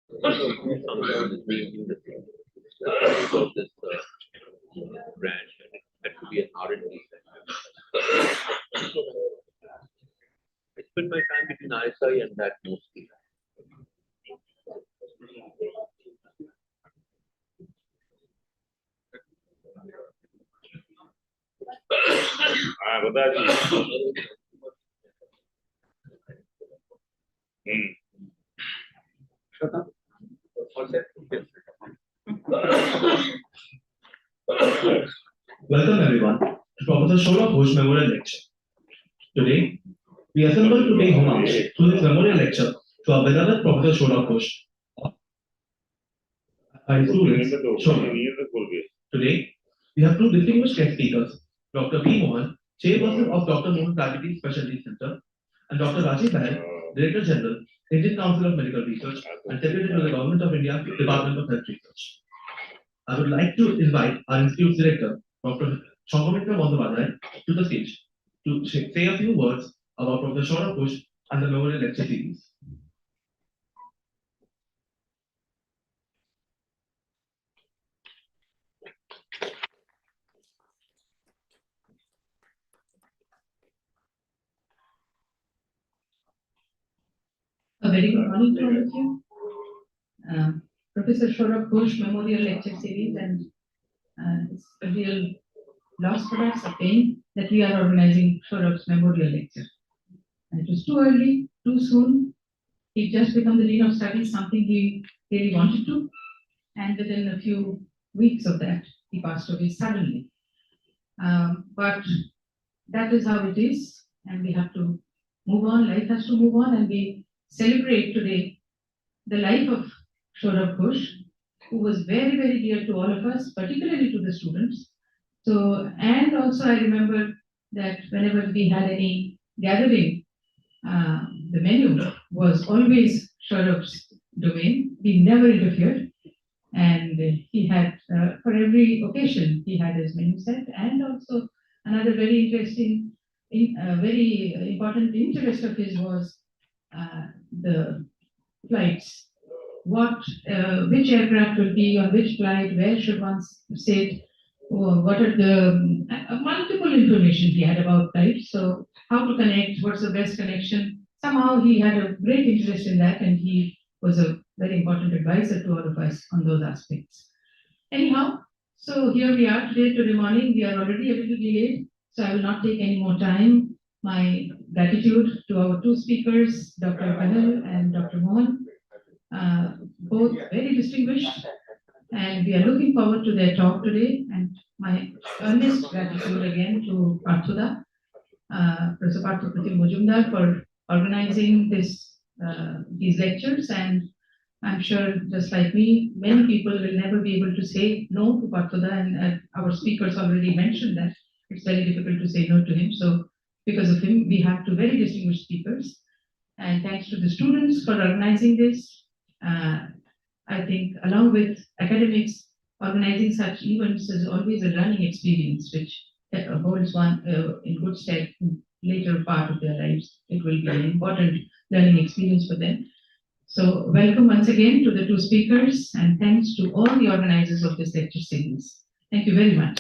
This branch that could be an R&D center. I spend my time between ISI and that mostly. बता Welcome everyone to Professor Saurabh Ghosh Memorial Lecture. Today, we assemble to pay homage through this memorial lecture to our beloved Professor Saurabh Ghosh. Today, we have two distinguished guest speakers, Dr. B. Mohan, Chairperson of Dr. Mohan Diabetes Specialty Center, and Dr. Rajiv Bahal, Director General, Indian Council of Medical Research and Secretary to the Government of India, Department of Health Research. I would like to invite our Institute's Director, Dr. Chongomitra Bandyopadhyay, to the stage to say a few words about Professor Saurabh Ghosh and the Memorial Lecture Series. A very good morning to all of you. Professor Saurabh Ghosh Memorial Lecture Series, and it's a real loss for us, a pain that we are organizing Saurabh's Memorial Lecture. And it was too early, too soon. He just become the Dean of Studies, something he really wanted to, and within a few weeks of that, he passed away suddenly. But that is how it is, and we have to move on. Life has to move on, and we celebrate today the life of Saurabh Ghosh, who was very, very dear to all of us, particularly to the students. So, and also I remember that whenever we had any gathering, the menu was always Saurabh's domain. He never interfered, and he had, for every occasion, he had his menu set. And also another very interesting, very important interest of his was the flights. Which aircraft will be on which flight, where should one sit, what are the multiple information he had about flights. So how to connect, what's the best connection. Somehow he had a great interest in that, and he was a very important advisor to all of us on those aspects. Anyhow, so here we are today, today morning. We are already a little delayed, so I will not take any more time. My gratitude to our two speakers, Dr. Bahal and Dr. Mohan, both very distinguished, and we are looking forward to their talk today. And my earnest gratitude again to Parthuda, Professor Parthu Mujumdar, for organizing these lectures. And I'm sure, just like me, many people will never be able to say no to Parthuda, and our speakers already mentioned that it's very difficult to say no to him. So because of him, we have two very distinguished speakers. And thanks to the students for organizing this. I think along with academics, organizing such events is always a learning experience, which holds one in good stead in later part of their lives. It will be an important learning experience for them. So welcome once again to the two speakers, and thanks to all the organizers of this lecture series. Thank you very much.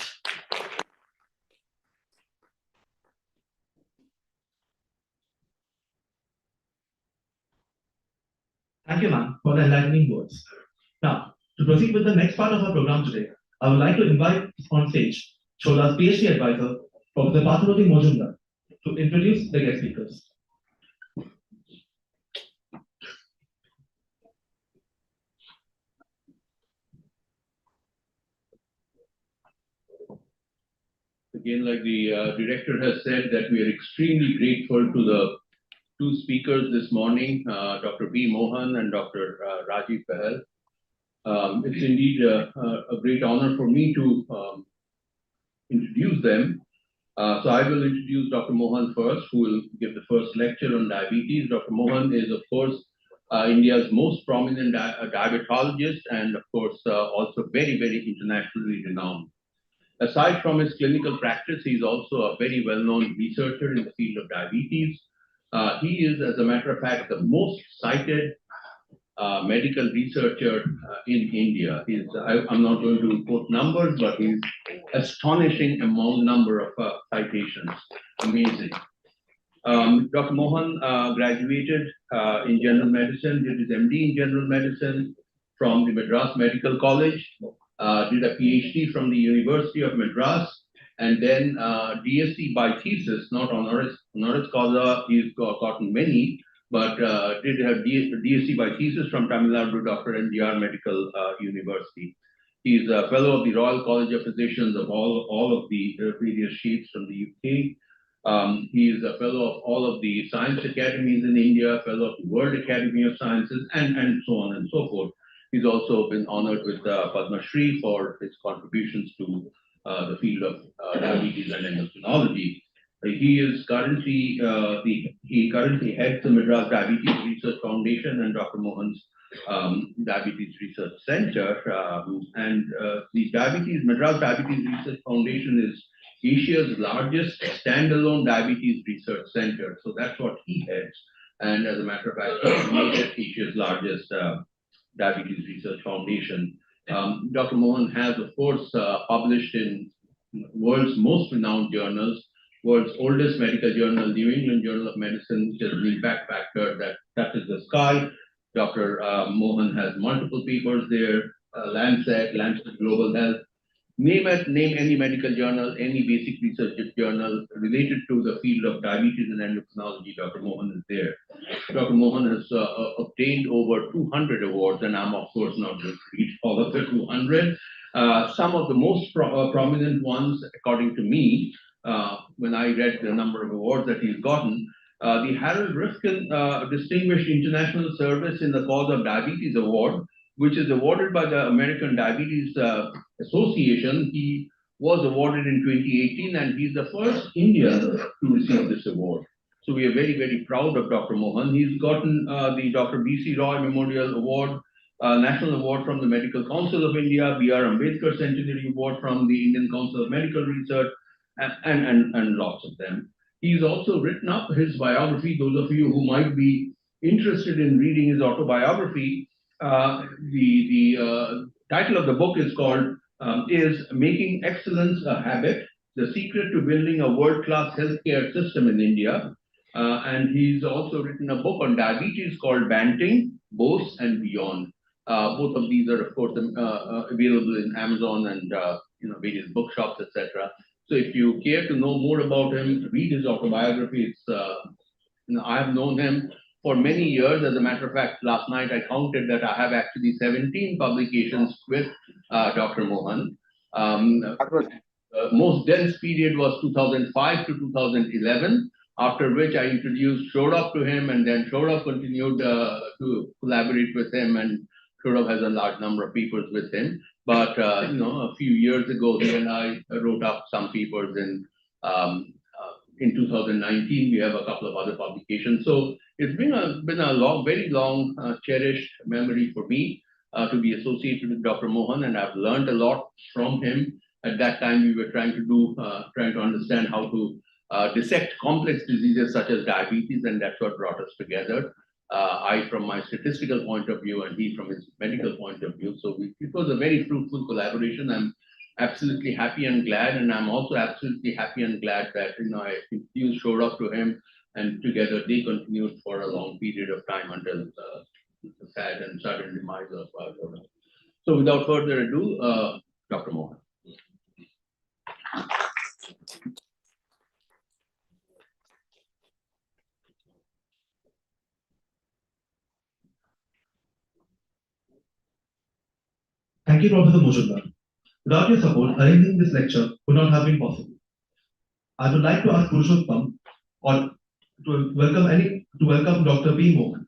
Thank you, ma'am, for the enlightening words. Now, to proceed with the next part of our program today, I would like to invite on stage Chola's PhD advisor, Professor Parthasarathy Mojumdar, to introduce the guest speakers. Again, like the director has said, that we are extremely grateful to the two speakers this morning, Dr. B. Mohan and Dr. Rajiv Pahal. It's indeed a great honor for me to introduce them. So I will introduce Dr. Mohan first, who will give the first lecture on diabetes. Dr. Mohan is, of course, India's most prominent diabetologist, and of course, also very, very internationally renowned. Aside from his clinical practice, he's also a very well-known researcher in the field of diabetes. He is, as a matter of fact, the most cited medical researcher in India. I'm not going to quote numbers, but he's astonishing among number of citations. Amazing. Dr. Mohan graduated in general medicine, did his MD in general medicine from the Madras Medical College, did a PhD from the University of Madras, and then DSc by thesis, not honoris causa. He's gotten many, but did a DSc by thesis from Tamil Nadu Dr. NGR Medical University. He's a fellow of the Royal College of Physicians of all of the various chiefs from the UK. He is a fellow of all of the science academies in India, fellow of the World Academy of Sciences, and so on and so forth. He's also been honored with Padma Shri for his contributions to the field of diabetes and endocrinology. He is currently he currently heads the Madras Diabetes Research Foundation and Dr. Mohan's Diabetes Research Center. The Madras Diabetes Research Foundation is Asia's largest standalone diabetes research center. So that's what he heads. And as a matter of fact, he made it Asia's largest diabetes research foundation. Dr. Mohan has, of course, published in world's most renowned journals, world's oldest medical journal, New England Journal of Medicine, which is the impact factor that touches the sky. Dr. Mohan has multiple papers there, Lancet Global Health. Name any medical journal, any basic research journal related to the field of diabetes and endocrinology. Dr. Mohan is there. Dr. Mohan has obtained over 200 awards, and I'm of course not going to read all of the 200. Some of the most prominent ones, according to me, when I read the number of awards that he's gotten, the Harold Rifkin Distinguished International Service in the Cause of Diabetes Award, which is awarded by the American Diabetes Association. He was awarded in 2018, and he's the first Indian to receive this award. So we are very, very proud of Dr. Mohan. He's gotten the Dr. B.C. Roy Memorial Award, National Award from the Medical Council of India, B.R. Ambedkar Centenary Award from the Indian Council of Medical Research, and lots of them. He's also written up his biography. Those of you who might be interested in reading his autobiography, the title of the book is called is Making Excellence a Habit, The Secret to Building a World-Class Healthcare System in India. And he's also written a book on diabetes called Banting, Bose and Beyond. Both of these are, of course, available in Amazon and various bookshops, etc. So if you care to know more about him, read his autobiography. I have known him for many years. As a matter of fact, last night I counted that I have actually 17 publications with Dr. Mohan. Most dense period was 2005 to 2011, after which I introduced Saurabh to him, and then Saurabh continued to collaborate with him, and Saurabh has a large number of papers with him. But a few years ago, he and I wrote up some papers in 2019. We have a couple of other publications. So it's been a very long, cherished memory for me to be associated with Dr. Mohan, and I've learned a lot from him. At that time, we were trying to understand how to dissect complex diseases such as diabetes, and that's what brought us together. I from my statistical point of view, and he from his medical point of view. So it was a very fruitful collaboration. I'm absolutely happy and glad, and I'm also absolutely happy and glad that I introduced Saurabh to him, and together they continued for a long period of time until the sad and sudden demise of our Saurabh. So without further ado, Dr. Mohan. Thank you, Professor Mojumdar. Without your support, arranging this lecture would not have been possible. I would like to ask Purushottam or to welcome Dr. B. Mohan.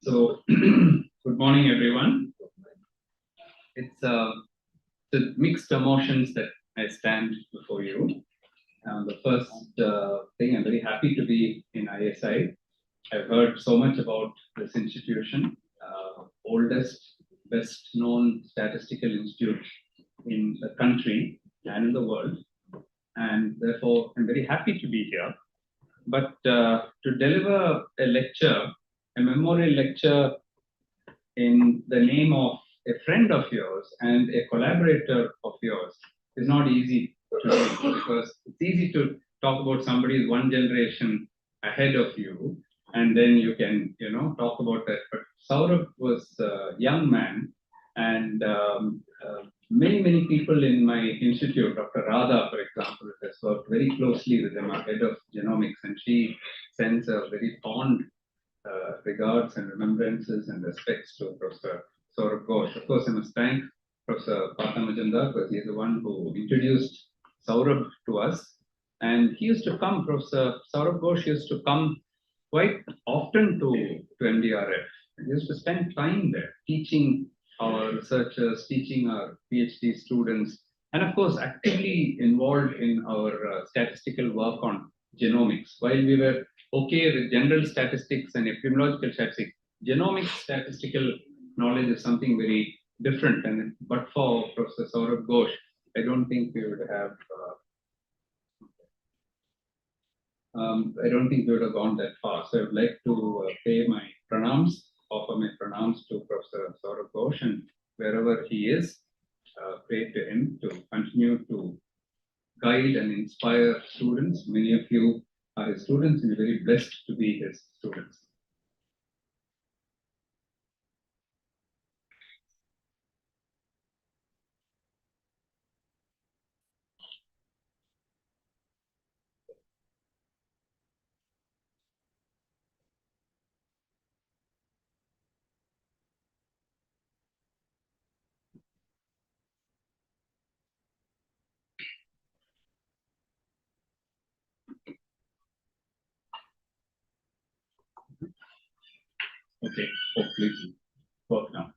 So, good morning, everyone. It's the mixed emotions that I stand before you. The first thing, I'm very happy to be in ISI. I've heard so much about this institution, oldest, best known statistical institute in the country and in the world. And therefore, I'm very happy to be here. But to deliver a lecture, a memorial lecture in the name of a friend of yours and a collaborator of yours is not easy to do, because it's easy to talk about somebody who's one generation ahead of you, and then you can, talk about that. But Saurabh was a young man, and many people in my institute, Dr. Radha, for example, has worked very closely with him, our head of genomics, and she sends a very fond regards and remembrances and respects to Professor Saurabh Ghosh. Of course, I must thank Professor Partha Majumdar, because he is the one who introduced Saurabh to us. And he used to come, Professor Saurabh Ghosh used to come quite often to MDRF. He used to spend time there teaching our researchers, teaching our PhD students, and of course, actively involved in our statistical work on genomics. While we were okay with general statistics and epidemiological statistics, genomic statistical knowledge is something very different. And but for Professor Saurabh Ghosh, I don't think we would have. I don't think we would have gone that far. So I would like to pay my pranams, offer my pranams to Professor Saurabh Ghosh, and wherever he is, pray to him to continue to guide and inspire students. Many of you are his students, and we're very blessed to be his students. Okay, please work now.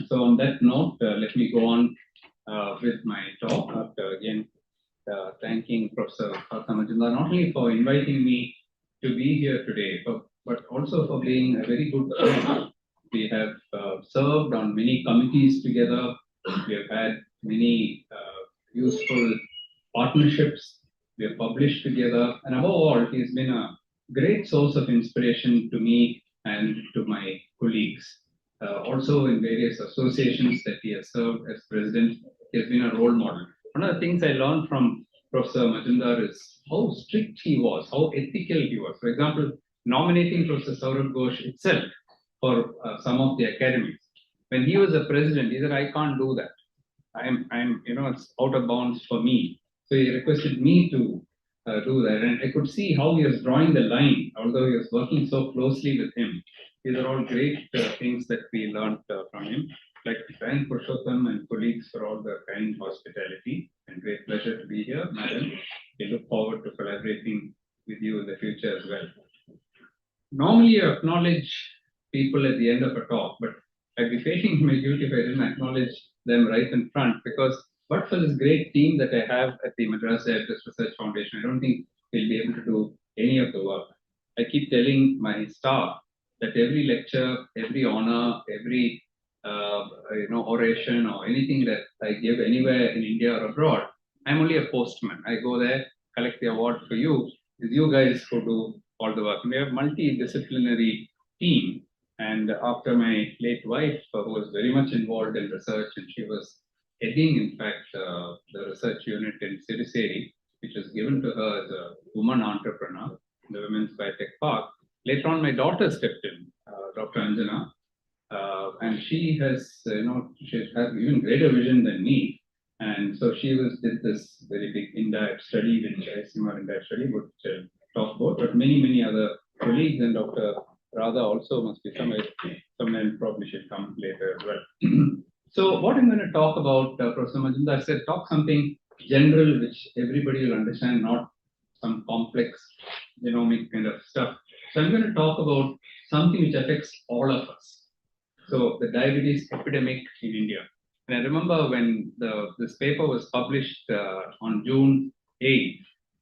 So on that note, let me go on with my talk after again thanking Professor Partha Majumdar not only for inviting me to be here today, but also for being a very good friend. We have served on many committees together. We have had many useful partnerships. We have published together. And above all, he has been a great source of inspiration to me and to my colleagues. Also in various associations that he has served as president, he has been a role model. One of the things I learned from Professor Majumdar is how strict he was, how ethical he was. For example, nominating Professor Saurabh Ghosh itself for some of the academies. When he was a president, he said, I can't do that. It's out of bounds for me. So he requested me to do that. And I could see how he was drawing the line, although he was working so closely with him. These are all great things that we learned from him. I'd like to thank Purushottam and colleagues for all the kind hospitality, and great pleasure to be here, madam. We look forward to collaborating with you in the future as well. Normally, you acknowledge people at the end of a talk, but I'd be failing my duty if I didn't acknowledge them right in front, because but for this great team that I have at the Madras Diabetes Research Foundation, I don't think we'll be able to do any of the work. I keep telling my staff that every lecture, every honor, every oration or anything that I give anywhere in India or abroad, I'm only a postman. I go there, collect the award for you. It's you guys who do all the work. And we have multidisciplinary team. And after my late wife, who was very much involved in research, and she was heading, in fact, the research unit in Siriseri, which was given to her as a woman entrepreneur in the Women's Biotech Park. Later on, my daughter stepped in, Dr. Anjana, and she has, she has even greater vision than me. And so she did this very big in-depth study, which ICMR in-depth study, which talk about, but many other colleagues, and Dr. Radha also must be somewhere probably should come later as well. So what I'm going to talk about, Professor Majumdar said, talk something general which everybody will understand, not some complex genomic kind of stuff. So I'm going to talk about something which affects all of us. So the diabetes epidemic in India. And I remember when this paper was published on June 8th,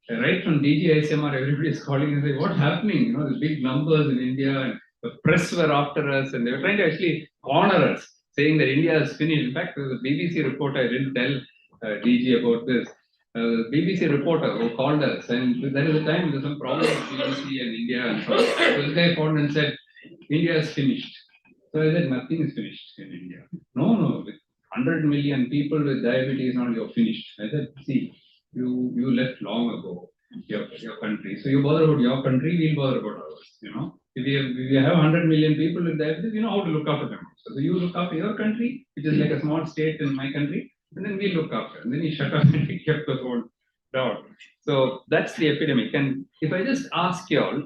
right from DGICMR, everybody is calling and saying, what's happening? The big numbers in India, and the press were after us, and they were trying to actually corner us, saying that India is finished. In fact, there was a BBC reporter, I didn't tell DG about this, BBC reporter who called us, and there was a time there was some problem with BBC and India and so on. So this guy called and said, India is finished. So I said, nothing is finished in India. No, with 100 million people with diabetes, now you're finished. I said, see, you left long ago, your country. So you bother about your country, we'll bother about ours. If you have 100 million people with diabetes, you know how to look after them. So you look after your country, which is like a small state in my country, and then we look after. And then he shut up and he kept the phone down. So that's the epidemic. And if I just ask you all,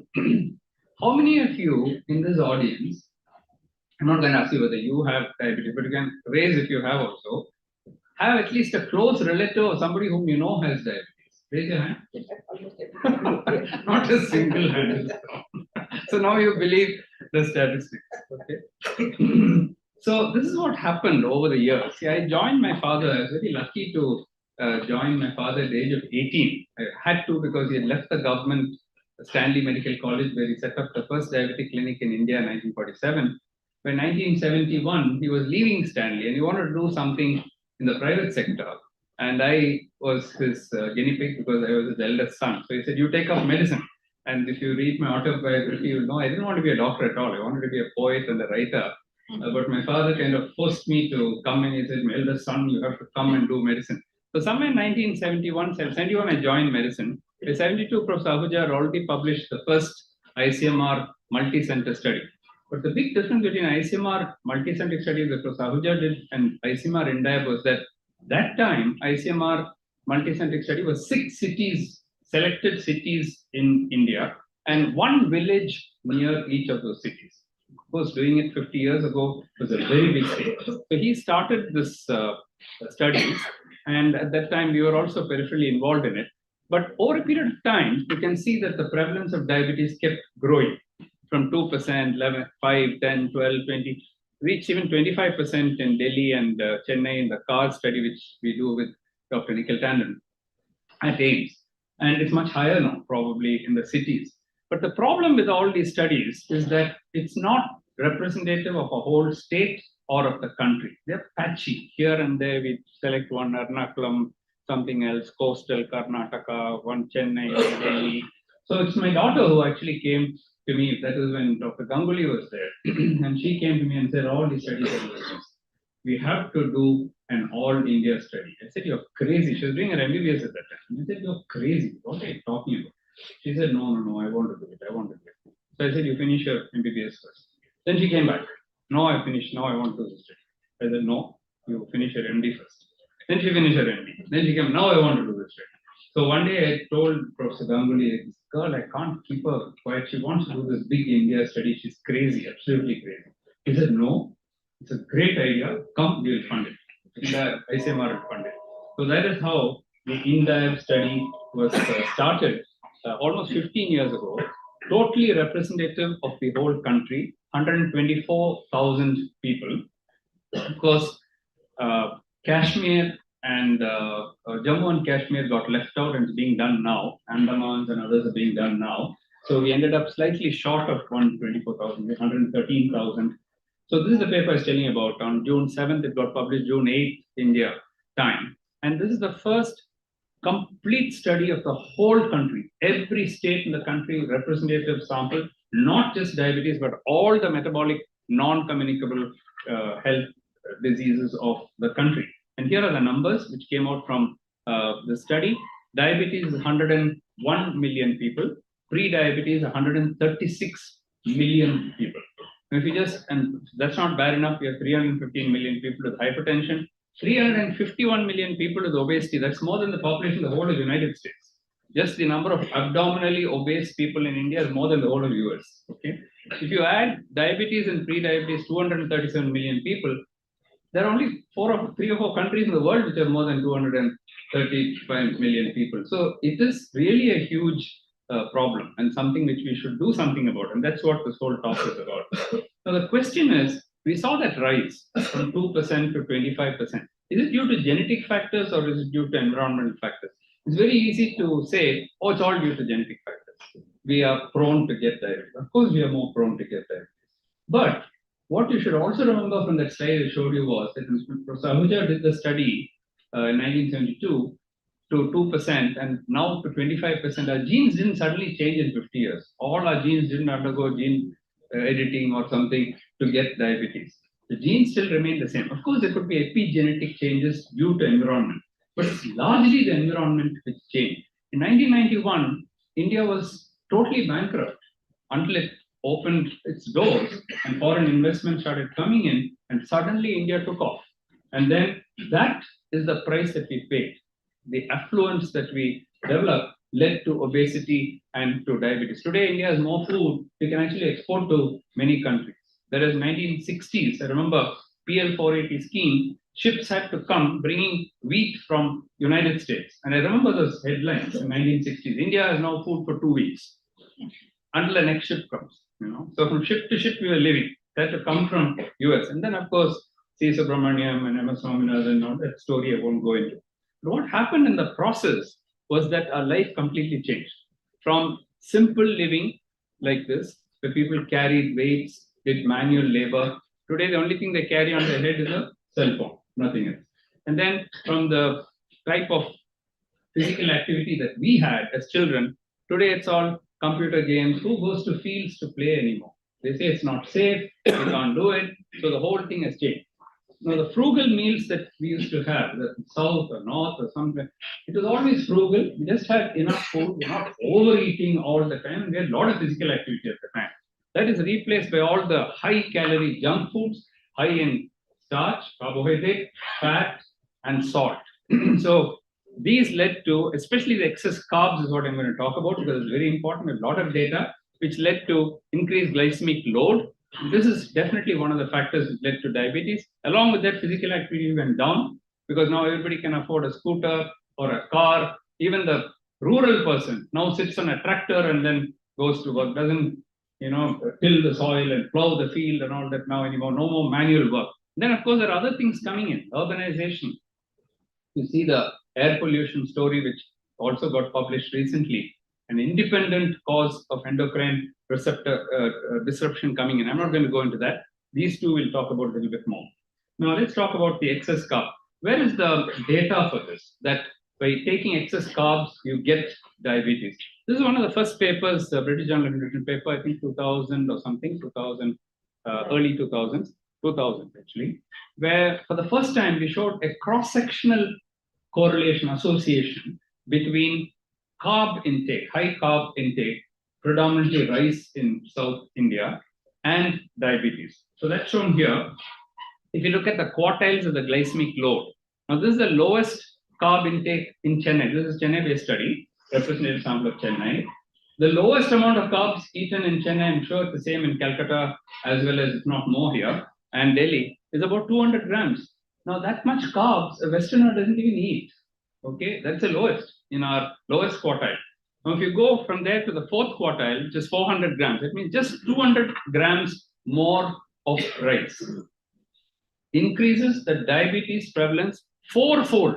how many of you in this audience, I'm not going to ask you whether you have diabetes, but you can raise if you have also, have at least a close relative or somebody whom you know has diabetes. Raise your hand. Not a single hand. So now you believe the statistics. Okay. So this is what happened over the years. See, I joined my father. I was very lucky to join my father at the age of 18. I had to because he had left the government Stanley Medical College, where he set up the first diabetic clinic in India in 1947. By 1971, he was leaving Stanley and he wanted to do something in the private sector. And I was his guinea pig because I was his eldest son. So he said, you take up medicine. And if you read my autobiography, you'll know I didn't want to be a doctor at all. I wanted to be a poet and a writer. But my father kind of forced me to come, and he said, my eldest son, you have to come and do medicine. So somewhere in 1971, I joined medicine. In 72, Professor Ahuja had already published the first ICMR multi-center study. But the big difference between ICMR multi-center study that Professor Ahuja did and ICMR INDIAB was that time ICMR multi-center study was 6 cities, selected cities in India, and 1 village near each of those cities. Of course, doing it 50 years ago was a very big thing. So he started this studies, and at that time we were also peripherally involved in it. But over a period of time, you can see that the prevalence of diabetes kept growing from 2%, 11, 5, 10, 12, 20, reached even 25% in Delhi and Chennai in the CAR study, which we do with Dr. Nikhil Tandon at AIMS. And it's much higher now, probably in the cities. But the problem with all these studies is that it's not representative of a whole state or of the country. They're patchy. Here and there, we select one Ernakulam, something else, coastal Karnataka, one Chennai, one Delhi. So it's my daughter who actually came to me. That was when Dr. Ganguly was there. And she came to me and said, all these studies are useless. We have to do an all India study. I said, you're crazy. She was doing her MBBS at that time. I said, you're crazy. What are you talking about? She said, no, I want to do it. I want to do it. So I said, you finish your MBBS first. Then she came back. No, I finished. Now I want to do the study. I said, no, you finish your MD first. Then she finished her MD. Then she came, now I want to do the study. So one day I told Professor Ganguly, this girl, I can't keep her quiet. She wants to do this big India study. She's crazy, absolutely crazy. He said, no, it's a great idea. Come, we'll fund it. ICMR will fund it. So that is how the INDIAB study was started almost 15 years ago. Totally representative of the whole country, 124,000 people. Of course, Kashmir and Jammu and Kashmir got left out and it's being done now. Andamans and others are being done now. So we ended up slightly short of 124,000, 113,000. So this is the paper I was telling you about. On June 7th, it got published, June 8th, India time. And this is the first complete study of the whole country. Every state in the country, representative sample, not just diabetes, but all the metabolic, non-communicable health diseases of the country. And here are the numbers which came out from the study. Diabetes is 101 million people. Pre-diabetes, 136 million people. If you just, and that's not bad enough, we have 315 million people with hypertension, 351 million people with obesity. That's more than the population of the whole of the United States. Just the number of abdominally obese people in India is more than the whole of US. Okay. If you add diabetes and pre-diabetes, 237 million people, there are only 3 or 4 countries in the world which have more than 235 million people. So it is really a huge problem and something which we should do something about. And that's what this whole talk is about. Now the question is, we saw that rise from 2% to 25%. Is it due to genetic factors or is it due to environmental factors? It's very easy to say, oh, it's all due to genetic factors. We are prone to get diabetes. Of course, we are more prone to get diabetes. But what you should also remember from that slide I showed you was that Professor Ahuja did the study in 1972 to 2% and now to 25%. Our genes didn't suddenly change in 50 years. All our genes didn't undergo gene editing or something to get diabetes. The genes still remain the same. Of course, there could be epigenetic changes due to environment, but it's largely the environment which changed. In 1991, India was totally bankrupt until it opened its doors and foreign investment started coming in, and suddenly India took off. And then that is the price that we paid. The affluence that we developed led to obesity and to diabetes. Today, India has more food we can actually export to many countries. Whereas 1960s, I remember PL 480 scheme, ships had to come bringing wheat from United States. And I remember those headlines in 1960s. India has now food for 2 weeks until the next ship comes. So from ship to ship we were living. That had to come from US. And then of course, C. Subramaniam and MS Swaminathan and all that story I won't go into. But what happened in the process was that our life completely changed. From simple living like this, where people carried weights, did manual labor. Today, the only thing they carry on their head is a cell phone, nothing else. And then from the type of physical activity that we had as children, today it's all computer games. Who goes to fields to play anymore? They say it's not safe, you can't do it. So the whole thing has changed. Now, the frugal meals that we used to have, the south or north or something, it was always frugal. We just had enough food. We're not overeating all the time. We had a lot of physical activity at the time. That is replaced by all the high-calorie junk foods, high in starch, carbohydrate, fat, and salt. So these led to, especially the excess carbs is what I'm going to talk about because it's very important. A lot of data which led to increased glycemic load. This is definitely one of the factors which led to diabetes. Along with that, physical activity went down because now everybody can afford a scooter or a car. Even the rural person now sits on a tractor and then goes to work, doesn't, till the soil and plow the field and all that now anymore. No more manual work. Then, of course, there are other things coming in. Urbanization. You see the air pollution story, which also got published recently. An independent cause of endocrine receptor disruption coming in. I'm not going to go into that. These two we'll talk about a little bit more. Now let's talk about the excess carb. Where is the data for this? That by taking excess carbs, you get diabetes. This is one of the first papers, the British Journal of Nutrition paper, I think 2000 or something, 2000, early 2000s, 2000 actually, where for the first time we showed a cross-sectional correlation, association between carb intake, high carb intake, predominantly rice in South India, and diabetes. So that's shown here. If you look at the quartiles of the glycemic load, now this is the lowest carb intake in Chennai. This is Chennai-based study, representative sample of Chennai. The lowest amount of carbs eaten in Chennai, I'm sure it's the same in Calcutta as well as, if not more here, and Delhi, is about 200 grams. Now that much carbs a Westerner doesn't even eat. Okay, that's the lowest in our lowest quartile. Now if you go from there to the fourth quartile, which is 400 grams, that means just 200 grams more of rice increases the diabetes prevalence fourfold,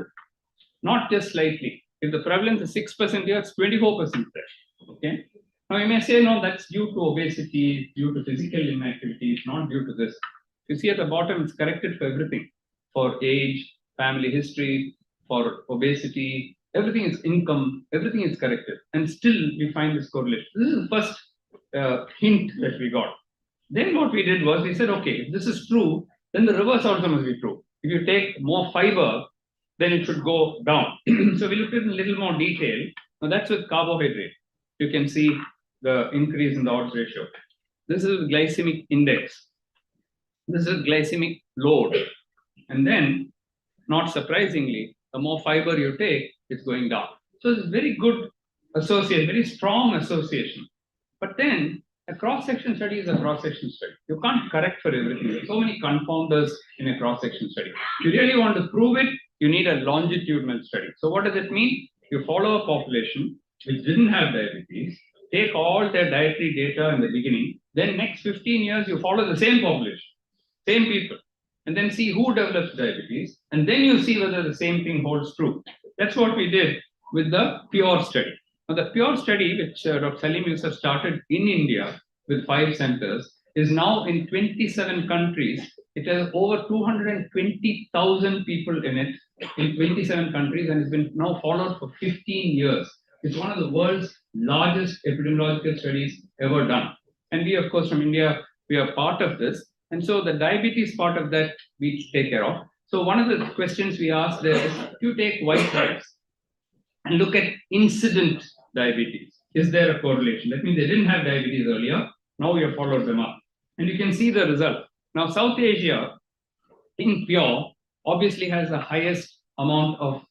not just slightly. If the prevalence is 6% here, it's 24% there. Okay. Now you may say, no, that's due to obesity, due to physical inactivity, it's not due to this. You see at the bottom, it's corrected for everything, for age, family history, for obesity, everything is income, everything is corrected. And still we find this correlation. This is the first hint that we got. Then what we did was we said, okay, if this is true, then the reverse also must be true. If you take more fiber, then it should go down. So we looked at it in a little more detail. Now that's with carbohydrate. You can see the increase in the odds ratio. This is glycemic index. This is glycemic load. And then, not surprisingly, the more fiber you take, it's going down. So it's very good association, very strong association. But then a cross-section study is a cross-section study. You can't correct for everything. There are so many confounders in a cross-section study. If you really want to prove it, you need a longitudinal study. So what does it mean? You follow a population which didn't have diabetes, take all their dietary data in the beginning, then next 15 years you follow the same population, same people, and then see who develops diabetes, and then you see whether the same thing holds true. That's what we did with the PURE study. Now, the PURE study, which Dr. Salim Yusuf started in India with 5 centers, is now in 27 countries. It has over 220,000 people in it, in 27 countries, and it's been now followed for 15 years. It's one of the world's largest epidemiological studies ever done. And we, of course, from India, we are part of this. And so the diabetes part of that we take care of. So one of the questions we asked there is, if you take white rice and look at incident diabetes, is there a correlation? That means they didn't have diabetes earlier. Now we have followed them up. And you can see the result. Now, South Asia, in PURE, obviously has the highest amount of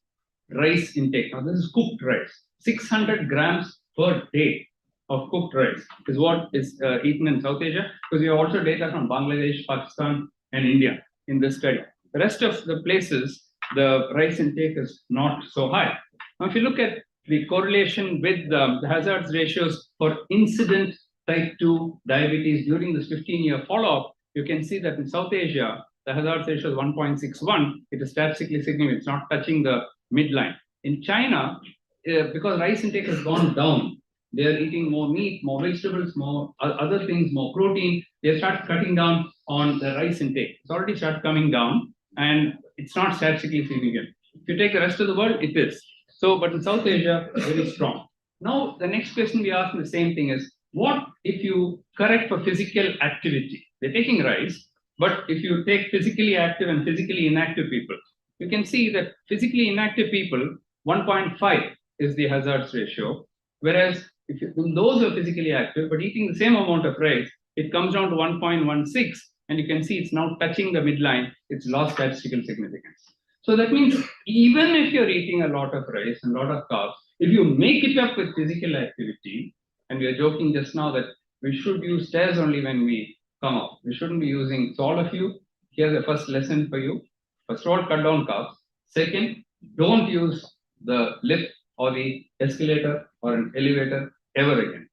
rice intake. Now, this is cooked rice. 600 grams per day of cooked rice is what is eaten in South Asia, because we have also data from Bangladesh, Pakistan, and India in this study. The rest of the places, the rice intake is not so high. Now, if you look at the correlation with the hazards ratios for incident type 2 diabetes during this 15-year follow-up, you can see that in South Asia, the hazard ratio is 1.61. It is statistically significant. It's not touching the midline. In China, because rice intake has gone down, they are eating more meat, more vegetables, more other things, more protein. They start cutting down on the rice intake. It's already started coming down, and it's not statistically significant. If you take the rest of the world, it is. So, but in South Asia, very strong. Now, the next question we ask the same thing is, what if you correct for physical activity? They're taking rice, but if you take physically active and physically inactive people, you can see that physically inactive people, 1.5 is the hazards ratio, whereas if those who are physically active but eating the same amount of rice, it comes down to 1.16, and you can see it's now touching the midline. It's lost statistical significance. So that means even if you're eating a lot of rice and a lot of carbs, if you make it up with physical activity, and we are joking just now that we should use stairs only when we come up. We shouldn't be using, so all of you, here's the first lesson for you. First of all, cut down carbs. Second, don't use the lift or the escalator or an elevator ever again.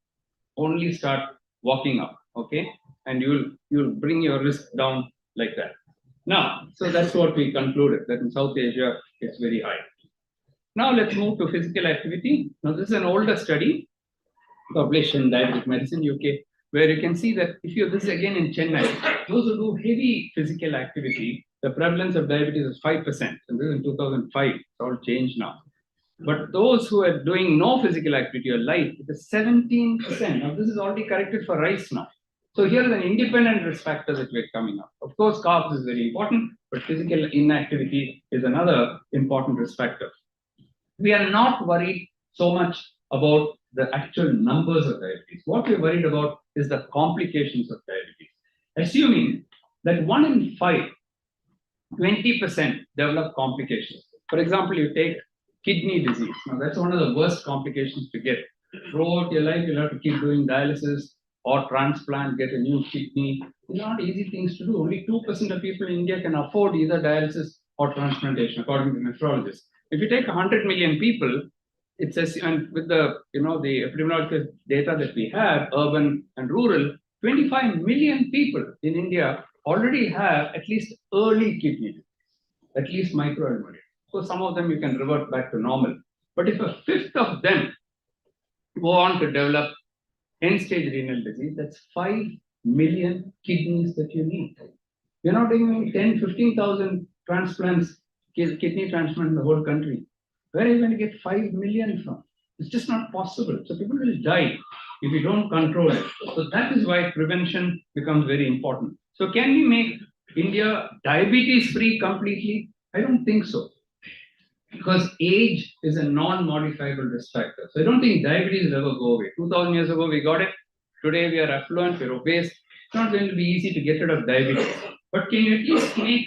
Only start walking up, okay? And you'll bring your risk down like that. Now, so that's what we concluded, that in South Asia, it's very high. Now let's move to physical activity. Now this is an older study, published in Diabetic Medicine, UK, where you can see that if you, this is again in Chennai, those who do heavy physical activity the prevalence of diabetes is 5%. And this is in 2005. It's all changed now. But those who are doing no physical activity or light, it is 17%. Now, this is already corrected for rice now. So here is an independent risk factor that we're coming up. Of course, carbs is very important, but physical inactivity is another important risk factor. We are not worried so much about the actual numbers of diabetes. What we're worried about is the complications of diabetes. Assuming that 1 in 5, 20% develop complications. For example, you take kidney disease. Now, that's one of the worst complications to get. Throughout your life, you'll have to keep doing dialysis or transplant, get a new kidney. These are not easy things to do. Only 2% of people in India can afford either dialysis or transplantation, according to nephrologists. If you take 100 million people, it says, and with the the epidemiological data that we have, urban and rural, 25 million people in India already have at least early kidney disease, at least microalbuminuria. So some of them you can revert back to normal. But if a fifth of them go on to develop end-stage renal disease, that's 5 million kidneys that you need. You're not doing 10, 15,000 transplants, kidney transplants in the whole country. Where are you going to get 5 million from? It's just not possible. So people will die if you don't control it. So that is why prevention becomes very important. So can we make India diabetes-free completely? I don't think so. Because age is a non-modifiable risk factor. So I don't think diabetes will ever go away. 2000 years ago, we got it. Today, we are affluent, we're obese. It's not going to be easy to get rid of diabetes. But can you at least make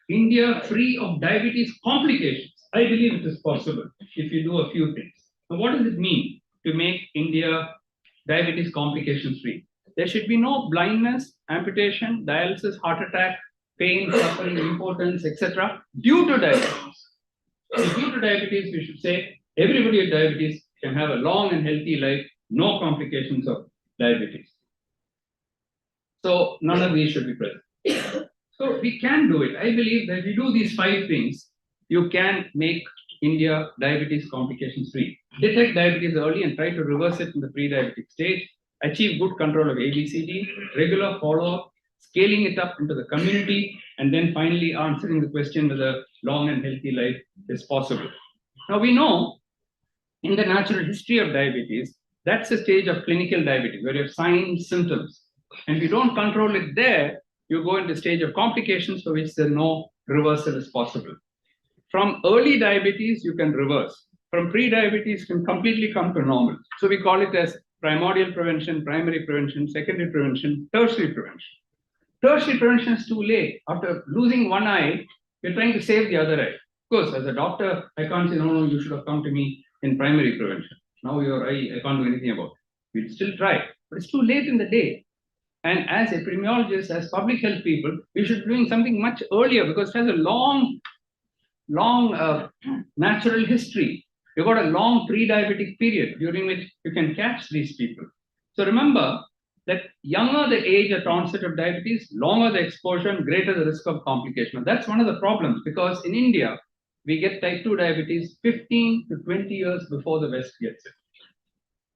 India free of diabetes complications? I believe it is possible if you do a few things. Now, what does it mean to make India diabetes complications free? There should be no blindness, amputation, dialysis, heart attack, pain, suffering, impotence, etc. due to diabetes. So due to diabetes, we should say everybody with diabetes can have a long and healthy life, no complications of diabetes. So none of these should be present. So we can do it. I believe that if you do these 5 things, you can make India diabetes complications free. Detect diabetes early and try to reverse it in the pre-diabetic stage. Achieve good control of ABCD, regular follow-up, scaling it up into the community, and then finally answering the question whether a long and healthy life is possible. Now we know in the natural history of diabetes, that's a stage of clinical diabetes where you have signs, symptoms. And if you don't control it there, you go into stage of complications for which there no reversal is possible. From early diabetes, you can reverse. From pre-diabetes, you can completely come to normal. So we call it as primordial prevention, primary prevention, secondary prevention, tertiary prevention. Tertiary prevention is too late. After losing one eye, you're trying to save the other eye. Of course, as a doctor, I can't say, no, you should have come to me in primary prevention. Now your eye, I can't do anything about it. We'll still try, but it's too late in the day. And as epidemiologists, as public health people, we should be doing something much earlier because it has a long natural history. You've got a long pre-diabetic period during which you can catch these people. So remember that younger the age at onset of diabetes, longer the exposure and greater the risk of complication. That's one of the problems because in India, we get type 2 diabetes 15 to 20 years before the West gets it.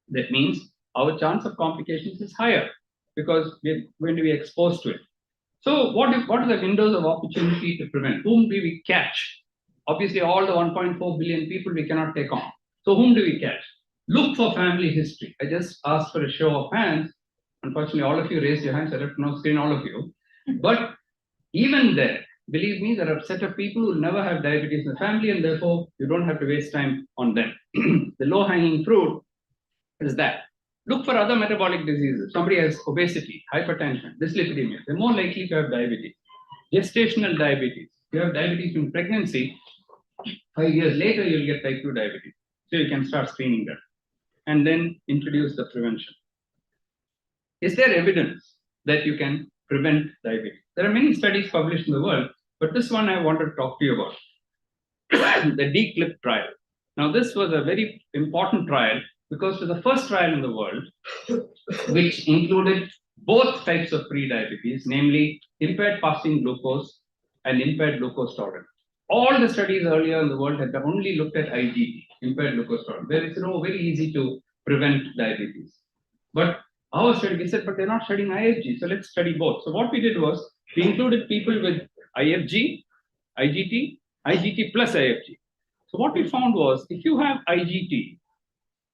That means our chance of complications is higher because we're going to be exposed to it. So what are the windows of opportunity to prevent? Whom do we catch? Obviously, all the 1.4 billion people we cannot take on. So whom do we catch? Look for family history. I just asked for a show of hands. Unfortunately, all of you raised your hands. I left no screen, all of you. But even there, believe me, there are a set of people who will never have diabetes in the family, and therefore you don't have to waste time on them. The low-hanging fruit is that. Look for other metabolic diseases. Somebody has obesity, hypertension, dyslipidemia. They're more likely to have diabetes. Gestational diabetes. If you have diabetes in pregnancy, 5 years later, you'll get type 2 diabetes. So you can start screening that. And then introduce the prevention. Is there evidence that you can prevent diabetes? There are many studies published in the world, but this one I want to talk to you about. The DCLIP trial. Now, this was a very important trial because it was the first trial in the world which included both types of pre-diabetes, namely impaired fasting glucose and impaired glucose tolerance. All the studies earlier in the world had only looked at IgG, impaired glucose tolerance, where it's very easy to prevent diabetes. But our study, we said, but they're not studying IgG, so let's study both. So what we did was, we included people with IFG, IGT, IGT plus IFG. So what we found was if you have IGT,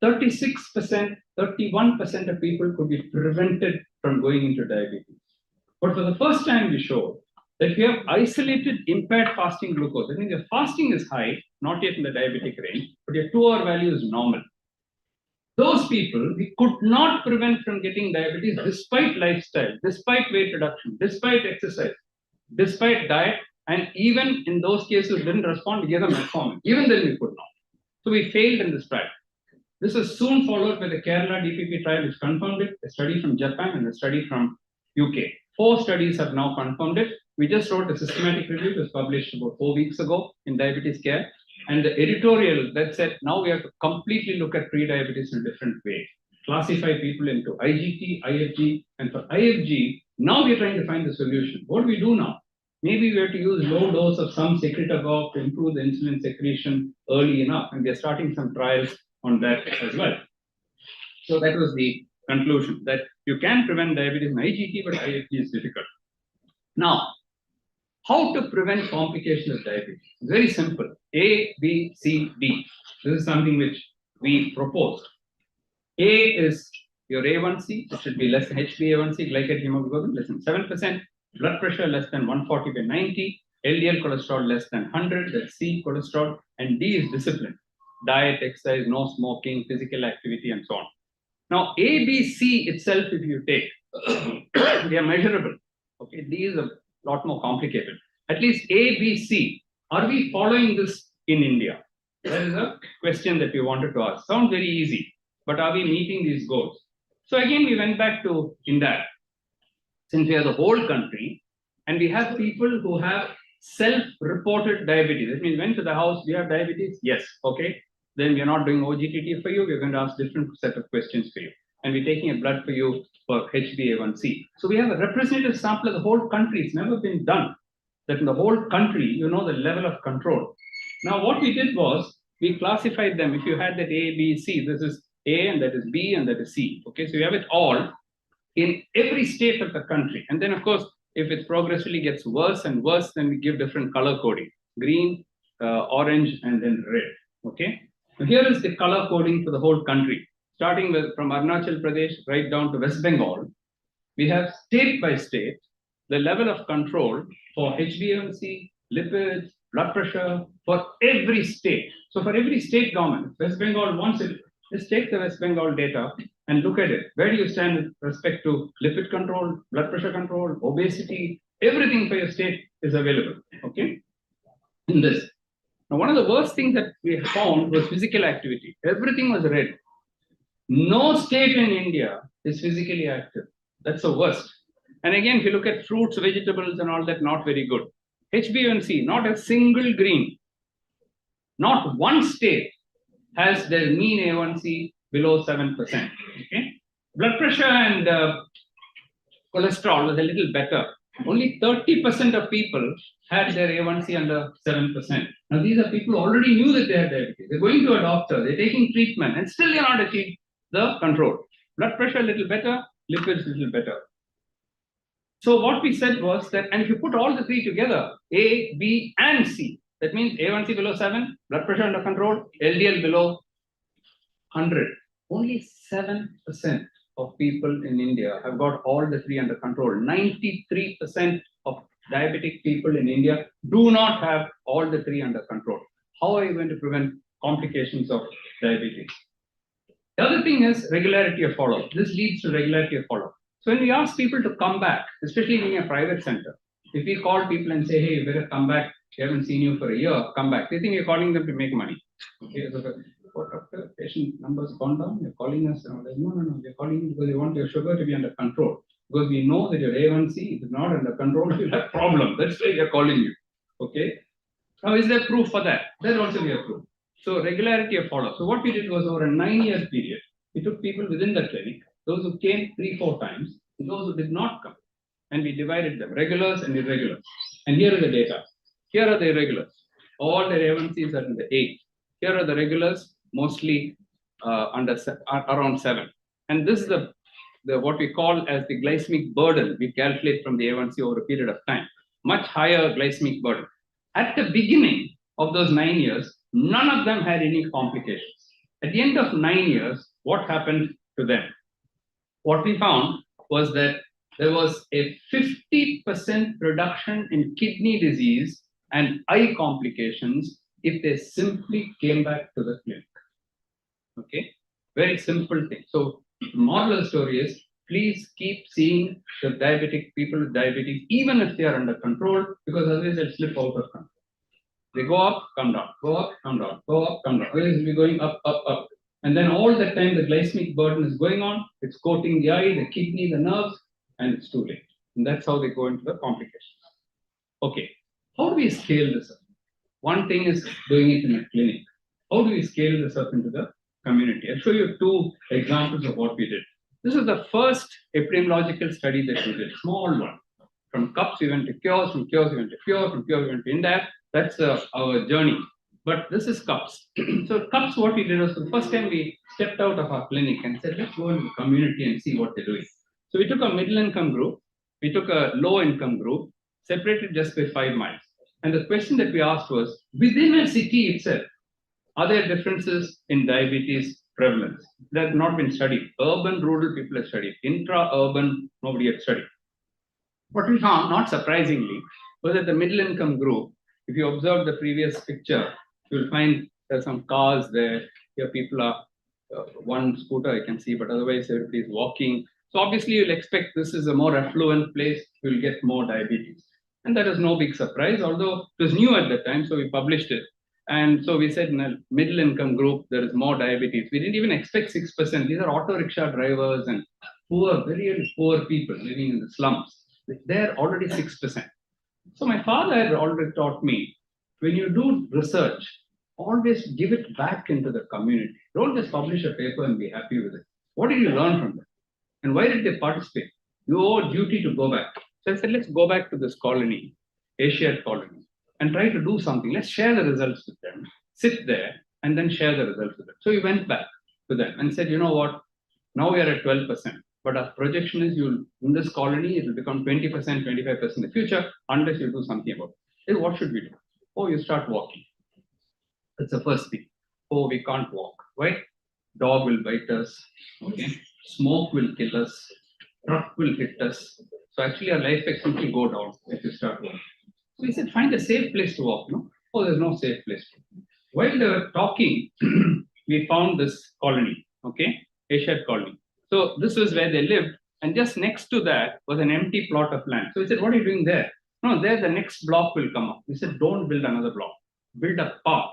36%, 31% of people could be prevented from going into diabetes. But for the first time, we showed that if you have isolated impaired fasting glucose, that means your fasting is high, not yet in the diabetic range, but your 2-hour value is normal. Those people, we could not prevent from getting diabetes despite lifestyle, despite weight reduction, despite exercise, despite diet, and even in those cases didn't respond, we gave them metformin. Even then we could not. So we failed in this trial. This was soon followed by the Kerala DPP trial, which confirmed it, a study from Japan and a study from UK. 4 studies have now confirmed it. We just wrote a systematic review, it was published about 4 weeks ago in Diabetes Care. And the editorial that said, now we have to completely look at pre-diabetes in a different way. Classify people into IGT, IFG, and for IFG, now we're trying to find the solution. What do we do now? Maybe we have to use low dose of some secretagogue to improve the insulin secretion early enough. And we are starting some trials on that as well. So that was the conclusion, that you can prevent diabetes in IGT, but IFG is difficult. Now, how to prevent complications of diabetes? Very simple. A, B, C, D. This is something which we proposed. A is your A1C, it should be less than HbA1c, glycated hemoglobin, less than 7%, blood pressure less than 140/90, LDL cholesterol less than 100, that's C, cholesterol, and D is discipline. Diet, exercise, no smoking, physical activity, and so on. Now, A, B, C itself, if you take, they are measurable. Okay, D is a lot more complicated. At least A, B, C. Are we following this in India? That is a question that we wanted to ask. Sounds very easy, but are we meeting these goals? So again, we went back to India. Since we are the whole country, and we have people who have self-reported diabetes. That means went to the house, we have diabetes? Yes, okay. Then we are not doing OGTT for you. We're going to ask different set of questions for you. And we're taking a blood for you for HbA1c. So we have a representative sample of the whole country. It's never been done. That in the whole country, you know the level of control. Now what we did was, we classified them. If you had that A, B, C, this is A, and that is B, and that is C. Okay, so you have it all in every state of the country. And then of course, if it progressively gets worse and worse, then we give different color coding. Green, orange, and then red. Okay. Now here is the color coding for the whole country. Starting with from Arunachal Pradesh right down to West Bengal, we have state by state the level of control for HbA1c, lipids, blood pressure for every state. So for every state government, West Bengal wants it, just take the West Bengal data and look at it. Where do you stand with respect to lipid control, blood pressure control, obesity? Everything for your state is available. Okay, in this. Now, one of the worst things that we found was physical activity. Everything was red. No state in India is physically active. That's the worst. And again, if you look at fruits, vegetables, and all that, not very good. HbA1c, not a single green. Not one state has their mean A1c below 7%. Okay? Blood pressure and cholesterol was a little better. Only 30% of people had their A1c under 7%. Now, these are people who already knew that they had diabetes. They're going to a doctor, they're taking treatment, and still they're not achieved the control. Blood pressure a little better, lipids a little better. So what we said was that, and if you put all the three together, A, B, and C, that means A1c below 7, blood pressure under control, LDL below 100. Only 7% of people in India have got all the three under control. 93% of diabetic people in India do not have all the three under control. How are you going to prevent complications of diabetes? The other thing is regularity of follow-up. This leads to regularity of follow-up. So when we ask people to come back, especially in a private center, if we call people and say, hey, you better come back, we haven't seen you for a year, come back. They think we're calling them to make money. Okay, so what after patient numbers gone down, you're calling us. And like, no, we're calling you because we want your sugar to be under control. Because we know that your A1c is not under control, you'll have problem. That's why we're calling you. Okay. Now, is there proof for that? That also we have proof. So regularity of follow-up. So what we did was over a 9-year period, we took people within the clinic, those who came 3-4 times, and those who did not come. And we divided them, regulars and irregulars. And here are the data. Here are the irregulars. All the A1Cs are in the 8. Here are the regulars, mostly around 7. And this is the what we call as the glycemic burden we calculate from the A1C over a period of time. much higher glycemic burden. At the beginning of those 9 years, none of them had any complications. At the end of 9 years, what happened to them? What we found was that there was a 50% reduction in kidney disease and eye complications if they simply came back to the clinic. Okay, very simple thing. So, the moral of the story is please keep seeing the diabetic people with diabetes, even if they are under control, because otherwise they'll slip out of control. They go up, come down, go up, come down, go up, come down. Otherwise, it'll be going up, up, up. And then all the time the glycemic burden is going on, it's coating the eye, the kidney, the nerves, and it's too late. And that's how they go into the complications. Okay, how do we scale this up? One thing is doing it in a clinic. How do we scale this up into the community? I'll show you 2 examples of what we did. This is the first epidemiological study that we did, small one. From cups we went to cures, from cures we went to cure, from cure we went to INDAP. That's our journey. But this is cups. So cups, what we did was the first time we stepped out of our clinic and said, let's go into the community and see what they're doing. So we took a middle income group, we took a low income group, separated just by 5 miles. And the question that we asked was, within a city itself, are there differences in diabetes prevalence? That has not been studied. Urban, rural people have studied. Intra-urban, nobody had studied. What we found, not surprisingly, was that the middle income group, if you observe the previous picture, you'll find there's some cars there. Here people are, one scooter I can see, but otherwise everybody is walking. So obviously you'll expect this is a more affluent place, you'll get more diabetes. And that is no big surprise, although it was new at that time, so we published it. And so we said in a middle income group, there is more diabetes. We didn't even expect 6%. These are auto rickshaw drivers and poor, very, very poor people living in the slums. They're already 6%. So my father had already taught me, when you do research, always give it back into the community. Don't just publish a paper and be happy with it. What did you learn from them? And why did they participate? You owe a duty to go back. So I said, let's go back to this colony, Asiad colony, and try to do something. Let's share the results with them, sit there, and then share the results with them. So we went back to them and said, you know what? Now we are at 12%. But our projection is in this colony, it will become 20%, 25% in the future, unless you do something about it. Then what should we do? Oh, you start walking. That's the first thing. Oh, we can't walk. Why? Dog will bite us. Okay. Smoke will kill us. Truck will hit us. So actually our life expectancy will go down if you start walking. So we said, find a safe place to walk. No? Oh, there's no safe place. While they were talking, we found this colony. Okay. Asiad colony. So this was where they lived, and just next to that was an empty plot of land. So we said, what are you doing there? No, there the next block will come up. We said, don't build another block, build a park.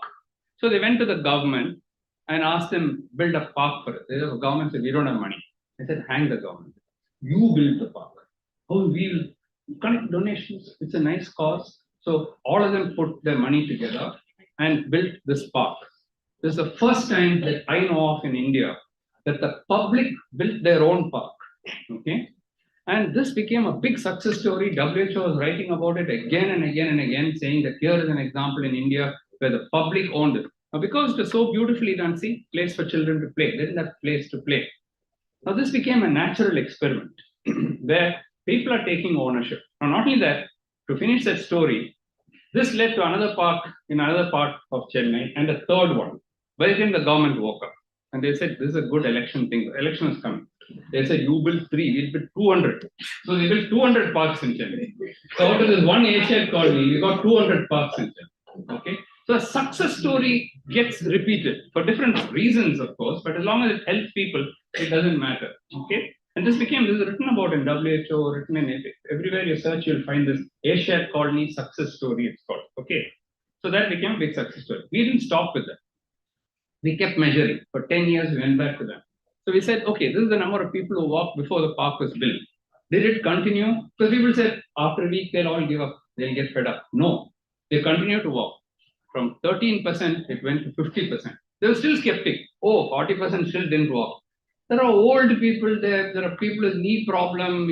So they went to the government and asked them, build a park for it. The government said, we don't have money. I said, hang the government. You build the park. Oh, we will collect donations. It's a nice cause. So all of them put their money together and built this park. This is the first time that I know of in India that the public built their own park, okay? And this became a big success story. WHO was writing about it again and again and again, saying that here is an example in India where the public owned it. Now, because it was so beautifully done, see, place for children to play. They didn't have place to play. Now, this became a natural experiment where people are taking ownership. Now, not only that, to finish that story, this led to another park in another part of Chennai and a third one. By the time the government woke up, and they said, this is a good election thing. The election is coming. They said, you build 3, we'll build 200. So they built 200 parks in Chennai. So out of this one Asiad colony, we got 200 parks in Chennai. Okay. So a success story gets repeated for different reasons, of course, but as long as it helps people, it doesn't matter. Okay. And this is written about in WHO, written in everywhere you search, you'll find this Asiad colony success story, it's called. Okay. So that became a big success story. We didn't stop with that. We kept measuring. For 10 years, we went back to them. So we said, okay, this is the number of people who walked before the park was built. Did it continue? Because people said, after a week, they'll all give up. They'll get fed up. No, they continue to walk. From 13%, it went to 50%. They were still skeptic. Oh, 40% still didn't walk. There are old people there. There are people with knee problem,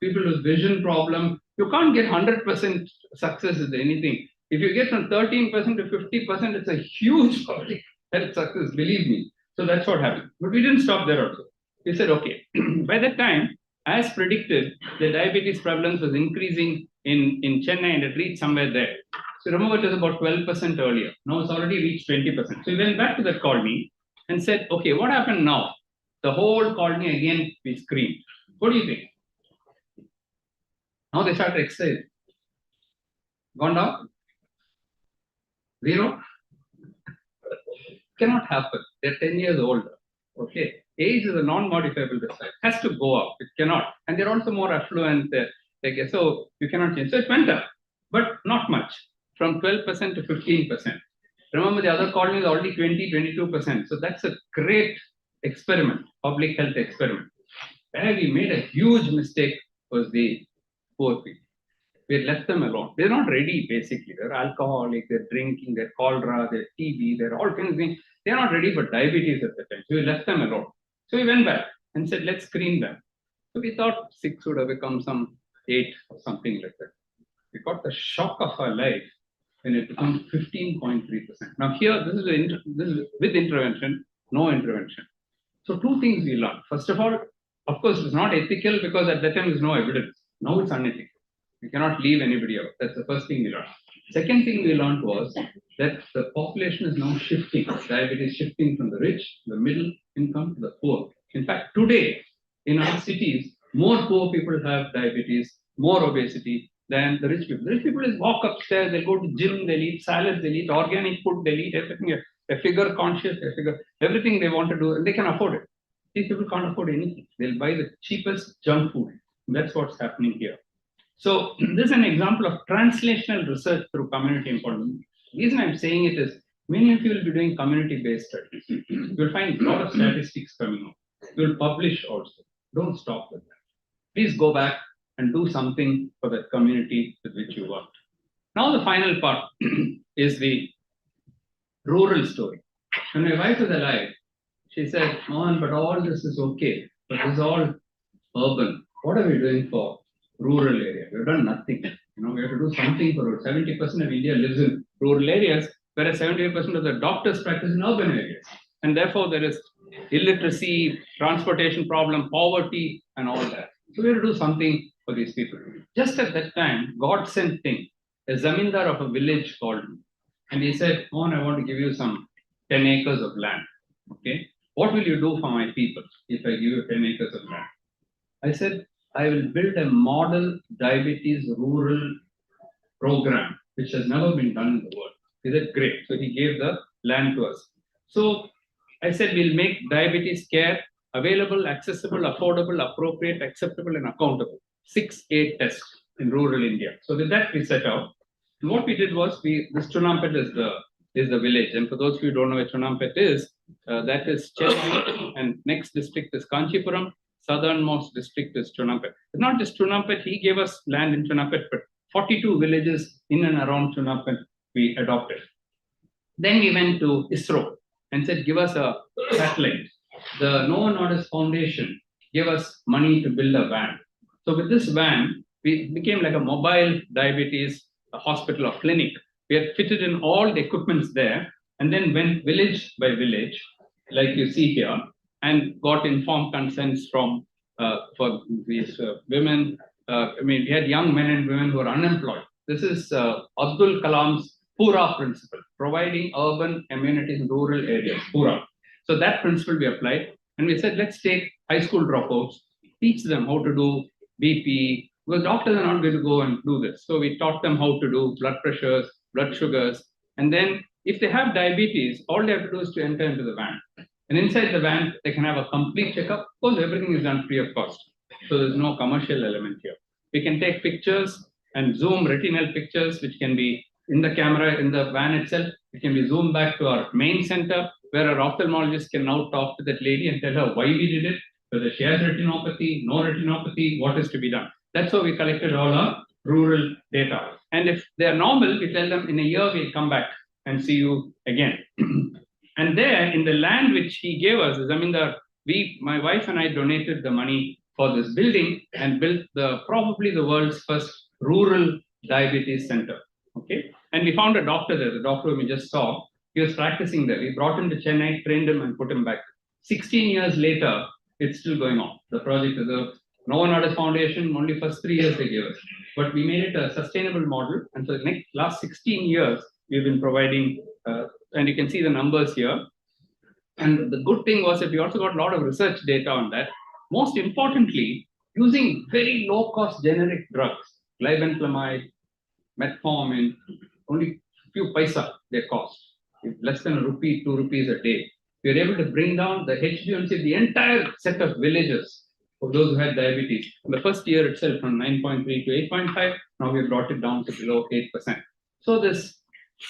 people with vision problem. You can't get 100% success with anything. If you get from 13% to 50%, it's a huge public health success, believe me. So that's what happened. But we didn't stop there also. We said, okay, by that time, as predicted, the diabetes prevalence was increasing in Chennai and it reached somewhere there. So remember, it was about 12% earlier. Now it's already reached 20%. So we went back to that colony and said, okay, what happened now? The whole colony again, we screened. What do you think? Now they started exercising. Gone down? Zero? Cannot happen. They're 10 years older. Okay. Age is a non-modifiable result. Has to go up. It cannot. And they're also more affluent. So you cannot change. So it went up, but not much. From 12% to 15%. Remember, the other colony is already 20, 22%. So that's a great experiment, public health experiment. Where we made a huge mistake was the poor people. We left them alone. They're not ready, basically. They're alcoholic, they're drinking, they're cholera, they're TB, they're all kinds of things. They're not ready for diabetes at the time. So we left them alone. So we went back and said, let's screen them. So we thought 6 would have become some 8 or something like that. We got the shock of our life when it becomes 15.3%. Now here, this is with intervention, no intervention. So 2 things we learned. First of all, of course, it's not ethical because at that time there's no evidence. Now it's unethical. You cannot leave anybody out. That's the first thing we learned. Second thing we learned was that the population is now shifting. Diabetes shifting from the rich, the middle income to the poor. In fact, today in our cities, more poor people have diabetes, more obesity than the rich people. The rich people is walk upstairs, they go to gym, they eat salads, they eat organic food, they eat everything. They're figure conscious, everything they want to do, and they can afford it. These people can't afford anything. They'll buy the cheapest junk food. That's what's happening here. So this is an example of translational research through community importance. The reason I'm saying it is many of you will be doing community-based studies. You'll find a lot of statistics coming out. You'll publish also. Don't stop with that. Please go back and do something for that community with which you worked. Now the final part is the rural story. When my wife was alive, she said, Mohan, but all this is okay, but this is all urban. What are we doing for rural area? We've done nothing. We have to do something for rural. 70% of India lives in rural areas, whereas 78% of the doctors practice in urban areas. And therefore, there is illiteracy, transportation problem, poverty, and all that. So we have to do something for these people. Just at that time, God sent thing. A zamindar of a village called me. And he said, Mohan, I want to give you some 10 acres of land. Okay. What will you do for my people if I give you 10 acres of land? I said, I will build a model diabetes rural program, which has never been done in the world. He said, great. So he gave the land to us. So I said, we'll make diabetes care available, accessible, affordable, appropriate, acceptable, and accountable. 6-8 tests in rural India. So with that, we set out. And what we did was, this Chunampet is the village. And for those of you who don't know where Chunampet is, that is Chennai, and next district is Kanchipuram. Southernmost district is Chunampet. It's not just Chunampet, he gave us land in Chunampet, but 42 villages in and around Chunampet we adopted. Then we went to ISRO and said, give us a satellite. The Novo Nordisk Foundation gave us money to build a van. So with this van, we became like a mobile diabetes hospital or clinic. We had fitted in all the equipments there and then went village by village, like you see here, and got informed consents from for these women. We had young men and women who are unemployed. This is Abdul Kalam's Pura principle, providing urban amenities in rural areas, Pura. So that principle we applied, and we said, let's take high school dropouts, teach them how to do BP, because doctors are not going to go and do this. So we taught them how to do blood pressures, blood sugars, and then if they have diabetes, all they have to do is to enter into the van. And inside the van, they can have a complete checkup. Of course, everything is done free of cost. So there's no commercial element here. We can take pictures and zoom retinal pictures, which can be in the camera, in the van itself. It can be zoomed back to our main center, where our ophthalmologist can now talk to that lady and tell her why we did it, whether she has retinopathy, no retinopathy, what is to be done. That's how we collected all our rural data. And if they're normal, we tell them in a year, we'll come back and see you again. And there, in the land which he gave us, my wife and I donated the money for this building and built probably the world's first rural diabetes center. Okay, and we found a doctor there. The doctor we just saw, he was practicing there. We brought him to Chennai, trained him, and put him back. 16 years later, it's still going on. The project is No one had a foundation, only first 3 years they gave us. But we made it a sustainable model. And for the last 16 years, we've been providing, and you can see the numbers here. And the good thing was that we also got a lot of research data on that. Most importantly, using very low-cost generic drugs, glibenclamide, metformin, only few paisa they cost, less than a rupee, 2 rupees a day. We were able to bring down the HbA1c of the entire set of villages for those who had diabetes. In the first year itself, from 9.3 to 8.5, now we brought it down to below 8%. So this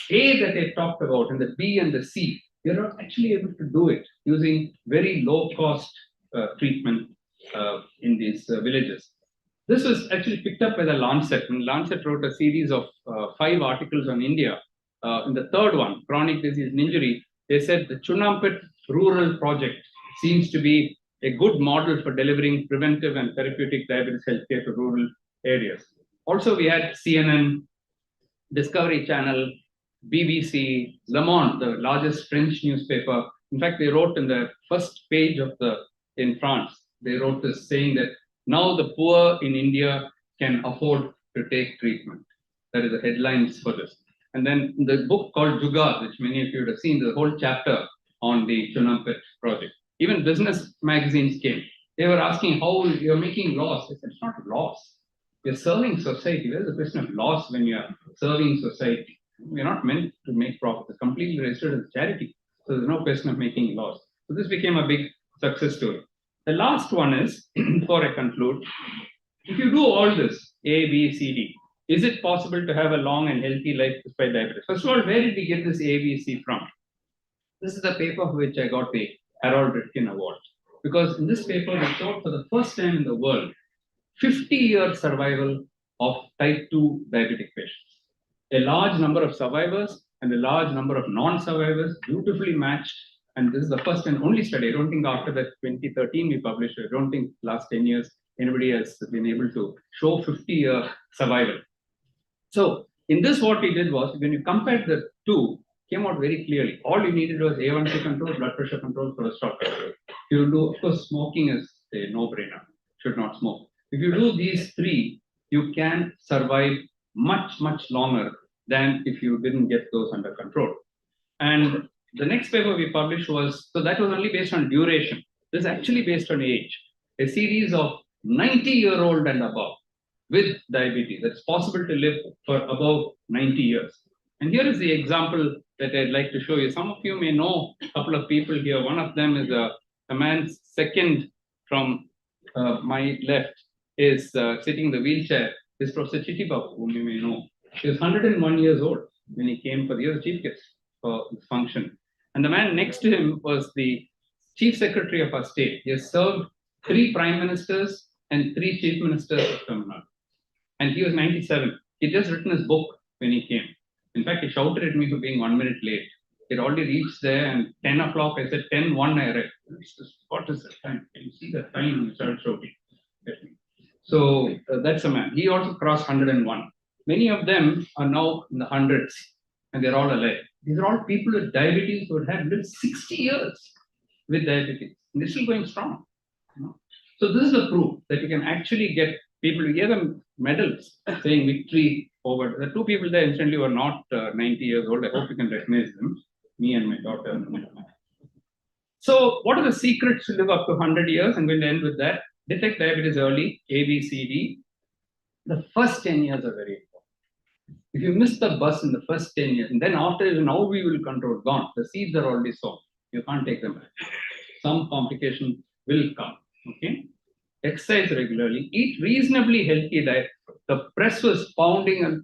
A that I talked about, and the B and the C, we are actually able to do it using very low-cost treatment in these villages. This was actually picked up by the Lancet, and Lancet wrote a series of 5 articles on India. In the third one, chronic disease and injury, they said the Chunampet Rural Project seems to be a good model for delivering preventive and therapeutic diabetes healthcare to rural areas. Also, we had CNN, Discovery Channel, BBC, Le Monde, the largest French newspaper. In fact, they wrote in the first page of in France, they wrote this saying that now the poor in India can afford to take treatment. That is the headlines for this. And then the book called Jugaad, which many of you would have seen, the whole chapter on the Chunampet project. Even business magazines came. They were asking how you're making loss. I said, it's not loss. You're serving society. There's a question of loss when you're serving society. We're not meant to make profit. It's completely registered as charity. So there's no question of making loss. So this became a big success story. The last one is, before I conclude, if you do all this, A, B, C, D, is it possible to have a long and healthy life despite diabetes? First of all, where did we get this A, B, C from? This is the paper for which I got the Harold Ritkin Award. Because in this paper, we showed for the first time in the world, 50-year survival of type 2 diabetic patients. A large number of survivors and a large number of non-survivors, beautifully matched. And this is the first and only study. I don't think after that 2013 we published it. I don't think last 10 years anybody has been able to show 50-year survival. So in this, what we did was, when you compared the two, came out very clearly. All you needed was A1C control, blood pressure control, cholesterol control. You do, of course, smoking is a no-brainer. Should not smoke. If you do these 3, you can survive much, much longer than if you didn't get those under control. And the next paper we published was, so that was only based on duration. This is actually based on age. A series of 90-year-old and above with diabetes. It's possible to live for above 90 years. And here is the example that I'd like to show you. Some of you may know a couple of people here. One of them is a man second from my left is sitting in the wheelchair. Is Professor Chittibabu, whom you may know. He was 101 years old when he came for the chief guest for this function. And the man next to him was the chief secretary of our state. He has served 3 prime ministers and 3 chief ministers of Tamil Nadu. And he was 97. He had just written his book when he came. In fact, he shouted at me for being 1 minute late. He had already reached there, and 10 o'clock, I said 10:01 I arrived. What is the time? Can you see the time? And he started shouting at me. So that's a man. He also crossed 101. Many of them are now in the hundreds, and they're all alive. These are all people with diabetes who have lived 60 years with diabetes. And they're still going strong. You know? So this is the proof that you can actually get people to give them medals saying victory over. The 2 people there instantly were not 90 years old. I hope you can recognize them, me and my daughter. So what are the secrets to live up to 100 years? I'm going to end with that. Detect diabetes early, A, B, C, D. The first 10 years are very important. If you miss the bus in the first 10 years, and then after, now we will control, gone. The seeds are already sown. You can't take them back. Some complication will come. Okay? Exercise regularly, eat reasonably healthy diet. The press was pounding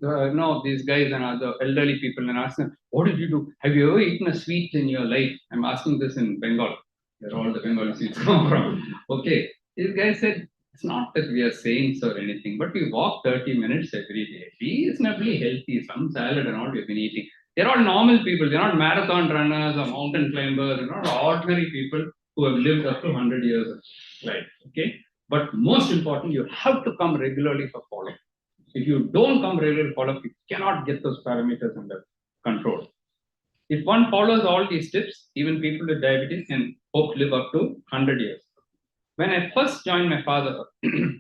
these guys and other elderly people and asking them, what did you do? Have you ever eaten a sweet in your life? I'm asking this in Bengal, where all the Bengali sweets come from. Okay, this guy said, it's not that we are saints or anything, but we walk 30 minutes every day. Reasonably healthy, some salad and all we've been eating. They're all normal people. They're not marathon runners or mountain climbers. They're not ordinary people who have lived up to 100 years of life. Okay. But most important, you have to come regularly for follow-up. If you don't come regularly for follow-up, you cannot get those parameters under control. If one follows all these tips, even people with diabetes can hope to live up to 100 years. When I first joined my father,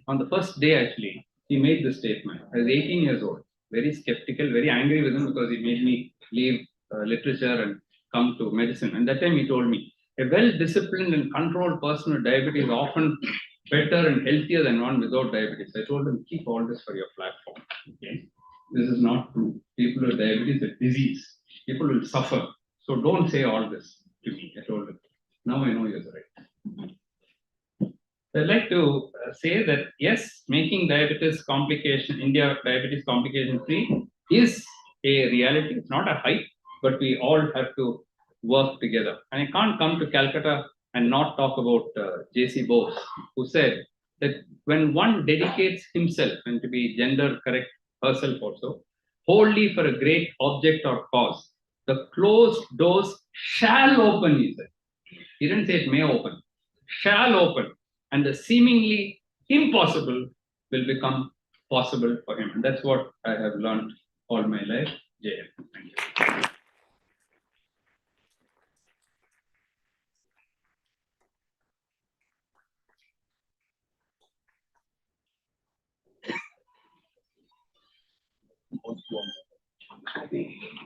on the first day actually, he made this statement. I was 18 years old, very skeptical, very angry with him because he made me leave literature and come to medicine. And that time he told me, a well-disciplined and controlled person with diabetes is often better and healthier than one without diabetes. I told him, keep all this for your platform. Okay? This is not true. People with diabetes is a disease. People will suffer. So don't say all this to me. I told him. Now I know you're right. I'd like to say that yes, making diabetes complication, India diabetes complication free is a reality. It's not a hype, but we all have to work together. And I can't come to Calcutta and not talk about J.C. Bose, who said that when one dedicates himself, and to be gender correct, herself also, wholly for a great object or cause, the closed doors shall open, he said. He didn't say it may open, shall open, and the seemingly impossible will become possible for him. And that's what I have learned all my life. JM. Thank you.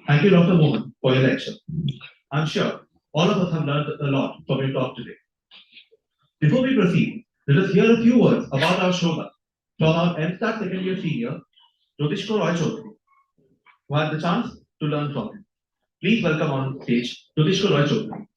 Thank you, Dr. Mohan, for your lecture. I'm sure all of us have learned a lot from your talk today. Before we proceed, let us hear a few words about our Shroda from our MStat second year senior, Jyotishko Roy Chaudhary, who had the chance to learn from him. Please welcome on stage Jyotishko Roy Chaudhary.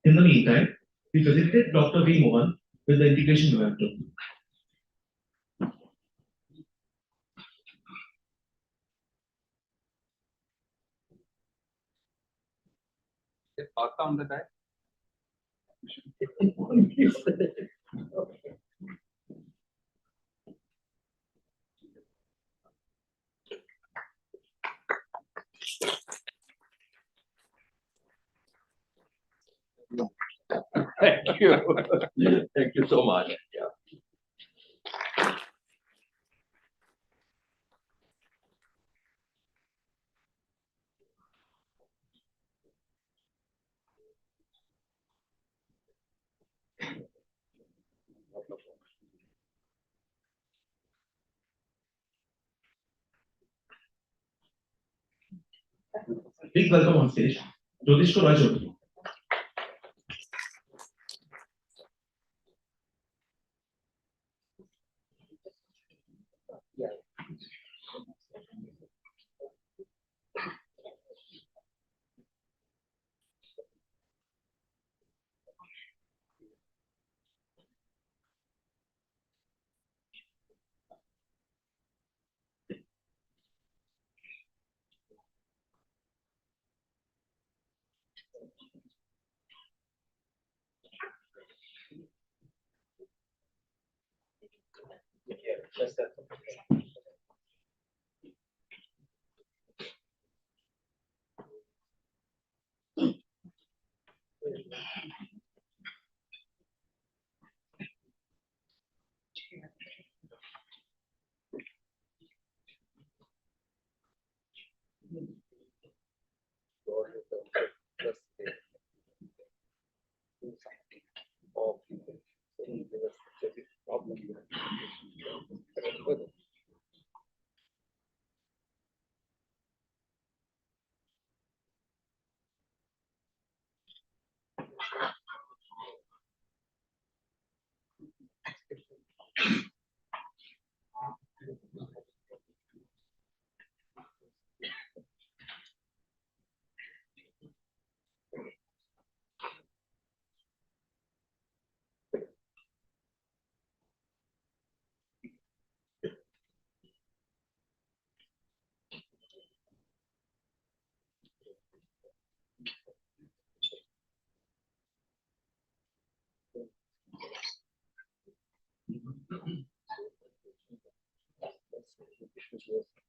In the meantime, we visited Dr. V. Mohan with the integration memento. On the diet? Thank you. Thank you so much. Yeah. Please welcome on stage Jyotishko Roy Chaudhary.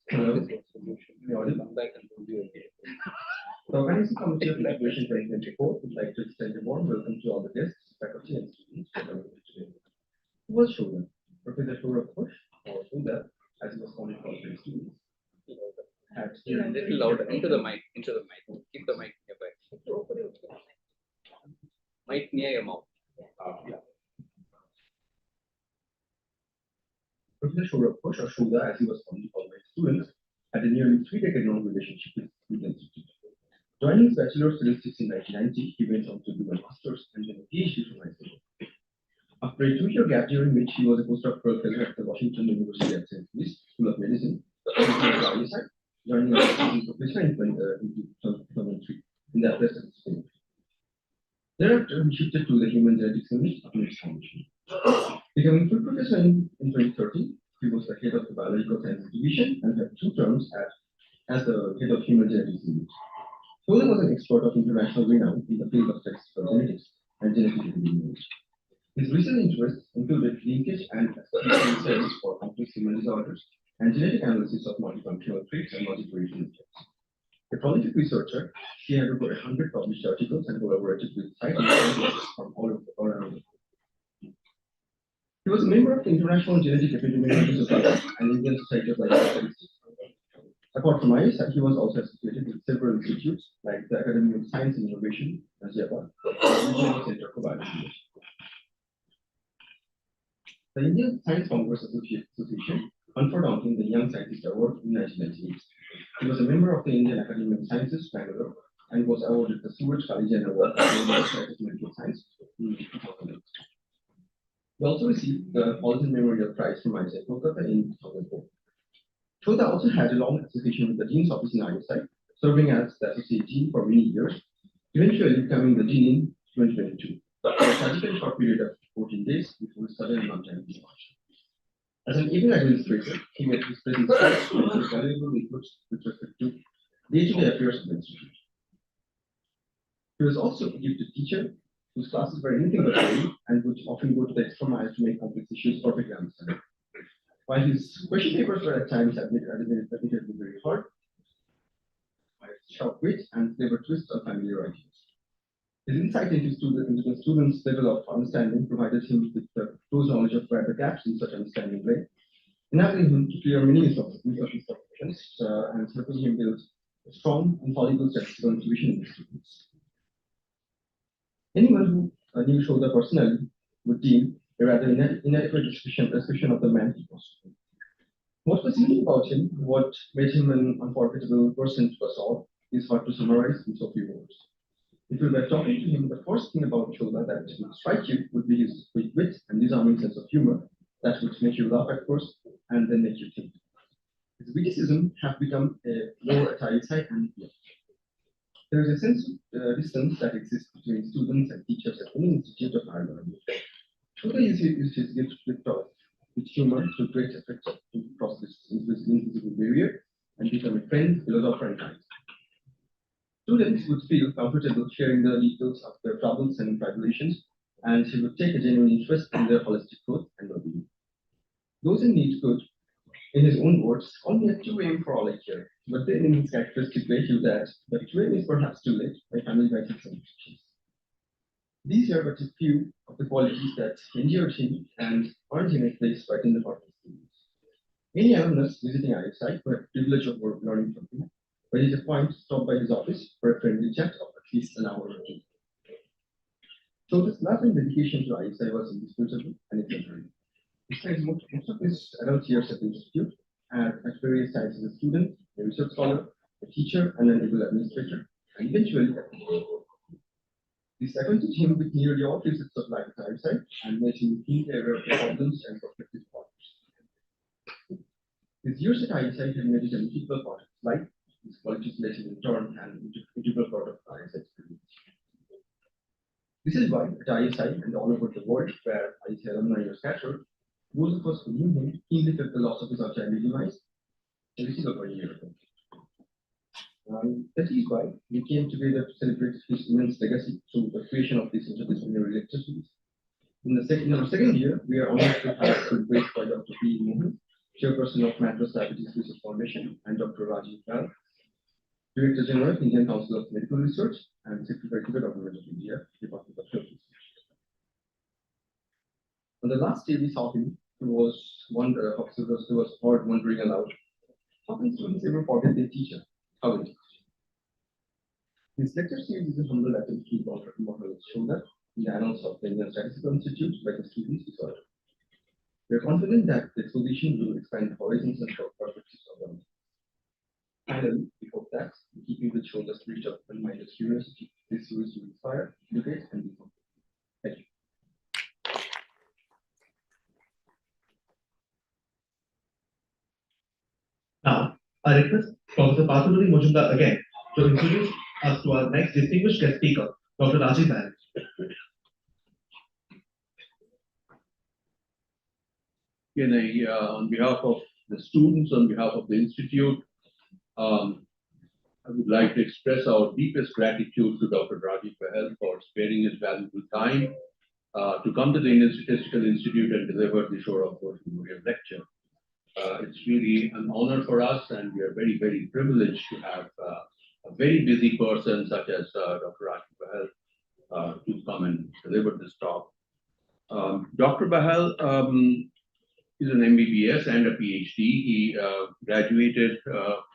Hello. The Organizing Committee of Graduation 2024 would like to extend a warm welcome to all the guests, faculty, and students who are coming today. Who was Saurabh? Professor Saurabh Ghosh, or Saurabh, as he was called by his students, had A little louder, into the mic, keep the mic nearby. Mic near your mouth. Professor Saurabh Ghosh, or Shuda, as he was called by his students, had a nearly 3-decade-long relationship with the institute. Joining his Bachelor of Statistics in 1990, he went on to do a master's and then a PhD from ISO. After a 2-year gap during which he was a postdoctoral fellow at the Washington University at St. Louis School of Medicine, joining as assistant professor in 2003 in the Atlas of Spain. Thereafter, he shifted to the Human Genetics Unit of its foundation. Becoming full professor in 2013, he was the head of the Biological Sciences Division and had 2 terms as the head of Human Genetics Unit. Saurabh was an expert of international renown in the field of statistical genetics and genetic epidemiology. His recent interests included linkage and association research for complex human disorders and genetic analysis of multifunctional traits and multivariation effects. A prolific researcher, he had over 100 published articles and collaborated with scientists from all around the world. He was a member of the International Genetic Epidemiology Society and Indian Society of Biological Statistics. Apart from ISI, he was also associated with several institutes like the Academy of Science and Innovation, Naziabad, and the Regional Center for Biology. The Indian Science Congress Association conferred on him the Young Scientist Award in 1998. He was a member of the Indian Academy of Sciences, Bangalore, and was awarded the Suraj Kalijan Award for the Society of Medical Science in 2008. He also received the Paulson Memorial Prize from ISI Kolkata in 2004. Shuda also had a long association with the Dean's Office in ISI, serving as the Associate Dean for many years, eventually becoming the Dean in 2022. For a tragically short period of 14 days before his sudden and untimely departure. As an able administrator, he made his presence felt and his valuable inputs with respect to day-to-day affairs of the institute. He was also a gifted teacher whose classes were anything but boring and would often go to the extra mile to make complex issues perfectly understandable. While his question papers were at times admittedly very hard, by sharp wit and clever twists on familiar ideas. His insight into the students' level of understanding provided him with the close knowledge of where the gaps in such understanding lay, enabling him to clear many misconceptions and helping him build a strong, infallible statistical intuition in the students. Anyone who knew Shuda personally would deem a rather inadequate description of the man he was. What was unique about him, what made him an unforgettable person to us all, is hard to summarize in so few words. If you were talking to him, the first thing about Shuda that would strike you would be his quick wit and disarming sense of humor that would make you laugh at first and then make you think. His witticism have become a more at ISI and beyond. There is a sense of distance that exists between students and teachers at any institute of higher learning. Shuda used his gift with humor to great effect to cross this invisible barrier and become a friend, philosopher, and guide. Students would feel comfortable sharing the details of their troubles and tribulations, and he would take a genuine interest in their holistic growth and well-being. Those in need could, in his own words, call me at 2 a.m. for all I care, but then in his characteristic way he would add that 2 a.m. is perhaps too late, my family might have some questions. These are but a few of the qualities that endeared him and earned him a place right in the heart of the students. Many alumnus visiting ISI who had the privilege of learning from him when it a point to stop by his office for a friendly chat of at least an hour or two. So this love and dedication to ISI was indisputable and exemplary. He spent most of his adult years at the institute and at various times as a student, a research scholar, a teacher, and an able administrator, and eventually at the board. This acquainted him with nearly all facets of life at ISI and made him keenly aware of the problems and prospective partners. His years at ISI had made it an integral part of his life. His qualities led him in turn an integral part of ISI experience. This is why at ISI and all over the world where ISI alumni are scattered, those of us who knew him keenly felt the loss of his untimely demise a little over a year ago. That is why we came together to celebrate his immense legacy through the creation of this interdisciplinary lecture series. In our second year, we are honored to have been graced by Dr. P. Mohan, Chairperson of Madras Diabetes Research Foundation, and Dr. Rajiv Gal, Director General, Indian Council of Medical Research, and Secretary to the Government of India, Department of Health. On the last day we saw him, he was one officer who was heard wondering aloud, how can students ever forget their teacher? How will it? His lecture series is a humble attempt to immortalize shoulder in the annals of the Indian Statistical Institute by the students we saw. We are confident that the exposition will expand horizons and perspectives of them. Finally, we hope that, in keeping with show the spirit of open-minded curiosity, this series will inspire, educate, and inform. Thank you. Now, I request Professor Pathaburi Mojumdar again to introduce us to our next distinguished guest speaker, Dr. Rajiv Bhatt. On behalf of the students, on behalf of the Institute, I would like to express our deepest gratitude to Dr. Rajiv Bahel for sparing his valuable time to come to the Indian Statistical Institute and deliver the Saurabh Ghosh Memorial Lecture. It's really an honor for us, and we are very, very privileged to have a very busy person such as Dr. Rajiv Bahel to come and deliver this talk. Dr. Bahel is an MBBS and a PhD. He graduated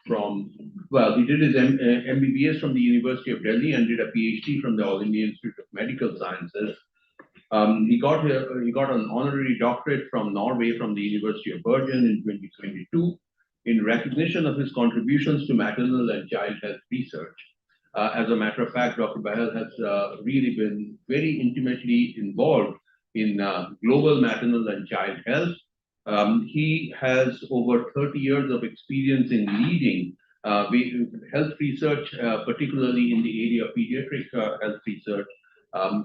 he did his MBBS from the University of Delhi and did a PhD from the All India Institute of Medical Sciences. He got an honorary doctorate from Norway from the University of Bergen in 2022 in recognition of his contributions to maternal and child health research. As a matter of fact, Dr. Bahel has really been very intimately involved in global maternal and child health. He has over 30 years of experience in leading health research, particularly in the area of pediatric health research.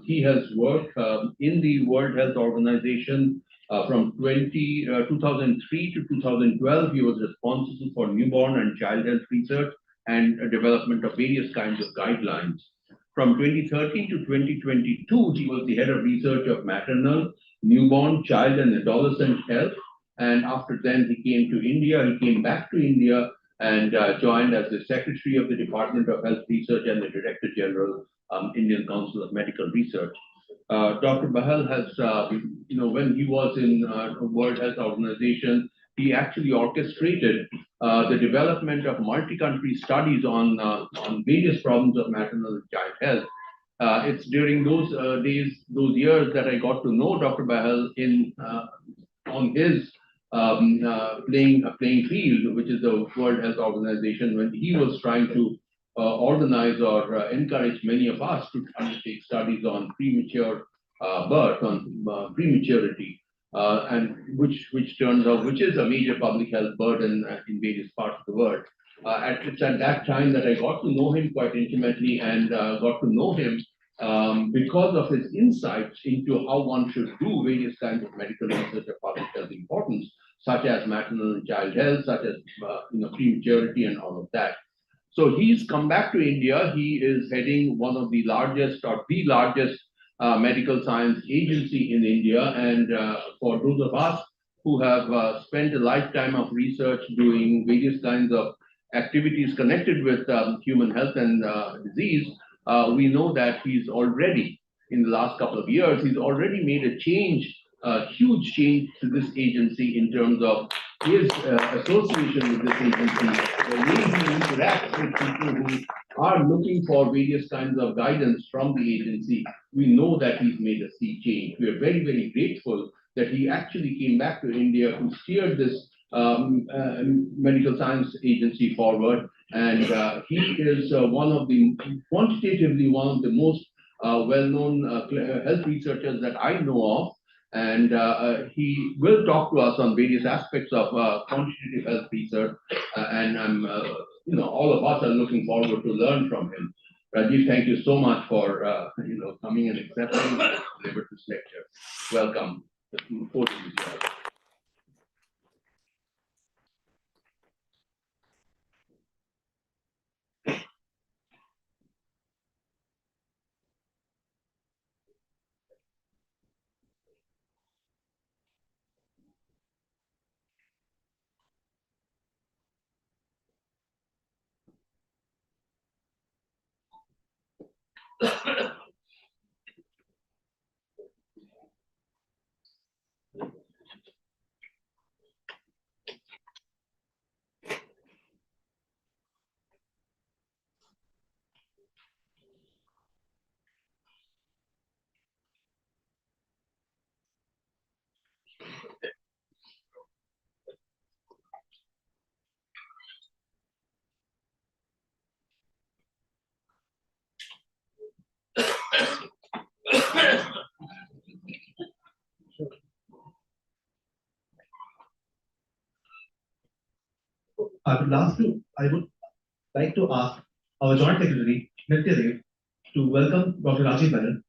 He has worked in the World Health Organization from 2003 to 2012. He was responsible for newborn and child health research and development of various kinds of guidelines. From 2013 to 2022, he was the head of research of maternal, newborn, child, and adolescent health. And after then, he came to India. He came back to India and joined as the Secretary of the Department of Health Research and the Director General, Indian Council of Medical Research. Dr. Bahel has, when he was in World Health Organization, he actually orchestrated the development of multi-country studies on various problems of maternal and child health. It's during those years that I got to know Dr. Bahel on his playing field, which is the World Health Organization, when he was trying to organize or encourage many of us to undertake studies on premature birth, on prematurity, and which turns out, which is a major public health burden in various parts of the world. It's at that time that I got to know him quite intimately and got to know him because of his insights into how one should do various kinds of medical research of public health importance, such as maternal and child health, such as prematurity and all of that. So he's come back to India. He is heading one of the largest or the largest medical science agency in India. And for those of us who have spent a lifetime of research doing various kinds of activities connected with human health and disease, we know that he's already, in the last couple of years, he's already made a change, a huge change to this agency in terms of his association with this agency, the way he interacts with people who are looking for various kinds of guidance from the agency. We know that he's made a sea change. We are very, very grateful that he actually came back to India to steer this medical science agency forward. And he is quantitatively one of the most well-known health researchers that I know of. And he will talk to us on various aspects of quantitative health research. And all of us are looking forward to learn from him. Rajiv, thank you so much for coming and accepting to deliver this lecture. Welcome. The floor is yours. I would like to ask our Joint Secretary, Nitya Dev, to welcome Dr. Rajiv Menon.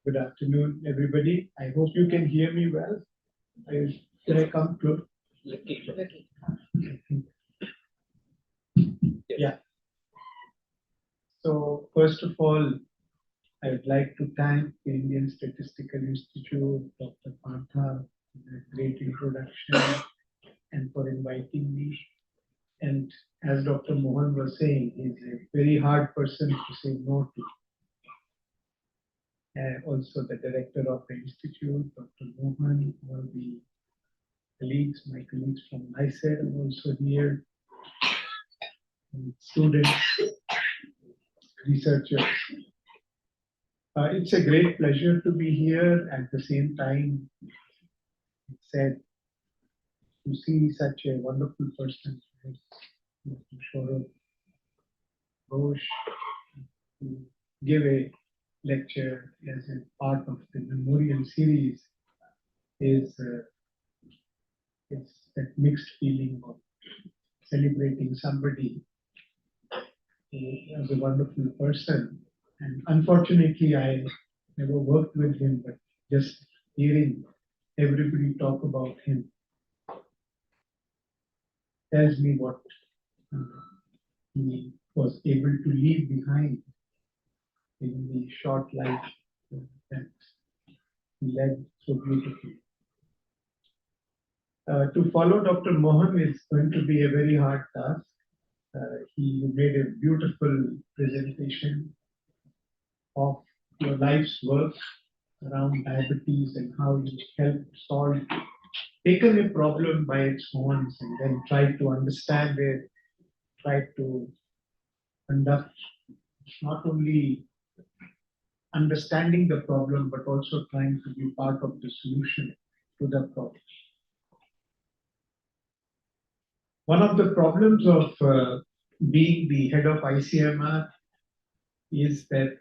Good afternoon, everybody. I hope you can hear me well. Can I come close? Yeah. So first of all, I would like to thank the Indian Statistical Institute, Dr. Partha, for that great introduction and for inviting me. And as Dr. Mohan was saying, he's a very hard person to say no to. Also the director of the institute, Dr. Mohan, all the colleagues, my colleagues from NICER are also here, and students, researchers. It's a great pleasure to be here. At the same time, it's said to see such a wonderful person as Dr. Saurabh, Ghosh, to give a lecture as a part of the memorial series is that mixed feeling of celebrating somebody who was a wonderful person. And unfortunately, I never worked with him, but just hearing everybody talk about him tells me what he was able to leave behind in the short life that he led so beautifully. To follow Dr. Mohan is going to be a very hard task. He made a beautiful presentation of your life's work around diabetes and how you helped solve, taken a problem by its horns and then tried to understand it, tried to conduct not only understanding the problem, but also trying to be part of the solution to the problem. One of the problems of being the head of ICMR is that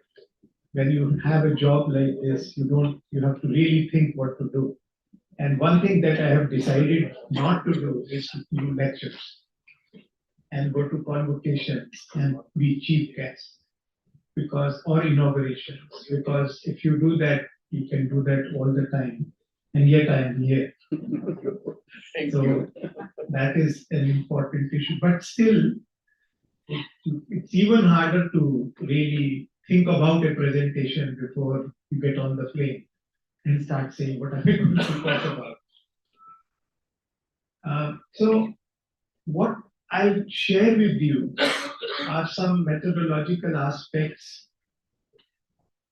when you have a job like this, you have to really think what to do. And one thing that I have decided not to do is to do lectures and go to convocations and be chief guest, or inaugurations, because if you do that, you can do that all the time. And yet I am here. So that is an important issue. But still, it's even harder to really think about a presentation before you get on the plane and start saying what am I going to talk about. So what I'll share with you are some methodological aspects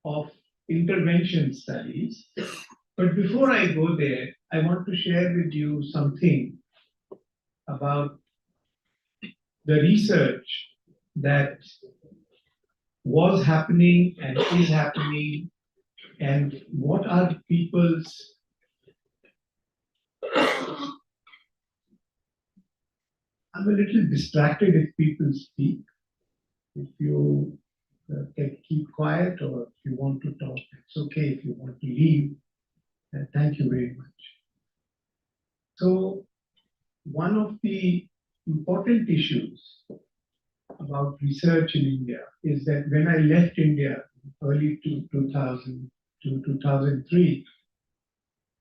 of intervention studies. But before I go there, I want to share with you something about the research that was happening and is happening, and what are people's I'm a little distracted if people speak. If you can keep quiet, or if you want to talk, it's okay. If you want to leave, thank you very much. So one of the important issues about research in India is that when I left India early 2000 to 2003,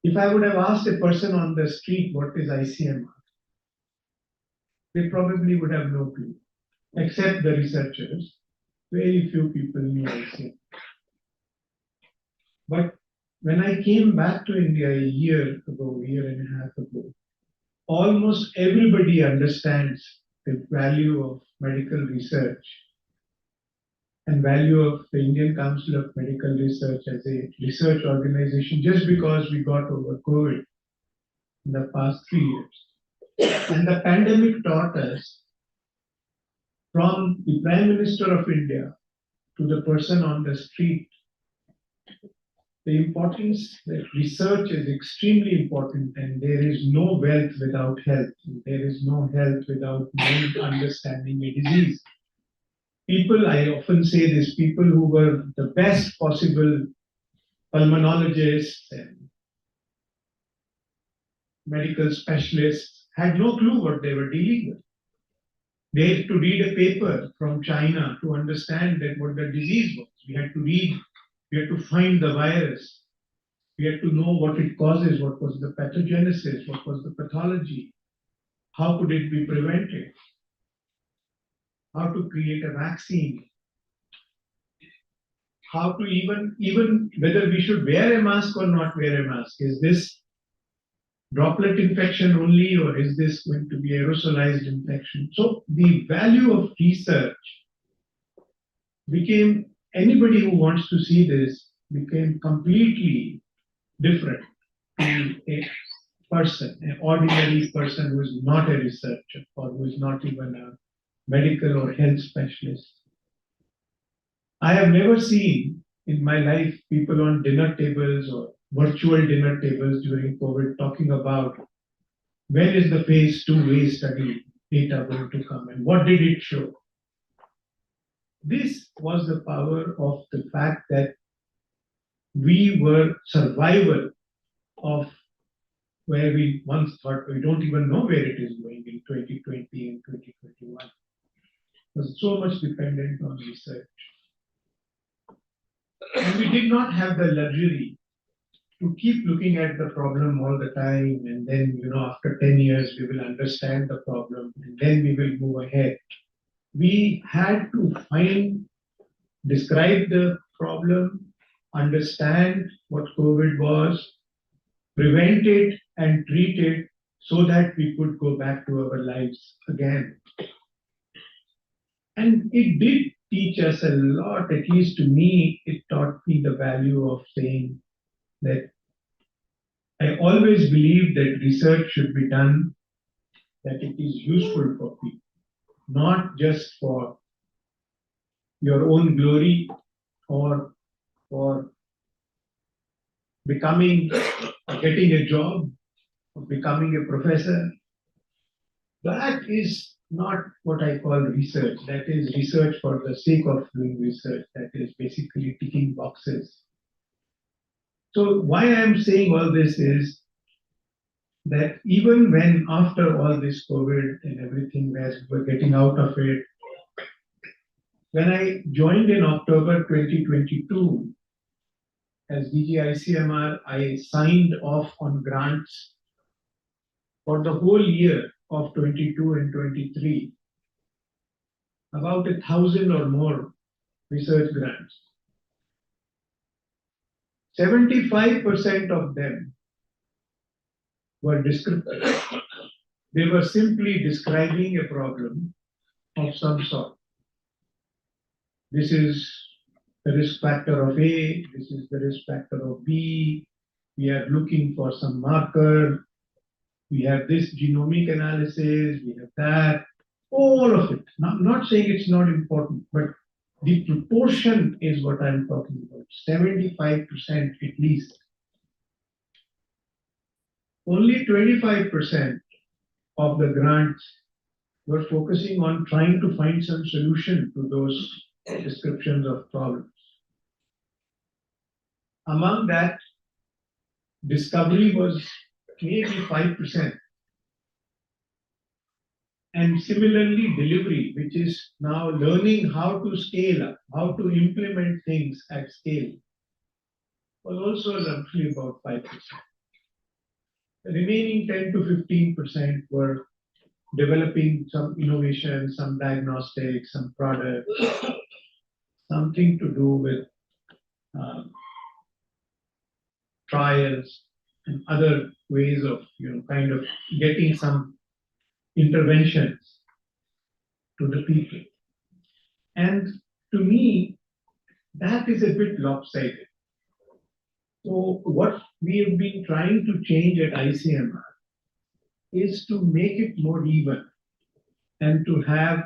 if I would have asked a person on the street what is ICMR, they probably would have no clue, except the researchers. Very few people knew ICMR. But when I came back to India a year and a half ago, almost everybody understands the value of medical research and value of the Indian Council of Medical Research as a research organization, just because we got over COVID in the past 3 years. And the pandemic taught us, from the Prime Minister of India to the person on the street, the importance that research is extremely important, and there is no wealth without health. There is no health without knowing, understanding a disease. People, I often say this, people who were the best possible pulmonologists and medical specialists had no clue what they were dealing with. They had to read a paper from China to understand that what the disease was. We had to read, we had to find the virus. We had to know what it causes, what was the pathogenesis, what was the pathology, how could it be prevented, how to create a vaccine, how to even whether we should wear a mask or not wear a mask. Is this droplet infection only, or is this going to be aerosolized infection? So the value of research became, anybody who wants to see this became completely different to a person, an ordinary person who is not a researcher or who is not even a medical or health specialist. I have never seen in my life people on dinner tables or virtual dinner tables during COVID talking about when is the phase 2A study data going to come and what did it show. This was the power of the fact that we were survival of where we once thought we don't even know where it is going in 2020 and 2021. It was so much dependent on research. And we did not have the luxury to keep looking at the problem all the time, and then, after 10 years, we will understand the problem, and then we will move ahead. We had to describe the problem, understand what COVID was, prevent it and treat it so that we could go back to our lives again. And it did teach us a lot, at least to me, it taught me the value of saying that I always believe that research should be done, that it is useful for people, not just for your own glory or for getting a job or becoming a professor. That is not what I call research. That is research for the sake of doing research. That is basically ticking boxes. So why I am saying all this is that even when after all this COVID and everything, as we're getting out of it, when I joined in October 2022 as DG-ICMR, I signed off on grants for the whole year of 22 and 23, about 1,000 or more research grants. 75% of them were descriptive. They were simply describing a problem of some sort. This is the risk factor of A, this is the risk factor of B, we are looking for some marker, we have this genomic analysis, we have that, all of it. I'm not saying it's not important, but the proportion is what I'm talking about, 75% at least. Only 25% of the grants were focusing on trying to find some solution to those descriptions of problems. Among that, discovery was maybe 5%. And similarly, delivery, which is now learning how to scale up, how to implement things at scale, was also roughly about 5%. The remaining 10 to 15% were developing some innovation, some diagnostics, some product, something to do with trials and other ways of, kind of getting some interventions to the people. And to me, that is a bit lopsided. So what we have been trying to change at ICMR is to make it more even and to have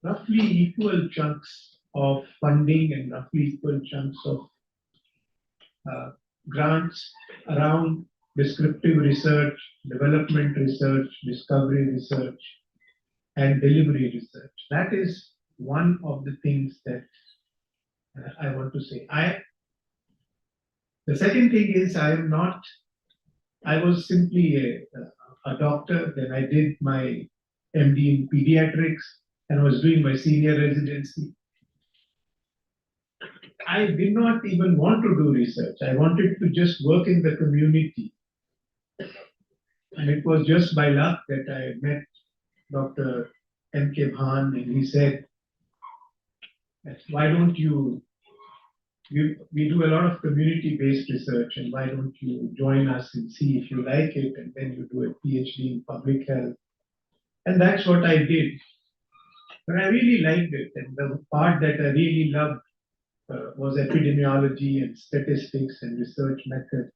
roughly equal chunks of funding and roughly equal chunks of grants around descriptive research, development research, discovery research, and delivery research. That is one of the things that I want to say. The second thing is I was simply a doctor, then I did my MD in pediatrics and was doing my senior residency. I did not even want to do research. I wanted to just work in the community. And it was just by luck that I met Dr. M.K. Bhan, and he said, why don't we do a lot of community-based research, and why don't you join us and see if you like it, and then you do a PhD in public health. And that's what I did. But I really liked it, and the part that I really loved was epidemiology and statistics and research methods.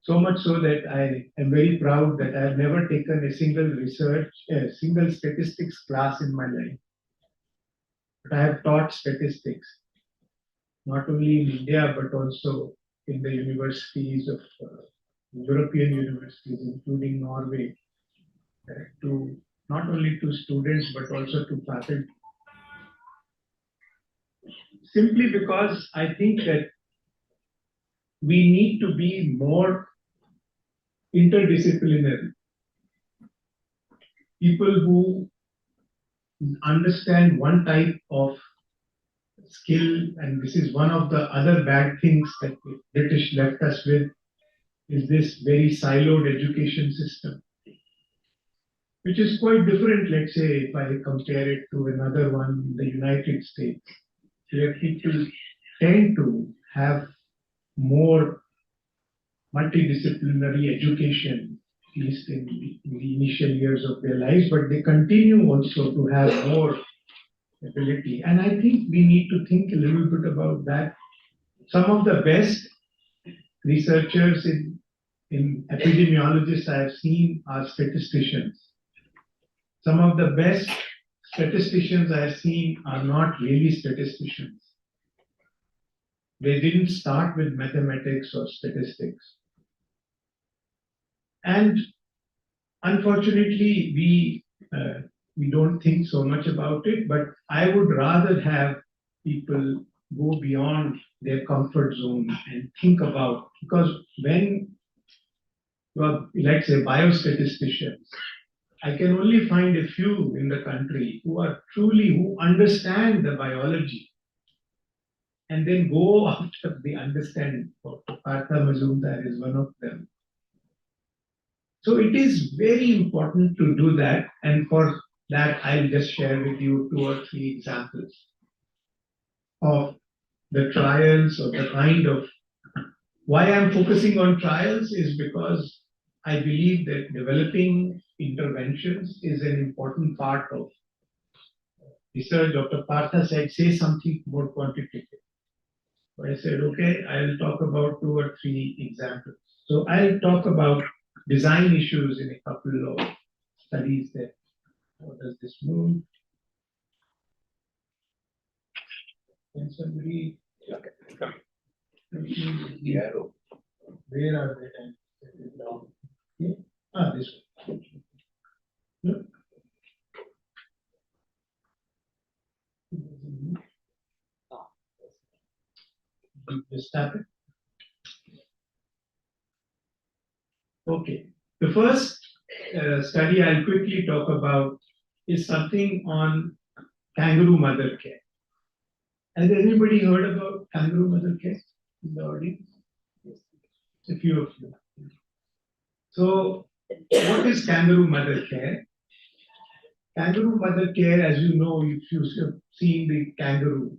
So much so that I am very proud that I've never taken a single statistics class in my life. But I have taught statistics, not only in India, but also in the universities of European universities, including Norway, to not only to students, but also to faculty. Simply because I think that we need to be more interdisciplinary. People who understand one type of skill, and this is one of the other bad things that the British left us with, is this very siloed education system, which is quite different, let's say, if I compare it to another one in the United States, where people tend to have more multidisciplinary education, at least in the initial years of their lives, but they continue also to have more ability. And I think we need to think a little bit about that. Some of the best researchers in epidemiologists I have seen are statisticians. Some of the best statisticians I have seen are not really statisticians. They didn't start with mathematics or statistics. And unfortunately, we don't think so much about it, but I would rather have people go beyond their comfort zone and think about, because when you are, let's say, biostatisticians, I can only find a few in the country who understand the biology and then go after the understanding. Partha Mazumdar is one of them. So it is very important to do that, and for that I'll just share with you 2 or 3 examples of the trials, or the kind of, why I'm focusing on trials is because I believe that developing interventions is an important part of research. Dr. Partha said, say something more quantitative. So I said, okay, I'll talk about 2 or 3 examples. So I'll talk about design issues in a couple of studies that, how does this move? Can somebody, the arrow, where are they? Okay. This one. No? Just tap it. Okay. The first study I'll quickly talk about is something on kangaroo mother care. Has anybody heard about kangaroo mother care in the audience? Yes. A few of you. So, what is kangaroo mother care? Kangaroo mother care, as you know, if you've seen the kangaroo,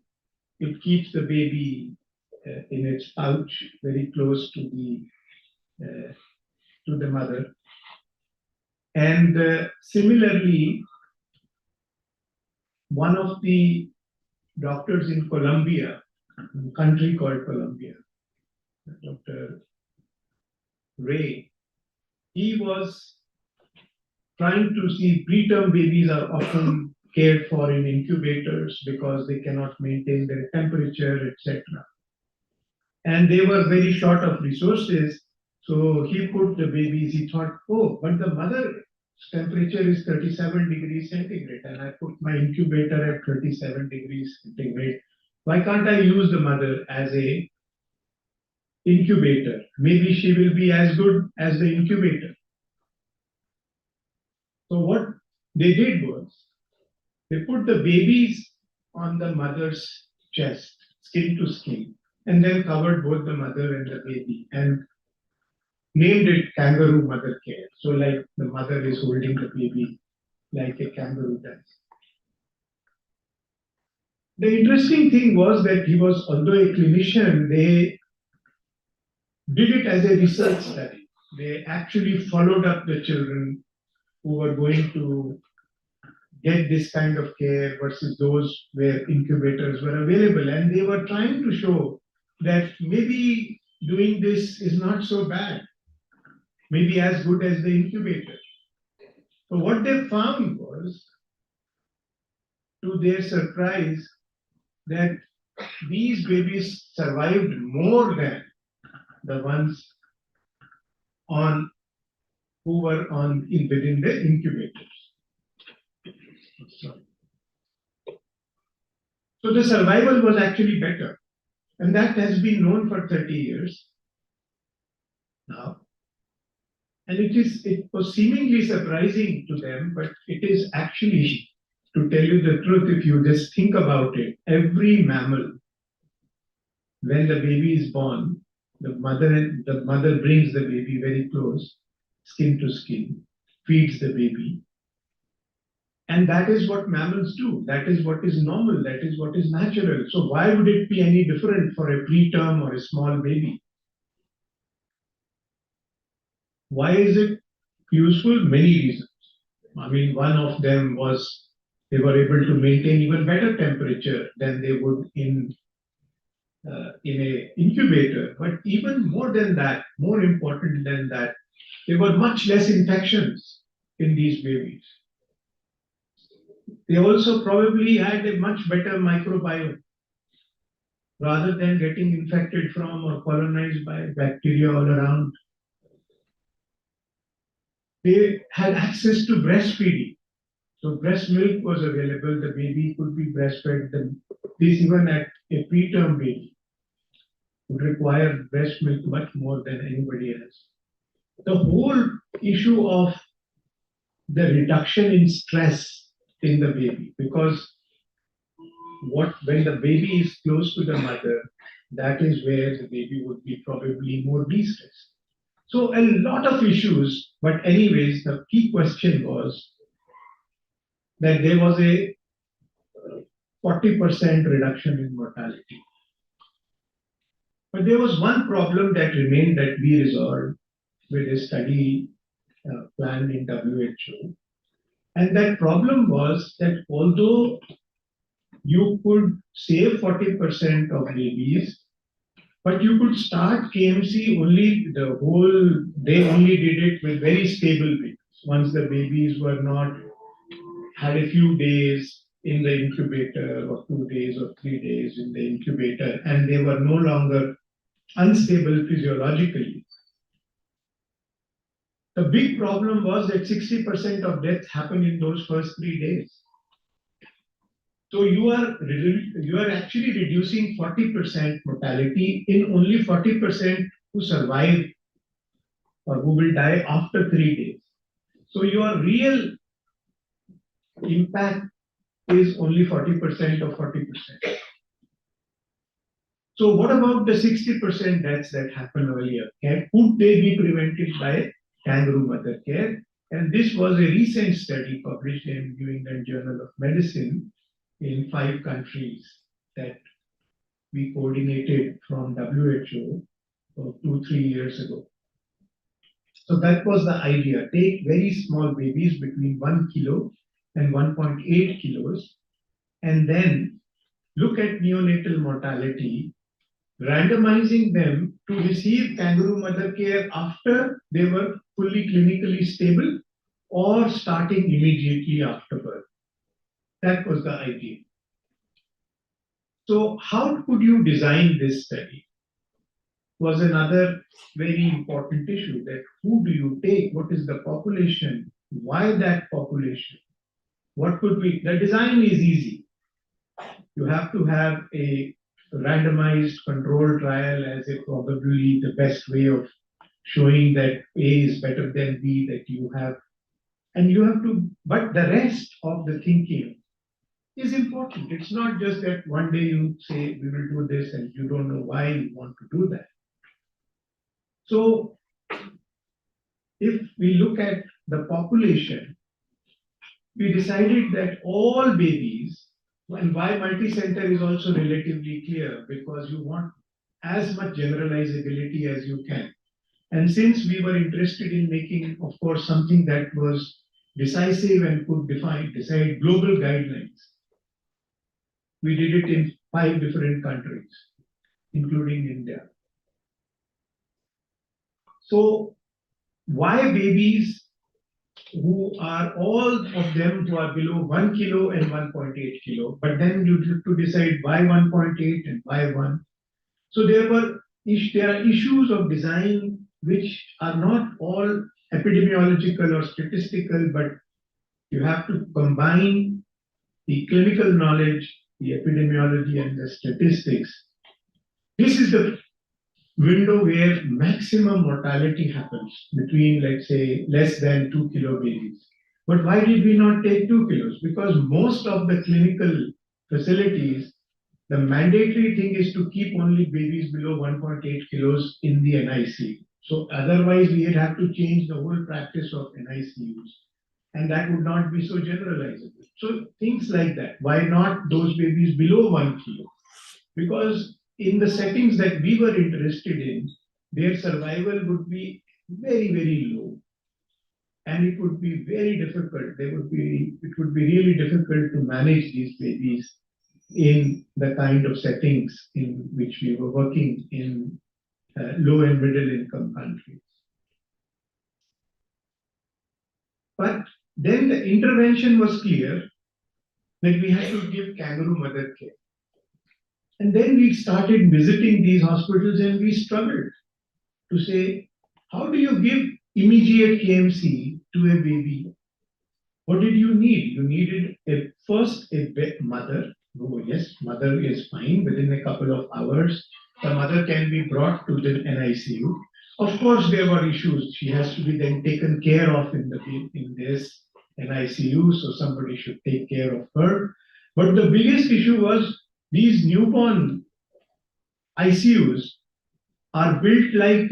it keeps the baby in its pouch, very close to the mother. And similarly, one of the doctors in Colombia, a country called Colombia, Dr. Ray, he was trying to see preterm babies are often cared for in incubators because they cannot maintain their temperature, etc. and they were very short of resources. So he put the babies, he thought, oh, but the mother's temperature is 37 degrees centigrade, and I put my incubator at 37 degrees centigrade. Why can't I use the mother as a incubator? Maybe she will be as good as the incubator. So what they did was, they put the babies on the mother's chest, skin to skin, and then covered both the mother and the baby, and named it kangaroo mother care. So like the mother is holding the baby like a kangaroo does. The interesting thing was that he was, although a clinician, they did it as a research study. They actually followed up the children who were going to get this kind of care versus those where incubators were available. And they were trying to show that maybe doing this is not so bad, maybe as good as the incubator. So what they found was, to their surprise, that these babies survived more than the ones on who were on within the incubators. So the survival was actually better, and that has been known for 30 years now. And it was seemingly surprising to them, but it is actually, to tell you the truth, if you just think about it, every mammal, when the baby is born, the mother brings the baby very close, skin to skin, feeds the baby. And that is what mammals do. That is what is normal. That is what is natural. So why would it be any different for a preterm or a small baby? Why is it useful? Many reasons. I mean, one of them was they were able to maintain even better temperature than they would in a incubator. But even more than that, more important than that, there were much less infections in these babies. They also probably had a much better microbiome. Rather than getting infected from or colonized by bacteria all around, they had access to breastfeeding. So breast milk was available, the baby could be breastfed. This even at a preterm baby would require breast milk much more than anybody else. The whole issue of the reduction in stress in the baby, because when the baby is close to the mother, that is where the baby would be probably more de-stressed. So a lot of issues, but anyways, the key question was that there was a 40% reduction in mortality. But there was one problem that remained that we resolved with a study planned in WHO. And that problem was that although you could save 40% of babies, but you could start KMC only, they only did it with very stable babies. Once the babies were not, had a few days in the incubator or 2 days or 3 days in the incubator, and they were no longer unstable physiologically. The big problem was that 60% of deaths happen in those first 3 days. So you are actually reducing 40% mortality in only 40% who survive or who will die after 3 days. So your real impact is only 40% of 40%. So what about the 60% deaths that happened earlier? Could they be prevented by kangaroo mother care? And this was a recent study published in New England Journal of Medicine in 5 countries that we coordinated from WHO 2-3 years ago. So that was the idea. Take very small babies between 1 kilo and 1.8 kilos, and then look at neonatal mortality, randomizing them to receive kangaroo mother care after they were fully clinically stable or starting immediately after birth. That was the idea. So how could you design this study? was another very important issue, that who do you take? What is the population? Why that population? What could be, the design is easy. You have to have a randomized controlled trial as a probably the best way of showing that A is better than B, that you have, and you have to, but the rest of the thinking is important. It's not just that one day you say we will do this and you don't know why you want to do that. So if we look at the population, we decided that all babies, and why multi-center is also relatively clear, because you want as much generalizability as you can. And since we were interested in making, of course, something that was decisive and could decide global guidelines, we did it in 5 different countries, including India. So why babies who are all of them who are below 1 kilo and 1.8 kilo, but then you have to decide why 1.8 and why 1. So there are issues of design which are not all epidemiological or statistical, but you have to combine the clinical knowledge, the epidemiology, and the statistics. This is the window where maximum mortality happens between, let's say, less than 2 kilo babies. But why did we not take 2 kilos? Because most of the clinical facilities, the mandatory thing is to keep only babies below 1.8 kilos in the NICU. So otherwise, we would have to change the whole practice of NICUs. And that would not be so generalizable. So things like that. Why not those babies below 1 kilo? Because in the settings that we were interested in, their survival would be very, very low. And it would be very difficult. It would be really difficult to manage these babies in the kind of settings in which we were working in low and middle income countries. But then the intervention was clear that we had to give kangaroo mother care. And then we started visiting these hospitals and we struggled to say, how do you give immediate KMC to a baby? What did you need? You needed first a mother. Oh, yes, mother is fine. Within a couple of hours, the mother can be brought to the NICU. Of course, there were issues. She has to be then taken care of in this NICU, so somebody should take care of her. But the biggest issue was these newborn ICUs are built like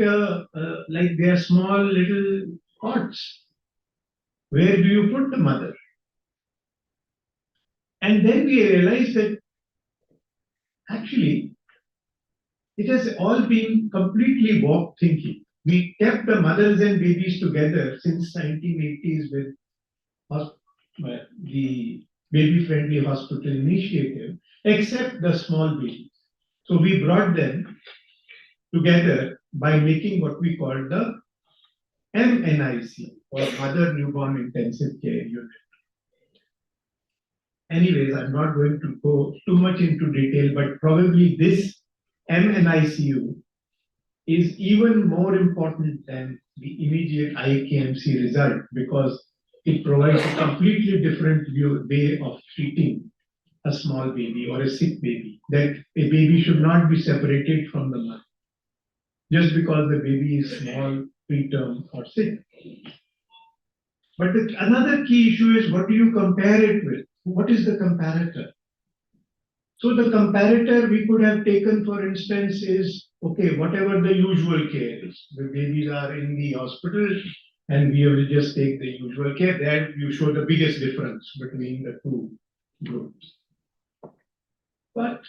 they are small little cots. Where do you put the mother? And then we realized that actually it has all been completely warped thinking. We kept the mothers and babies together since 1980s with the baby-friendly hospital initiative, except the small babies. So we brought them together by making what we call the MNIC, or Mother Newborn Intensive Care Unit. Anyways, I'm not going to go too much into detail, but probably this MNICU is even more important than the immediate IKMC result, because it provides a completely different way of treating a small baby or a sick baby, that a baby should not be separated from the mother just because the baby is small, preterm, or sick. But another key issue is, what do you compare it with? What is the comparator? So the comparator we could have taken, for instance, is, okay, whatever the usual care is. The babies are in the hospital and we will just take the usual care. There you show the biggest difference between the two groups. But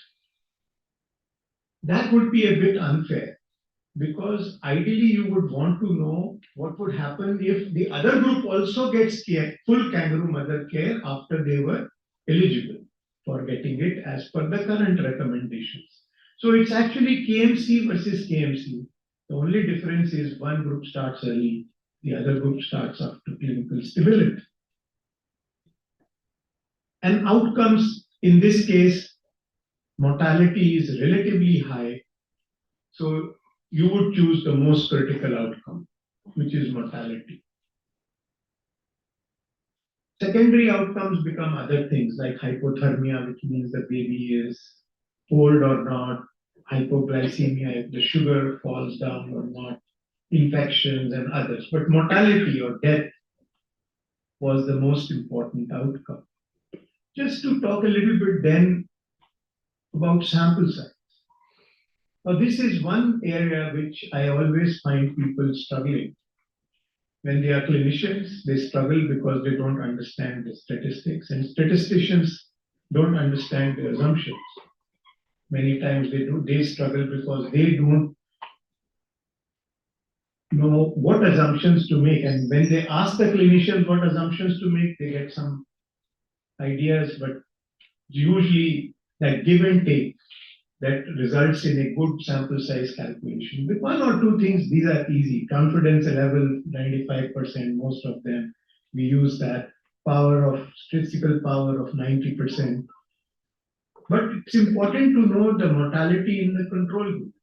that would be a bit unfair, because ideally you would want to know what would happen if the other group also gets care, full kangaroo mother care after they were eligible for getting it as per the current recommendations. So it's actually KMC versus KMC. The only difference is one group starts early, the other group starts after clinical stability. And outcomes in this case, mortality is relatively high. So you would choose the most critical outcome, which is mortality. Secondary outcomes become other things like hypothermia, which means the baby is cold or not, hypoglycemia, if the sugar falls down or not, infections and others. But mortality or death was the most important outcome. Just to talk a little bit then about sample size. Now, this is one area which I always find people struggling. When they are clinicians, they struggle because they don't understand the statistics, and statisticians don't understand the assumptions. Many times they struggle because they don't know what assumptions to make. And when they ask the clinicians what assumptions to make, they get some ideas, but usually that give and take that results in a good sample size calculation. With one or two things, these are easy. Confidence level, 95%, most of them. We use that statistical power of 90%. But it's important to know the mortality in the control group.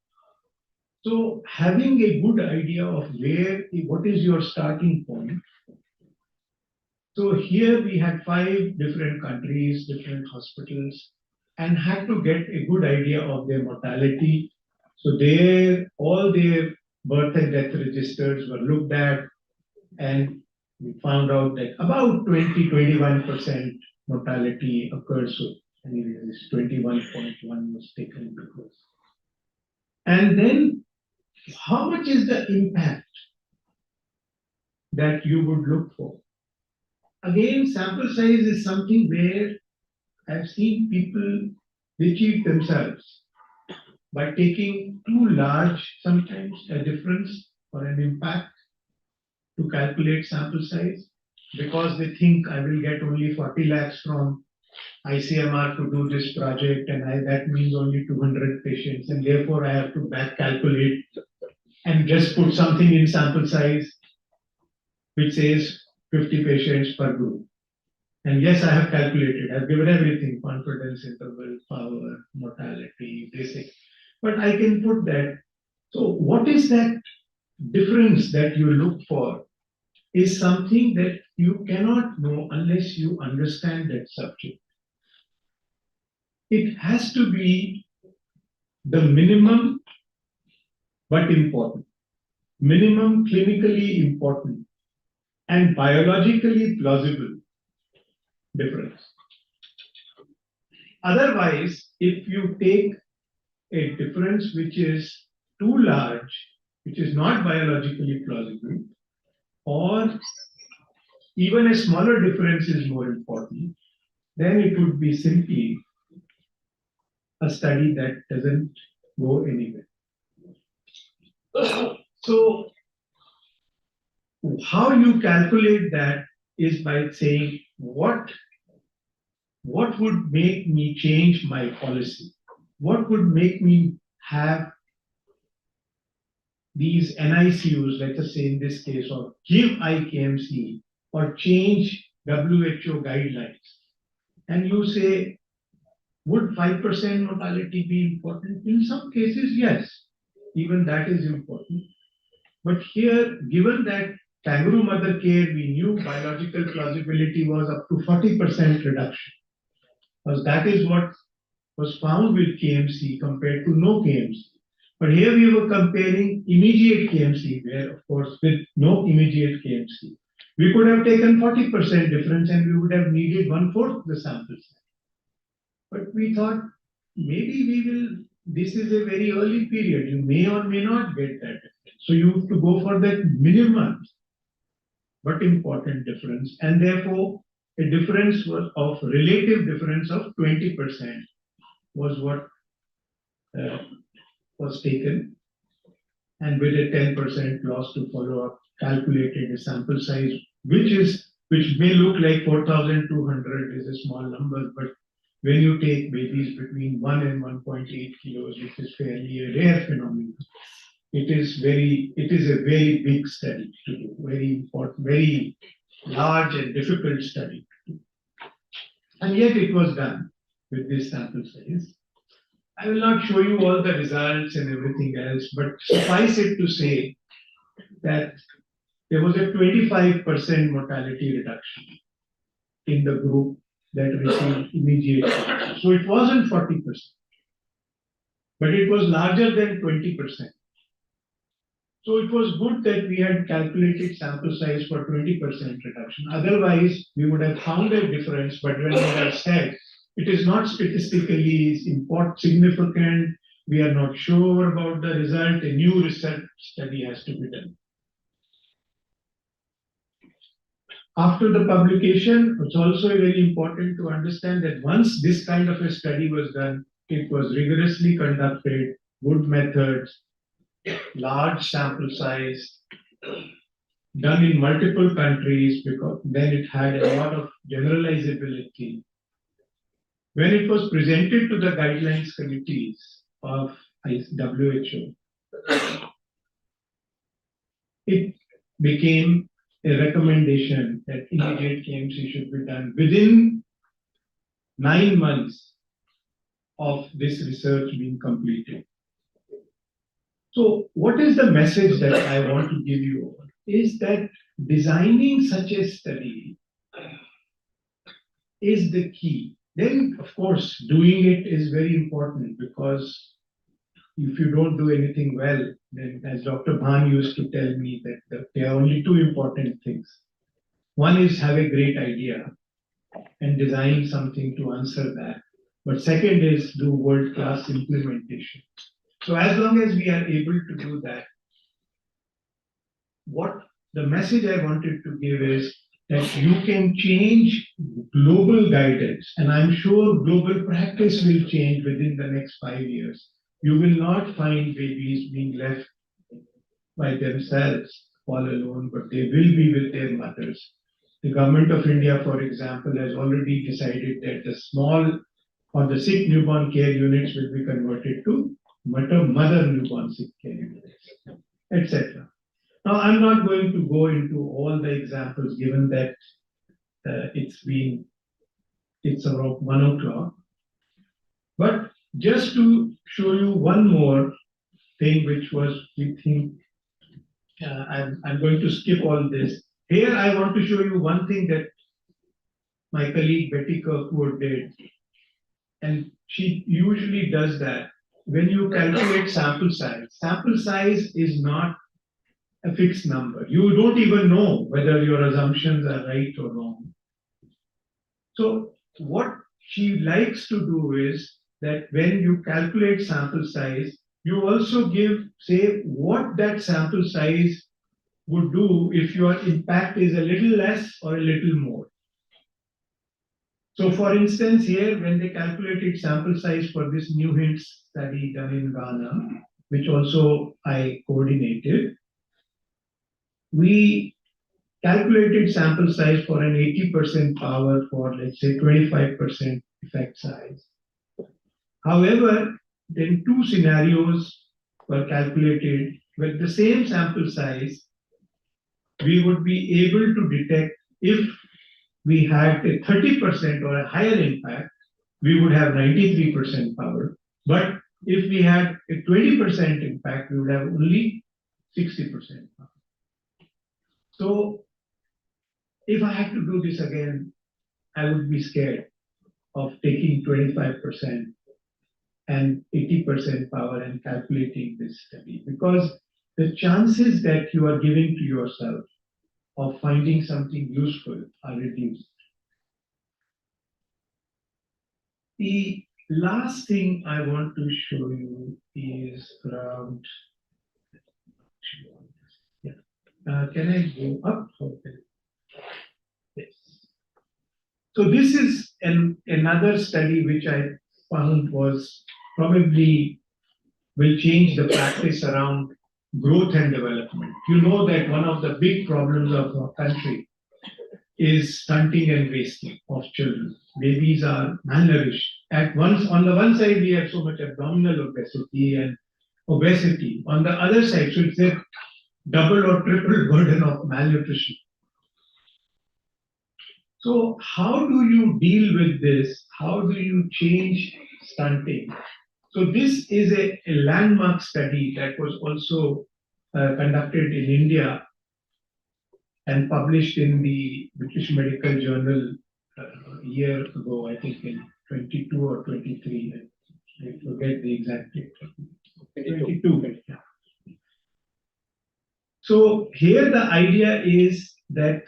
So having a good idea of what is your starting point. So here we had 5 different countries, different hospitals, and had to get a good idea of their mortality. So all their birth and death registers were looked at, and we found out that about 21% mortality occurs. So anyway, this 21.1 was taken because. And then how much is the impact that you would look for? Again, sample size is something where I've seen people, they cheat themselves by taking too large, sometimes a difference or an impact to calculate sample size because they think I will get only 40 lakhs from ICMR to do this project, and that means only 200 patients, and therefore I have to back calculate and just put something in sample size which says 50 patients per group. And yes, I have calculated, I've given everything, confidence interval, power, mortality, basic, but I can put that. So what is that difference that you look for is something that you cannot know unless you understand that subject. It has to be the minimum but important, minimum clinically important and biologically plausible difference. Otherwise, if you take a difference which is too large, which is not biologically plausible, or even a smaller difference is more important, then it would be simply a study that doesn't go anywhere. So, how you calculate that is by saying what would make me change my policy? What would make me have these NICUs, let us say in this case, or give IKMC or change WHO guidelines? And you say, would 5% mortality be important? In some cases, yes, even that is important. But here, given that kangaroo mother care, we knew biological plausibility was up to 40% reduction, because that is what was found with KMC compared to no KMC. But here we were comparing immediate KMC, where of course with no immediate KMC, we could have taken 40% difference and we would have needed 1/4 the sample size. But we thought maybe this is a very early period, you may or may not get that difference. So you have to go for that minimum but important difference, and therefore a difference of relative difference of 20% was what was taken, and with a 10% loss to follow up, calculated a sample size, which may look like 4,200 is a small number, but when you take babies between 1 and 1.8 kilos, which is fairly a rare phenomenon, it is a very big study to do, very important, very large and difficult study to do. And yet it was done with this sample size. I will not show you all the results and everything else, but suffice it to say that there was a 25% mortality reduction in the group that received immediate treatment. So it wasn't 40%, but it was larger than 20%. So it was good that we had calculated sample size for 20% reduction. Otherwise, we would have found a difference, but when we have said it is not statistically significant, we are not sure about the result, a new research study has to be done. After the publication, it's also very important to understand that once this kind of a study was done, it was rigorously conducted, good methods, large sample size, done in multiple countries, because then it had a lot of generalizability. When it was presented to the guidelines committees of WHO, it became a recommendation that immediate KMC should be done within 9 months of this research being completed. So what is the message that I want to give you is that designing such a study is the key. Then, of course, doing it is very important, because if you don't do anything well, then as Dr. Bhan used to tell me that there are only two important things. One is have a great idea and design something to answer that. But second is do world-class implementation. So as long as we are able to do that, what the message I wanted to give is that you can change global guidance, and I'm sure global practice will change within the next 5 years. You will not find babies being left by themselves all alone, but they will be with their mothers. The government of India, for example, has already decided that the small or the sick newborn care units will be converted to mother newborn sick care units, etc. Now, I'm not going to go into all the examples, given that it's around 1 o'clock. But just to show you one more thing, which was, we think, I'm going to skip all this. Here, I want to show you one thing that my colleague Betty Kirkwood did. And she usually does that. When you calculate sample size is not a fixed number. You don't even know whether your assumptions are right or wrong. So what she likes to do is that when you calculate sample size, you also say what that sample size would do if your impact is a little less or a little more. So for instance, here, when they calculated sample size for this New Hints study done in Ghana, which also I coordinated, we calculated sample size for an 80% power for, let's say, 25% effect size. However, then two scenarios were calculated with the same sample size. We would be able to detect if we had a 30% or a higher impact, we would have 93% power. But if we had a 20% impact, we would have only 60% power. So if I had to do this again, I would be scared of taking 25% and 80% power and calculating this study, because the chances that you are giving to yourself of finding something useful are reduced. The last thing I want to show you is around. Can I go up? Okay. Yes. So this is another study which I found was probably will change the practice around growth and development. You know that one of the big problems of our country is stunting and wasting of children. Babies are malnourished. On the one side, we have so much abdominal obesity and obesity. On the other side, so it's a double or triple burden of malnutrition. So how do you deal with this? How do you change stunting? So this is a landmark study that was also conducted in India and published in the British Medical Journal a year ago, I think in 22 or 23. I forget the exact date. 22. Yeah. So here the idea is that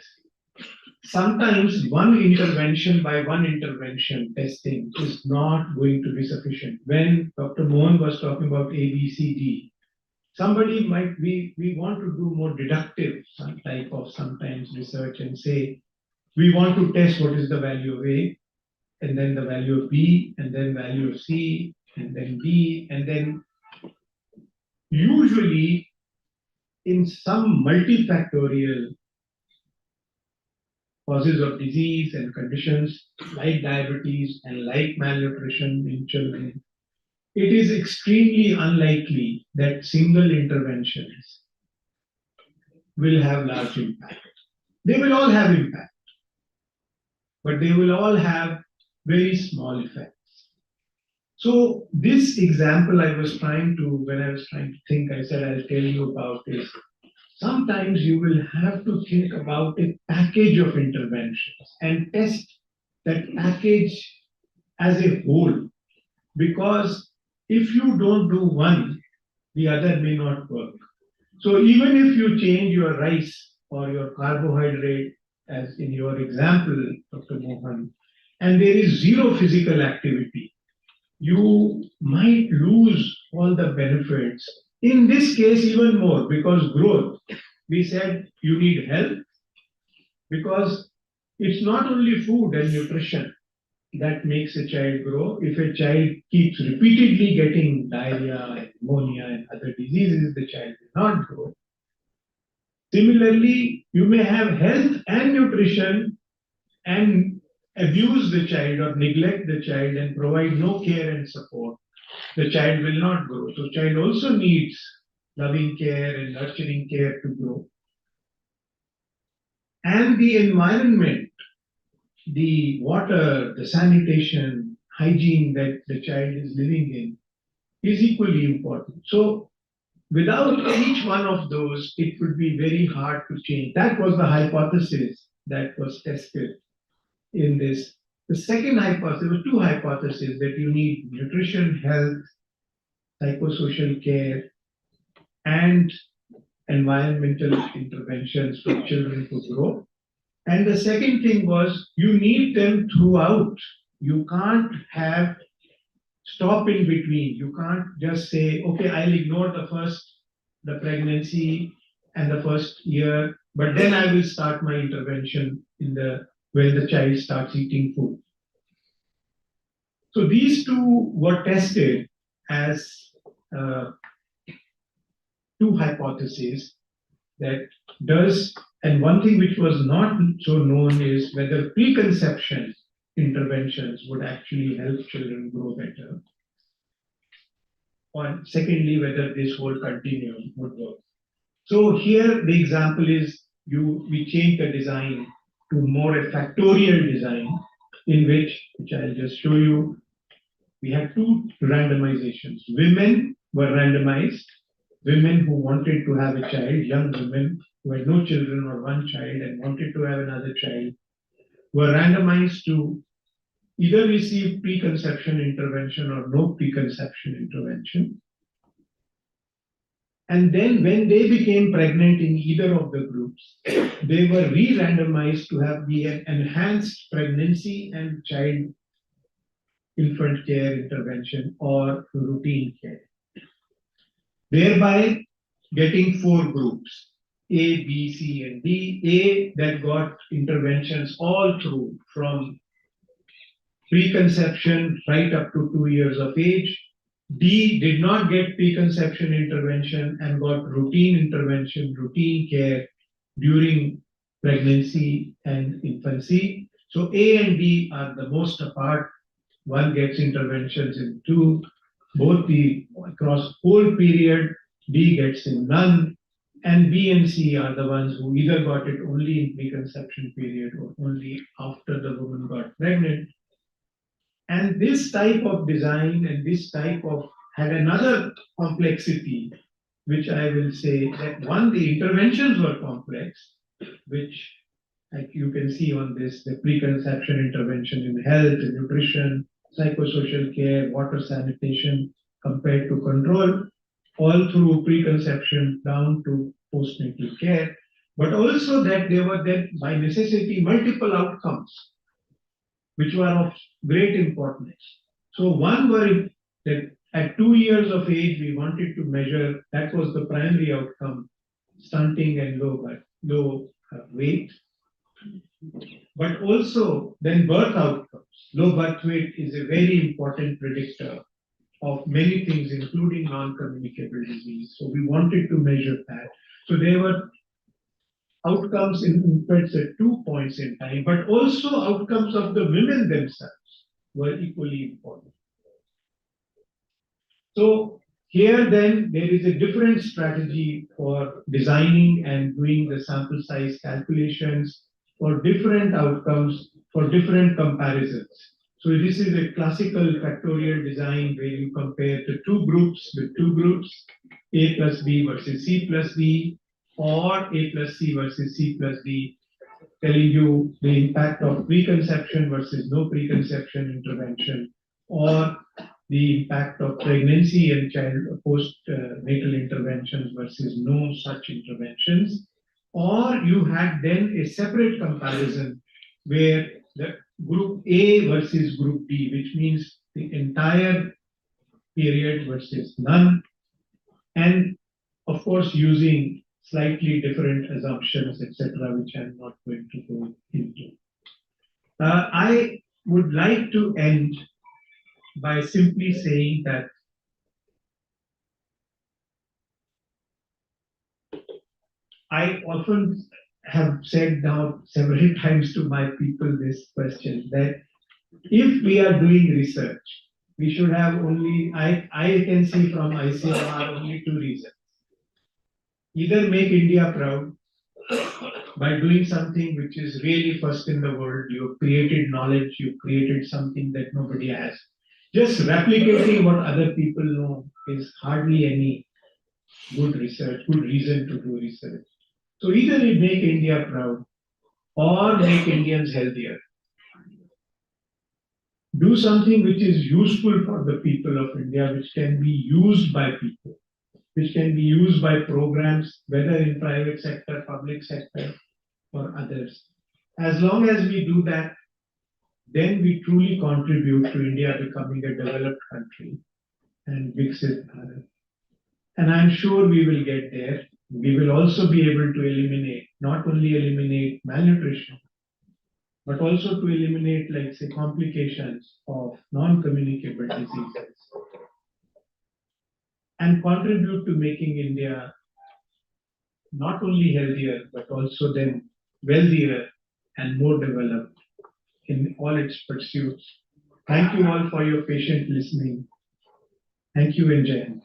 sometimes one intervention by one intervention testing is not going to be sufficient. When Dr. Mohan was talking about A, B, C, D, somebody might be, we want to do more deductive some type of sometimes research and say, we want to test what is the value of A, and then the value of B, and then value of C, and then D, and then usually in some multifactorial causes of disease and conditions like diabetes and like malnutrition in children, it is extremely unlikely that single interventions will have large impact. They will all have impact, but they will all have very small effects. So this example I was trying to, when I was trying to think, I said I'll tell you about is sometimes you will have to think about a package of interventions and test that package as a whole. Because if you don't do one, the other may not work. So even if you change your rice or your carbohydrate, as in your example, Dr. Mohan, and there is zero physical activity, you might lose all the benefits. In this case, even more, because growth, we said you need health, because it's not only food and nutrition that makes a child grow. If a child keeps repeatedly getting diarrhea, pneumonia, and other diseases, the child will not grow. Similarly, you may have health and nutrition and abuse the child or neglect the child and provide no care and support. The child will not grow. So child also needs loving care and nurturing care to grow. And the environment, the water, the sanitation, hygiene that the child is living in is equally important. So without each one of those, it would be very hard to change. That was the hypothesis that was tested in this. The second hypothesis, there were two hypotheses that you need nutrition, health, psychosocial care, and environmental interventions for children to grow. And the second thing was you need them throughout. You can't have stop in between. You can't just say, okay, I'll ignore the pregnancy and the first year, but then I will start my intervention when the child starts eating food. So these two were tested as two hypotheses that does, and one thing which was not so known is whether preconception interventions would actually help children grow better. Or secondly, whether this whole continuum would work. So here the example is we change the design to more a factorial design in which I'll just show you. We had two randomizations. Women were randomized, women who wanted to have a child, young women who had no children or one child and wanted to have another child, were randomized to either receive preconception intervention or no preconception intervention. And then when they became pregnant in either of the groups, they were re-randomized to have the enhanced pregnancy and child infant care intervention or routine care, thereby getting four groups, A, B, C, and D. A that got interventions all through from preconception right up to 2 years of age. D did not get preconception intervention and got routine intervention, routine care during pregnancy and infancy. So A and D are the most apart. One gets interventions in two, both the across whole period, D gets in none, and B and C are the ones who either got it only in preconception period or only after the woman got pregnant. And this type of design and this type of had another complexity, which I will say that one, the interventions were complex, which like you can see on this, the preconception intervention in health, in nutrition, psychosocial care, water sanitation, compared to control, all through preconception down to postnatal care, but also that there were then by necessity multiple outcomes which were of great importance. So one were that at 2 years of age, we wanted to measure, that was the primary outcome, stunting and low weight. But also then birth outcomes. Low birth weight is a very important predictor of many things, including non-communicable disease. So we wanted to measure that. So there were outcomes in infants at 2 points in time, but also outcomes of the women themselves were equally important. So here then there is a different strategy for designing and doing the sample size calculations for different outcomes, for different comparisons. So this is a classical factorial design where you compare the two groups with two groups, A plus B versus C plus D, or A plus C versus C plus D, telling you the impact of preconception versus no preconception intervention, or the impact of pregnancy and child post-natal interventions versus no such interventions. Or you had then a separate comparison where the group A versus group B, which means the entire period versus none, and of course using slightly different assumptions, etc., which I'm not going to go into. I would like to end by simply saying that I often have said now several times to my people this question that if we are doing research, we should have only, I can see from ICMR only two reasons. Either make India proud by doing something which is really first in the world, you've created knowledge, you've created something that nobody has. Just replicating what other people know is hardly any good research, good reason to do research. So either we make India proud or make Indians healthier. Do something which is useful for the people of India, which can be used by people, which can be used by programs, whether in private sector, public sector, or others. As long as we do that, then we truly contribute to India becoming a developed country and Viksit Bharat. And I'm sure we will get there. We will also be able to eliminate, not only eliminate malnutrition, but also to eliminate, like, say, complications of non-communicable diseases and contribute to making India not only healthier, but also then wealthier and more developed in all its pursuits. Thank you all for your patient listening. Thank you and Jai Hind.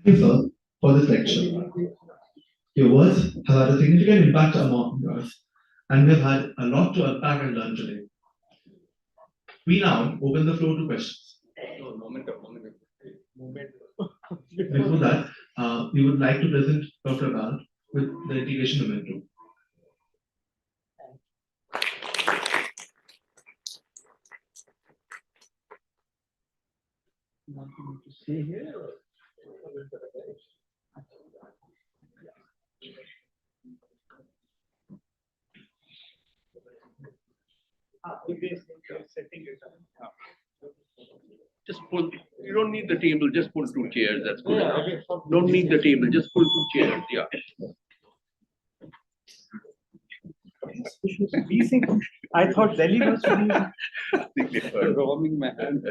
Thank you, sir, for this lecture. Your words have had a significant impact among us, and we have had a lot to unpack and learn today. We now open the floor to questions. Before that, we would like to present Dr. Bal with the integration momentum. Want me to stay here or? Just pull, you don't need the table, just pull two chairs, that's good enough. Don't need the table, just pull two chairs, yeah. I thought Delhi was Roaming man.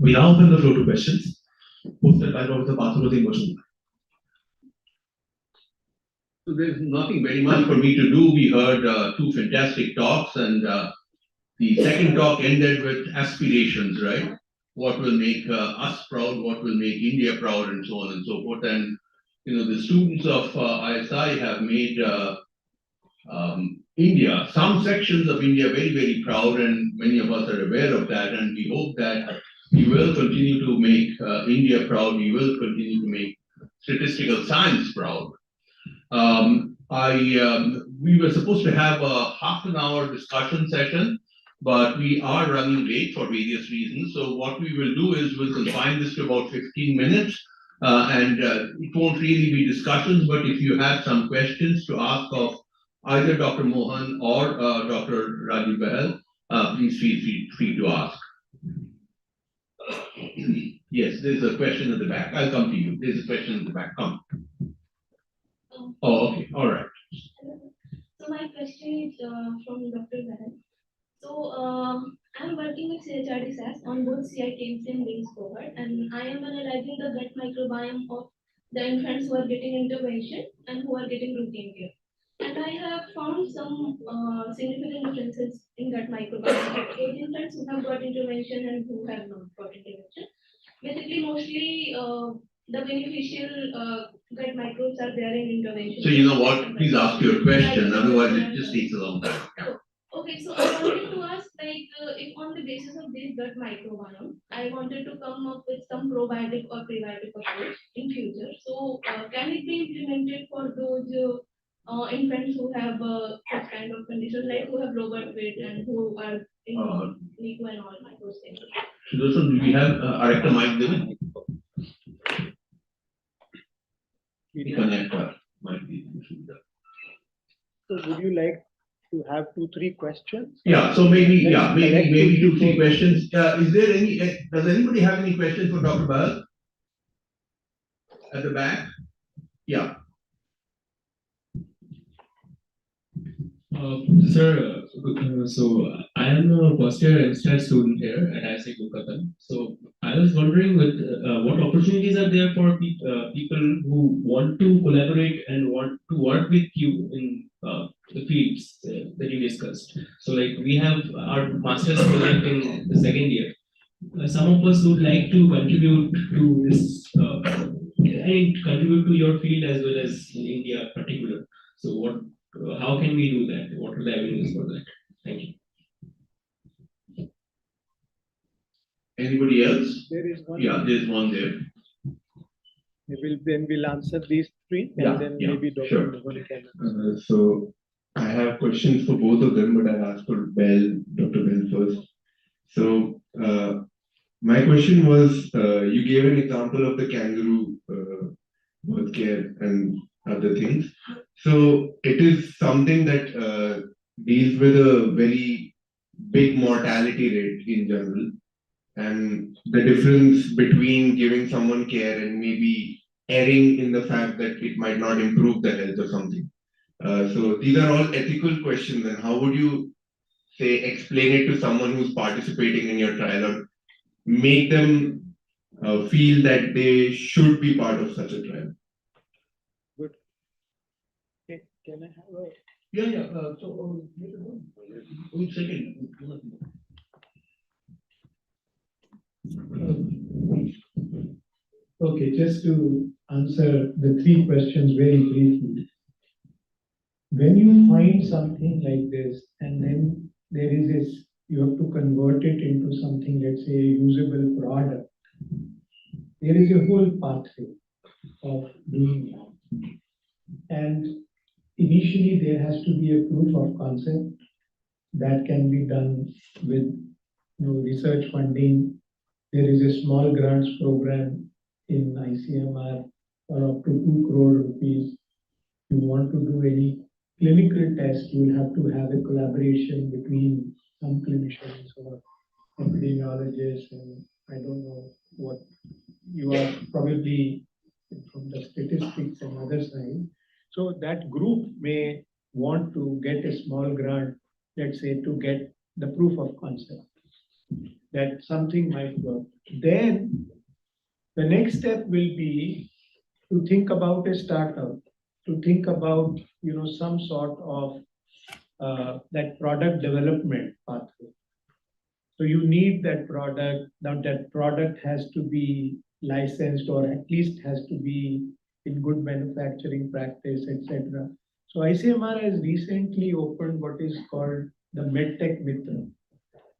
We now open the floor to questions, hosted by Professor Pathurothi Motion. So there's nothing very much for me to do. We heard two fantastic talks, and the second talk ended with aspirations, right? What will make us proud, what will make India proud, and so on and so forth. And the students of ISI have made India, some sections of India, very, very proud, and many of us are aware of that. And we hope that we will continue to make India proud. We will continue to make statistical science proud. We were supposed to have a half an hour discussion session, but we are running late for various reasons. So what we will do is we'll confine this to about 15 minutes, and it won't really be discussions, but if you have some questions to ask of either Dr. Mohan or Dr. Rajiv Bahel, please feel free to ask. Yes, there's a question at the back. I'll come to you. There's a question at the back. Come. Oh, okay. All right. So my question is from Dr. Bharat. So I'm working with CHRD SAS on both CITMC and LINKS cohort, and I am analyzing the gut microbiome of the infants who are getting intervention and who are getting routine care. And I have found some significant differences in gut microbiome of those infants who have got intervention and who have not got intervention. Basically, mostly the beneficial gut microbes are there in intervention. So you know what? Please ask your question. Otherwise, it just takes a long time. Yeah. Okay, so I wanted to ask, if on the basis of this gut microbiome, I wanted to come up with some probiotic or prebiotic approach in future. So can it be implemented for those infants who have such kind of condition, like who have low birth weight and who are in NICU and all those things? So do we have a rector mic given? Connector might be. So would you like to have 2-3 questions? Yeah, so maybe 2-3 questions. Is there any, does anybody have any questions for Dr. Bahal? At the back? Yeah. Sir, so I am a first year MSTAT student here at ISI Kolkata. So I was wondering what opportunities are there for people who want to collaborate and want to work with you in the fields that you discussed. So like we have our master's project in the second year. Some of us would like to contribute to this, contribute to your field as well as in India particular. So how can we do that? What are the avenues for that? Thank you. Anybody else? There is one. Yeah, there's one there. We'll answer these 3 and Yeah, then yeah, maybe Dr. sure. Mohan can. So I have questions for both of them, but I'll ask for Dr. Bell first. So my question was, you gave an example of the kangaroo birth care and other things. So it is something that deals with a very big mortality rate in general. And the difference between giving someone care and maybe erring in the fact that it might not improve the health or something. So these are all ethical questions, and how would you say explain it to someone who's participating in your trial, or make them feel that they should be part of such a trial? Good. Okay, can I have a... Yeah. One second. Okay, just to answer the 3 questions very briefly. When you find something like this, and then there is this, you have to convert it into something, let's say, a usable product. There is a whole pathway of doing that. And initially, there has to be a proof of concept that can be done with research funding. There is a small grants program in ICMR for up to 2 crore rupees. If you want to do any clinical test, you will have to have a collaboration between some clinicians or epidemiologists, and I don't know what you are probably from the statistics and other side. So that group may want to get a small grant, let's say, to get the proof of concept. that something might work. Then the next step will be to think about a startup, to think about some sort of that product development pathway. So you need that product. Now that product has to be licensed or at least has to be in good manufacturing practice, etc. So ICMR has recently opened what is called the MedTech Mitra,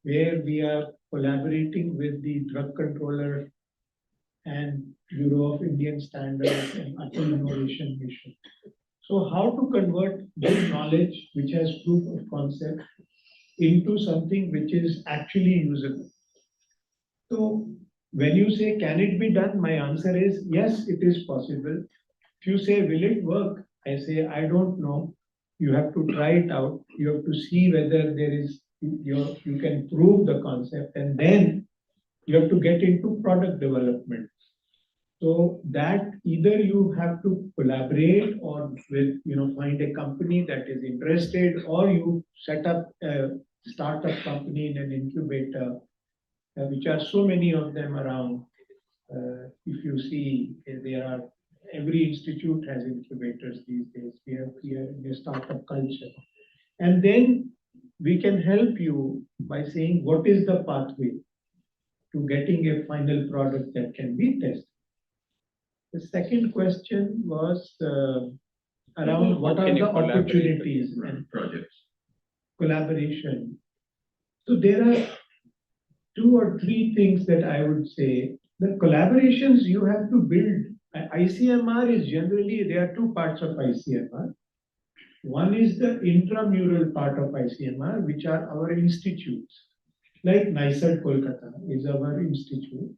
where we are collaborating with the drug controller and Bureau of Indian Standards and Atal Innovation Mission. So how to convert this knowledge, which has proof of concept, into something which is actually usable. So when you say, can it be done? My answer is yes, it is possible. If you say, will it work? I say, I don't know. You have to try it out. You have to see whether there is, you can prove the concept, and then you have to get into product development. So that either you have to collaborate or with, find a company that is interested, or you set up a startup company in an incubator, which are so many of them around. If you see, there are, every institute has incubators these days. We have here in the startup culture. And then we can help you by saying, what is the pathway to getting a final product that can be tested? The second question was around what are the opportunities and projects? Collaboration. So there are 2 or 3 things that I would say. The collaborations you have to build. ICMR is generally, there are 2 parts of ICMR. One is the intramural part of ICMR, which are our institutes. Like NICET Kolkata is our institute,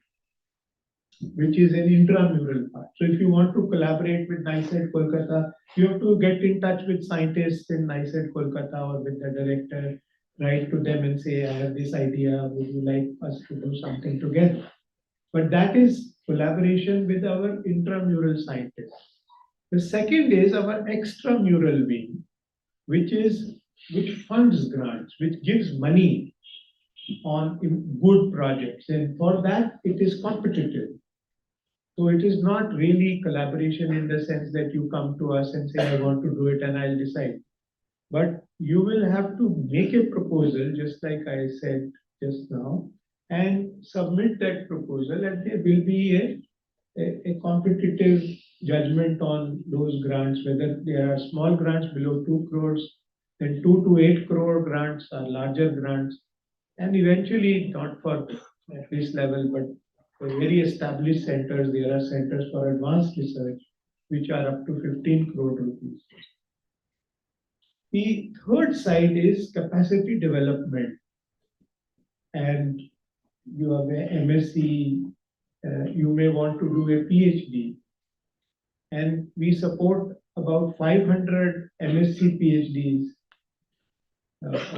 which is an intramural part. So if you want to collaborate with NICET Kolkata, you have to get in touch with scientists in NICET Kolkata or with the director, write to them and say, I have this idea, would you like us to do something together? But that is collaboration with our intramural scientists. The second is our extramural wing, which funds grants, which gives money on good projects. And for that, it is competitive. So it is not really collaboration in the sense that you come to us and say, I want to do it and I'll decide. But you will have to make a proposal, just like I said just now, and submit that proposal, and there will be a competitive judgment on those grants, whether there are small grants below 2 crores, then 2 to 8 crore grants are larger grants, and eventually not for at this level, but for very established centers, there are centers for advanced research, which are up to 15 crore rupees. The third side is capacity development. And you have a MSc, you may want to do a PhD. And we support about 500 MSc PhDs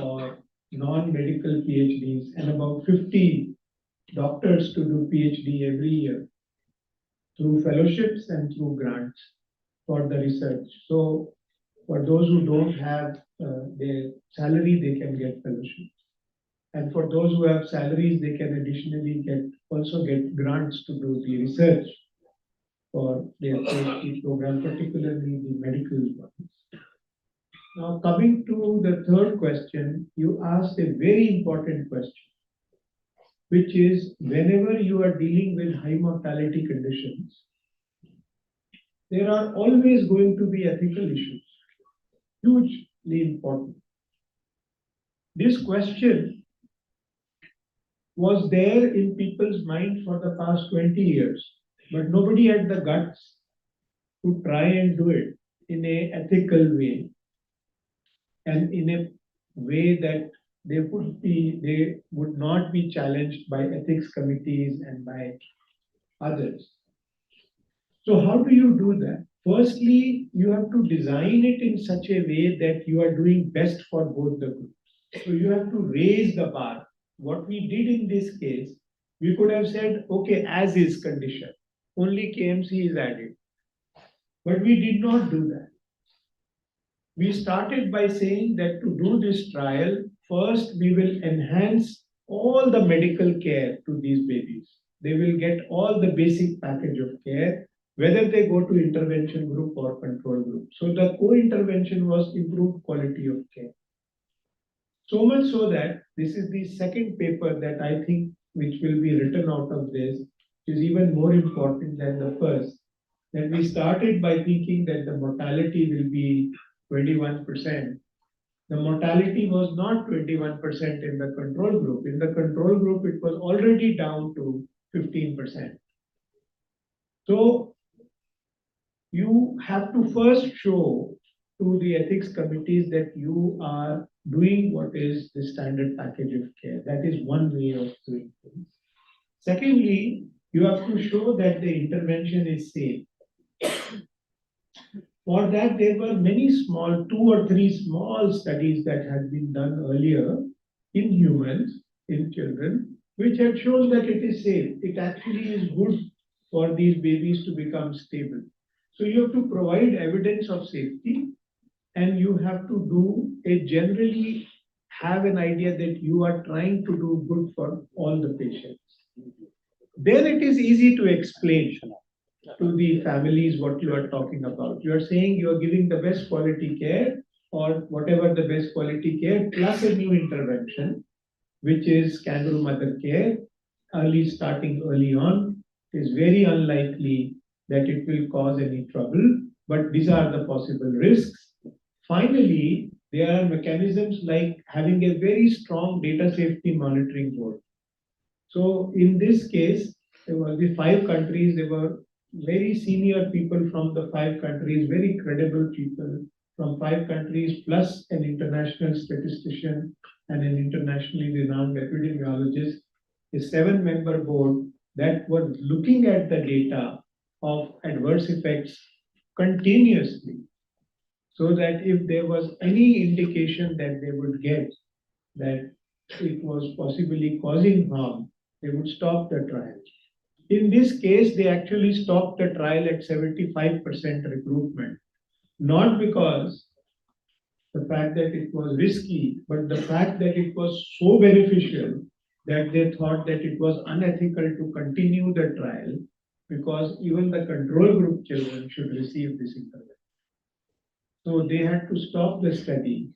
or non-medical PhDs and about 50 doctors to do PhD every year through fellowships and through grants for the research. So for those who don't have their salary, they can get fellowships. And for those who have salaries, they can additionally also get grants to do the research for their PhD program, particularly the medical ones. Now, coming to the third question, you asked a very important question, which is whenever you are dealing with high mortality conditions, there are always going to be ethical issues, hugely important. This question was there in people's mind for the past 20 years, but nobody had the guts to try and do it in an ethical way and in a way that they would not be challenged by ethics committees and by others. So how do you do that? Firstly, you have to design it in such a way that you are doing best for both the groups. So you have to raise the bar. What we did in this case, we could have said, okay, as is condition, only KMC is added. But we did not do that. We started by saying that to do this trial, first we will enhance all the medical care to these babies. They will get all the basic package of care, whether they go to intervention group or control group. So the co-intervention was improved quality of care. So much so that this is the second paper that I think which will be written out of this is even more important than the first. That we started by thinking that the mortality will be 21%. The mortality was not 21% in the control group. In the control group, it was already down to 15%. So you have to first show to the ethics committees that you are doing what is the standard package of care. That is one way of doing things. Secondly, you have to show that the intervention is safe. For that, there were many small, 2 or 3 small studies that had been done earlier in humans, in children, which had shown that it is safe. It actually is good for these babies to become stable. So you have to provide evidence of safety, and you have to do a generally have an idea that you are trying to do good for all the patients. Then it is easy to explain to the families what you are talking about. You are saying you are giving the best quality care or whatever the best quality care plus a new intervention, which is kangaroo mother care, starting early on. It is very unlikely that it will cause any trouble, but these are the possible risks. Finally, there are mechanisms like having a very strong data safety monitoring board. So in this case, there were the 5 countries, there were very senior people from the 5 countries, very credible people from 5 countries, plus an international statistician and an internationally renowned epidemiologist, a 7-member board that was looking at the data of adverse effects continuously, so that if there was any indication that they would get that it was possibly causing harm, they would stop the trial. In this case, they actually stopped the trial at 75% recruitment, not because the fact that it was risky, but the fact that it was so beneficial that they thought that it was unethical to continue the trial because even the control group children should receive this intervention. So they had to stop the study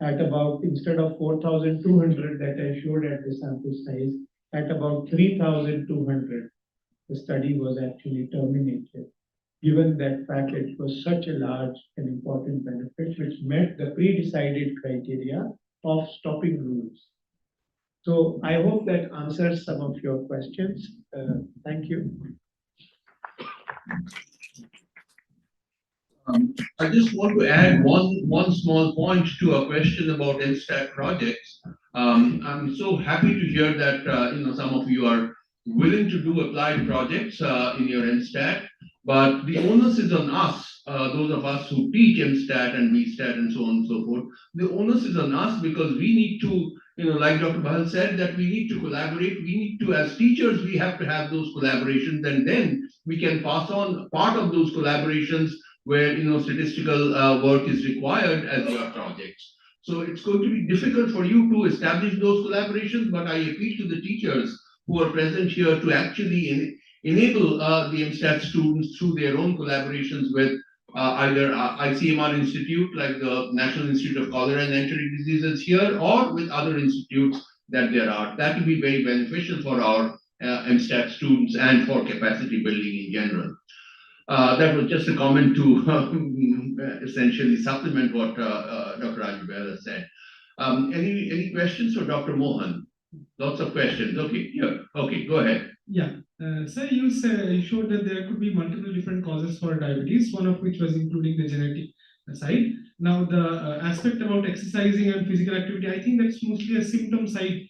at about, instead of 4,200 that I showed at the sample size, at about 3,200, the study was actually terminated, given that fact it was such a large and important benefit which met the pre-decided criteria of stopping rules. So I hope that answers some of your questions. Thank you. I just want to add one small point to a question about MSTAT projects. I'm so happy to hear that some of you are willing to do applied projects in your MSTAT, but the onus is on us, those of us who teach MSTAT and VSTAT and so on and so forth. The onus is on us because we need to, like Dr. Bahal said, that we need to collaborate. We need to, as teachers, we have to have those collaborations, and then we can pass on part of those collaborations where statistical work is required as your projects. So it's going to be difficult for you to establish those collaborations, but I appeal to the teachers who are present here to actually enable the MSTAT students through their own collaborations with either ICMR Institute, like the National Institute of Cholera and Enteric Diseases here, or with other institutes that there are. That will be very beneficial for our MSTAT students and for capacity building in general. That was just a comment to essentially supplement what Dr. Rajibela said. Any questions for Dr. Mohan? Lots of questions. Okay, yeah. Okay, go ahead. Yeah. Sir, you showed that there could be multiple different causes for diabetes, one of which was including the genetic side. Now, the aspect about exercising and physical activity, I think that's mostly a symptom side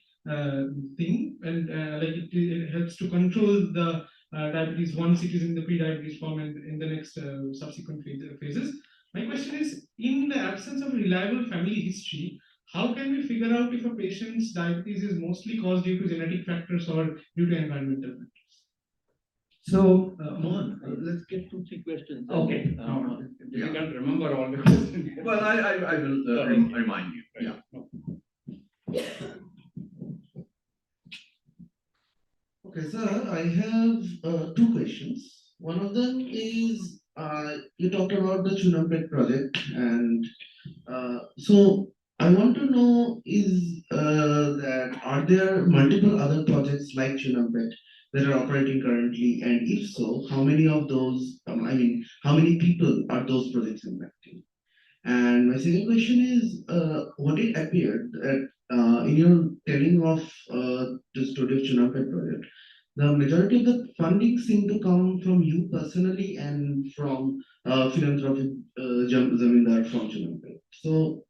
thing, and like it helps to control the diabetes once it is in the pre-diabetes form and in the next subsequent phases. My question is, in the absence of reliable family history, how can we figure out if a patient's diabetes is mostly caused due to genetic factors or due to environmental factors? So, Mohan, let's get 2-3 questions. Okay. You can't remember all the questions. Well, I will remind you. Yeah. Okay, sir, I have two questions. One of them is you talked about the Chunampet project, and so I want to know is that are there multiple other projects like Chunampet that are operating currently, and if so, how many of those? I mean, how many people are those projects impacting? And my second question is, what it appeared that in your telling of the story of Chunampet project, the majority of the funding seemed to come from you personally and from philanthropic Zamindar from Chunampet. So,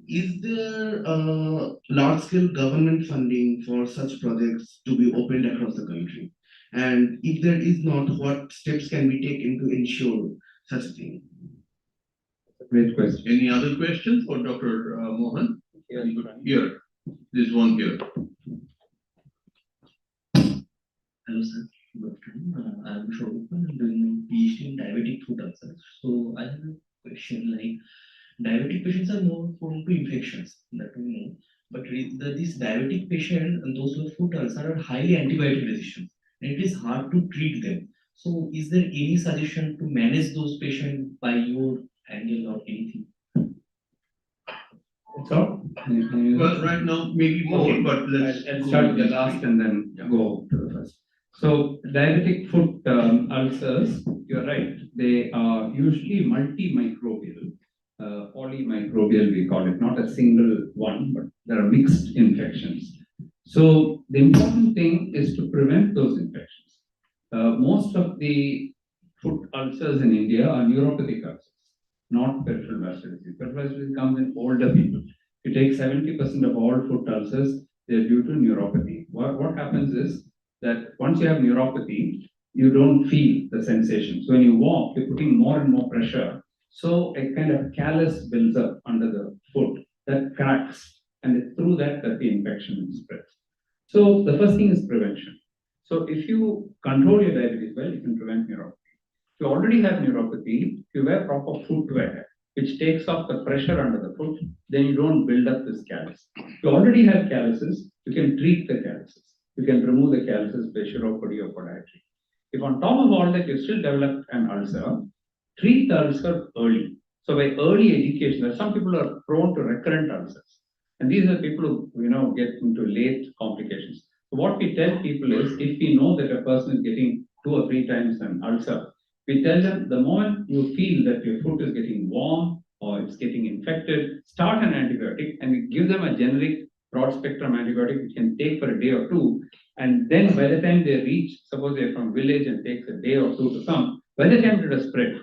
is there large-scale government funding for such projects to be opened across the country? And if there is not, what steps can be taken to ensure such a thing? Great question. Any other questions for Dr. Mohan? Here, there's one here. Hello, sir. Good afternoon. I'm Saurabh. I'm doing my PhD in diabetic foot ulcers. So I have a question like diabetic patients are more prone to infections that we know, but these diabetic patients and those who have foot ulcers are highly antibiotic resistant, and it is hard to treat them. So is there any suggestion to manage those patients by your angle or anything? So, Well, right now, maybe more, but let's. I'll go start with the these last three. and then go to the first. So diabetic foot ulcers, you're right, they are usually multimicrobial, polymicrobial we call it, not a single one, but there are mixed infections. So the important thing is to prevent those infections. Most of the foot ulcers in India are neuropathic ulcers, not peripheral vascular disease. Peripheral vascular disease comes in older people. If you take 70% of all foot ulcers, they're due to neuropathy. What happens is that once you have neuropathy, you don't feel the sensation. So when you walk, you're putting more and more pressure. So a kind of callus builds up under the foot that cracks, and it's through that the infection spreads. So the first thing is prevention. So if you control your diabetes well, you can prevent neuropathy. If you already have neuropathy, if you wear proper footwear, which takes off the pressure under the foot, then you don't build up this callus. If you already have calluses, you can treat the calluses. You can remove the calluses by chiropody or podiatry. If on top of all that you still develop an ulcer, treat the ulcer early. So by early education, there are some people are prone to recurrent ulcers. And these are people who get into late complications. So what we tell people is, if we know that a person is getting 2 or 3 times an ulcer, we tell them the moment you feel that your foot is getting warm or it's getting infected, start an antibiotic and we give them a generic broad spectrum antibiotic which can take for a day or two. And then by the time they reach, suppose they're from village and takes a day or two to come, by the time it has spread.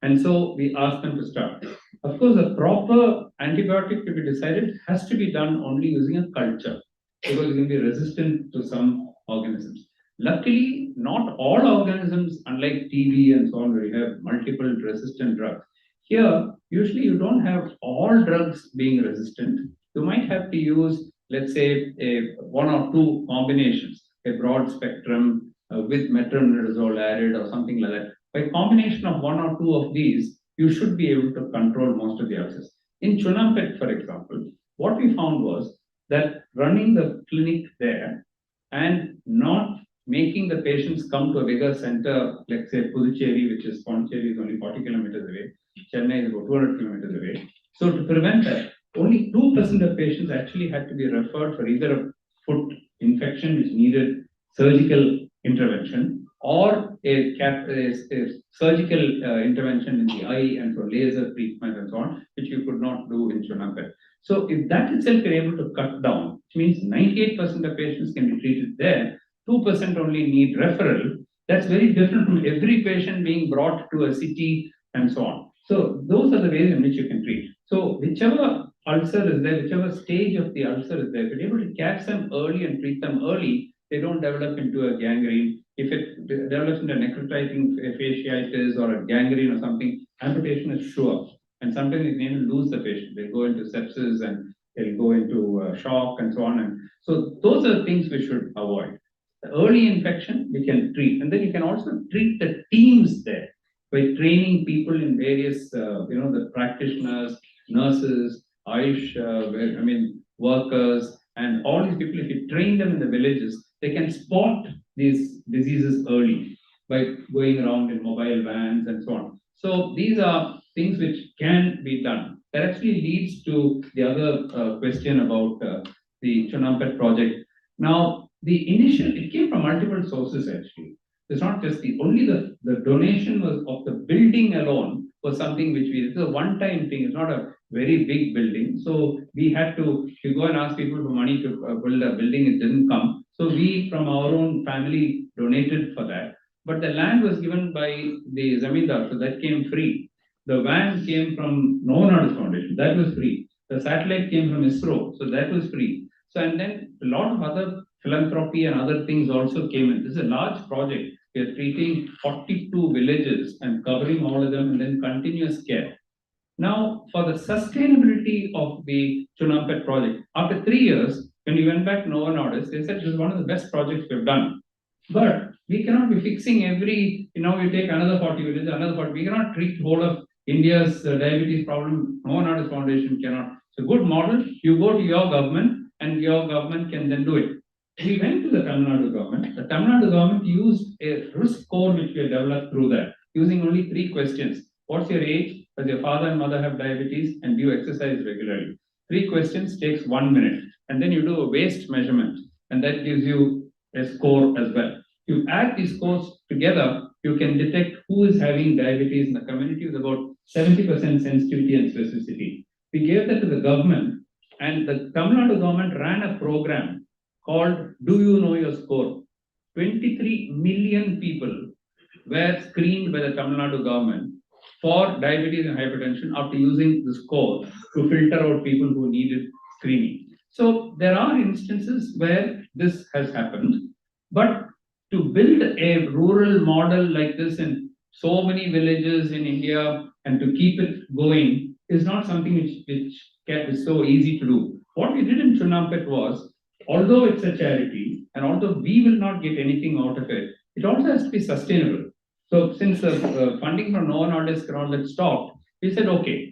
And so we ask them to start. Of course, a proper antibiotic to be decided has to be done only using a culture because it can be resistant to some organisms. Luckily, not all organisms, unlike TB and so on, where you have multiple resistant drugs. Here, usually you don't have all drugs being resistant. You might have to use, let's say, 1 or 2 combinations, a broad spectrum with metronidazole added or something like that. By combination of 1 or 2 of these, you should be able to control most of the ulcers. In Chunampet, for example, what we found was that running the clinic there and not making the patients come to a bigger center, let's say Puducherry, which is Pondicherry is only 40 kilometers away, Chennai is about 200 kilometers away. So to prevent that, only 2% of patients actually had to be referred for either a foot infection which needed surgical intervention or a surgical intervention in the eye and for laser treatment and so on, which you could not do in Chunampet. So if that itself you're able to cut down, which means 98% of patients can be treated there, 2% only need referral, that's very different from every patient being brought to a city and so on. So those are the ways in which you can treat. So whichever ulcer is there, whichever stage of the ulcer is there, if you're able to catch them early and treat them early, they don't develop into a gangrene. If it develops into a necrotizing fasciitis or a gangrene or something, amputation is sure. And sometimes you can even lose the patient. They'll go into sepsis and they'll go into shock and so on. And so those are the things we should avoid. The early infection we can treat, and then you can also treat the teams there by training people in various, the practitioners, nurses, Ayush, workers, and all these people. If you train them in the villages, they can spot these diseases early by going around in mobile vans and so on. So these are things which can be done. That actually leads to the other question about the Chunampet project. Now, it came from multiple sources actually. It's not just the donation was of the building alone was something which it's a one-time thing. It's not a very big building. So we had to go and ask people for money to build a building. It didn't come. So we from our own family donated for that. But the land was given by the Zamindar, so that came free. The van came from Novonadas Foundation, that was free. The satellite came from ISRO, so that was free. So and then a lot of other philanthropy and other things also came in. This is a large project. We are treating 42 villages and covering all of them and then continuous care. Now, for the sustainability of the Chunampet project, after 3 years, when we went back to Novo Nordisk, they said this is one of the best projects we've done. But we cannot be fixing every, you take another 40 villages, another 40. We cannot treat whole of India's diabetes problem. Novo Nordisk Foundation cannot. It's a good model. You go to your government and your government can then do it. We went to the Tamil Nadu government. The Tamil Nadu government used a risk score which we had developed through that, using only 3 questions. What's your age? Does your father and mother have diabetes? And do you exercise regularly? 3 questions takes 1 minute. And then you do a waist measurement. And that gives you a score as well. You add these scores together, you can detect who is having diabetes in the community with about 70% sensitivity and specificity. We gave that to the government, and the Tamil Nadu government ran a program called Do You Know Your Score? 23 million people were screened by the Tamil Nadu government for diabetes and hypertension after using the score to filter out people who needed screening. So there are instances where this has happened, but to build a rural model like this in so many villages in India and to keep it going is not something which is so easy to do. What we did in Chunampet was, although it's a charity and although we will not get anything out of it, it also has to be sustainable. So since the funding from Novo Nordisk and all that stopped, we said, okay,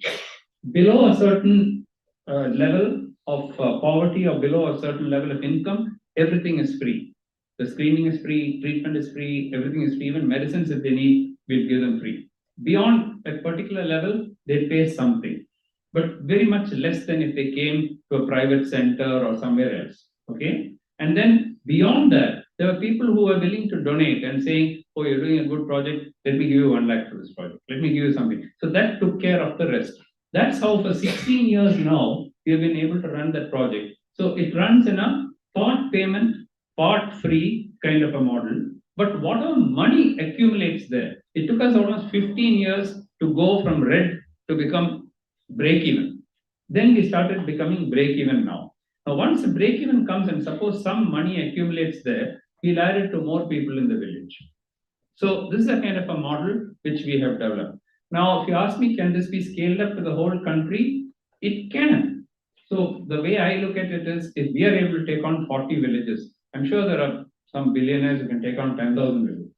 below a certain level of poverty or below a certain level of income, everything is free. The screening is free, treatment is free, everything is free, even medicines if they need, we'll give them free. Beyond a particular level, they pay something, but very much less than if they came to a private center or somewhere else. Okay? And then beyond that, there are people who are willing to donate and saying, oh, you're doing a good project, let me give you 1 lakh for this project. Let me give you something. So that took care of the rest. That's how for 16 years now, we have been able to run that project. So it runs in a part payment, part free kind of a model. But whatever money accumulates there, it took us almost 15 years to go from red to become break even. Then we started becoming break even now. Now, once the break even comes and suppose some money accumulates there, we'll add it to more people in the village. So this is a kind of a model which we have developed. Now, if you ask me, can this be scaled up to the whole country? It can. So the way I look at it is, if we are able to take on 40 villages, I'm sure there are some billionaires who can take on 10,000 villages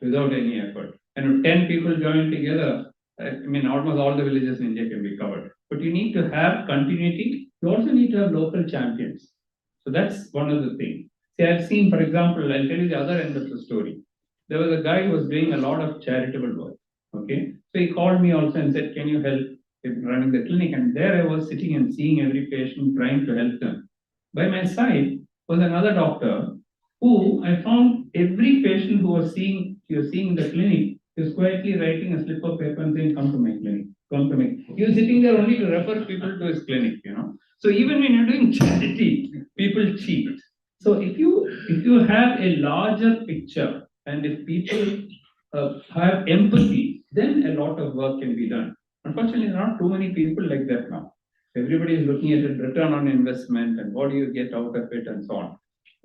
without any effort. And if 10 people join together, almost all the villages in India can be covered. But you need to have continuity. You also need to have local champions. So that's one of the things. See, I've seen, for example, I'll tell you the other end of the story. There was a guy who was doing a lot of charitable work. Okay. So he called me also and said, can you help in running the clinic? And there I was sitting and seeing every patient, trying to help them. By my side was another doctor who I found every patient who was seeing in the clinic is quietly writing a slip of paper and saying, come to my clinic, come to me. He was sitting there only to refer people to his clinic, So even when you're doing charity, people cheat. So if you have a larger picture and if people have empathy, then a lot of work can be done. Unfortunately, there are not too many people like that now. Everybody is looking at the return on investment and what do you get out of it and so on.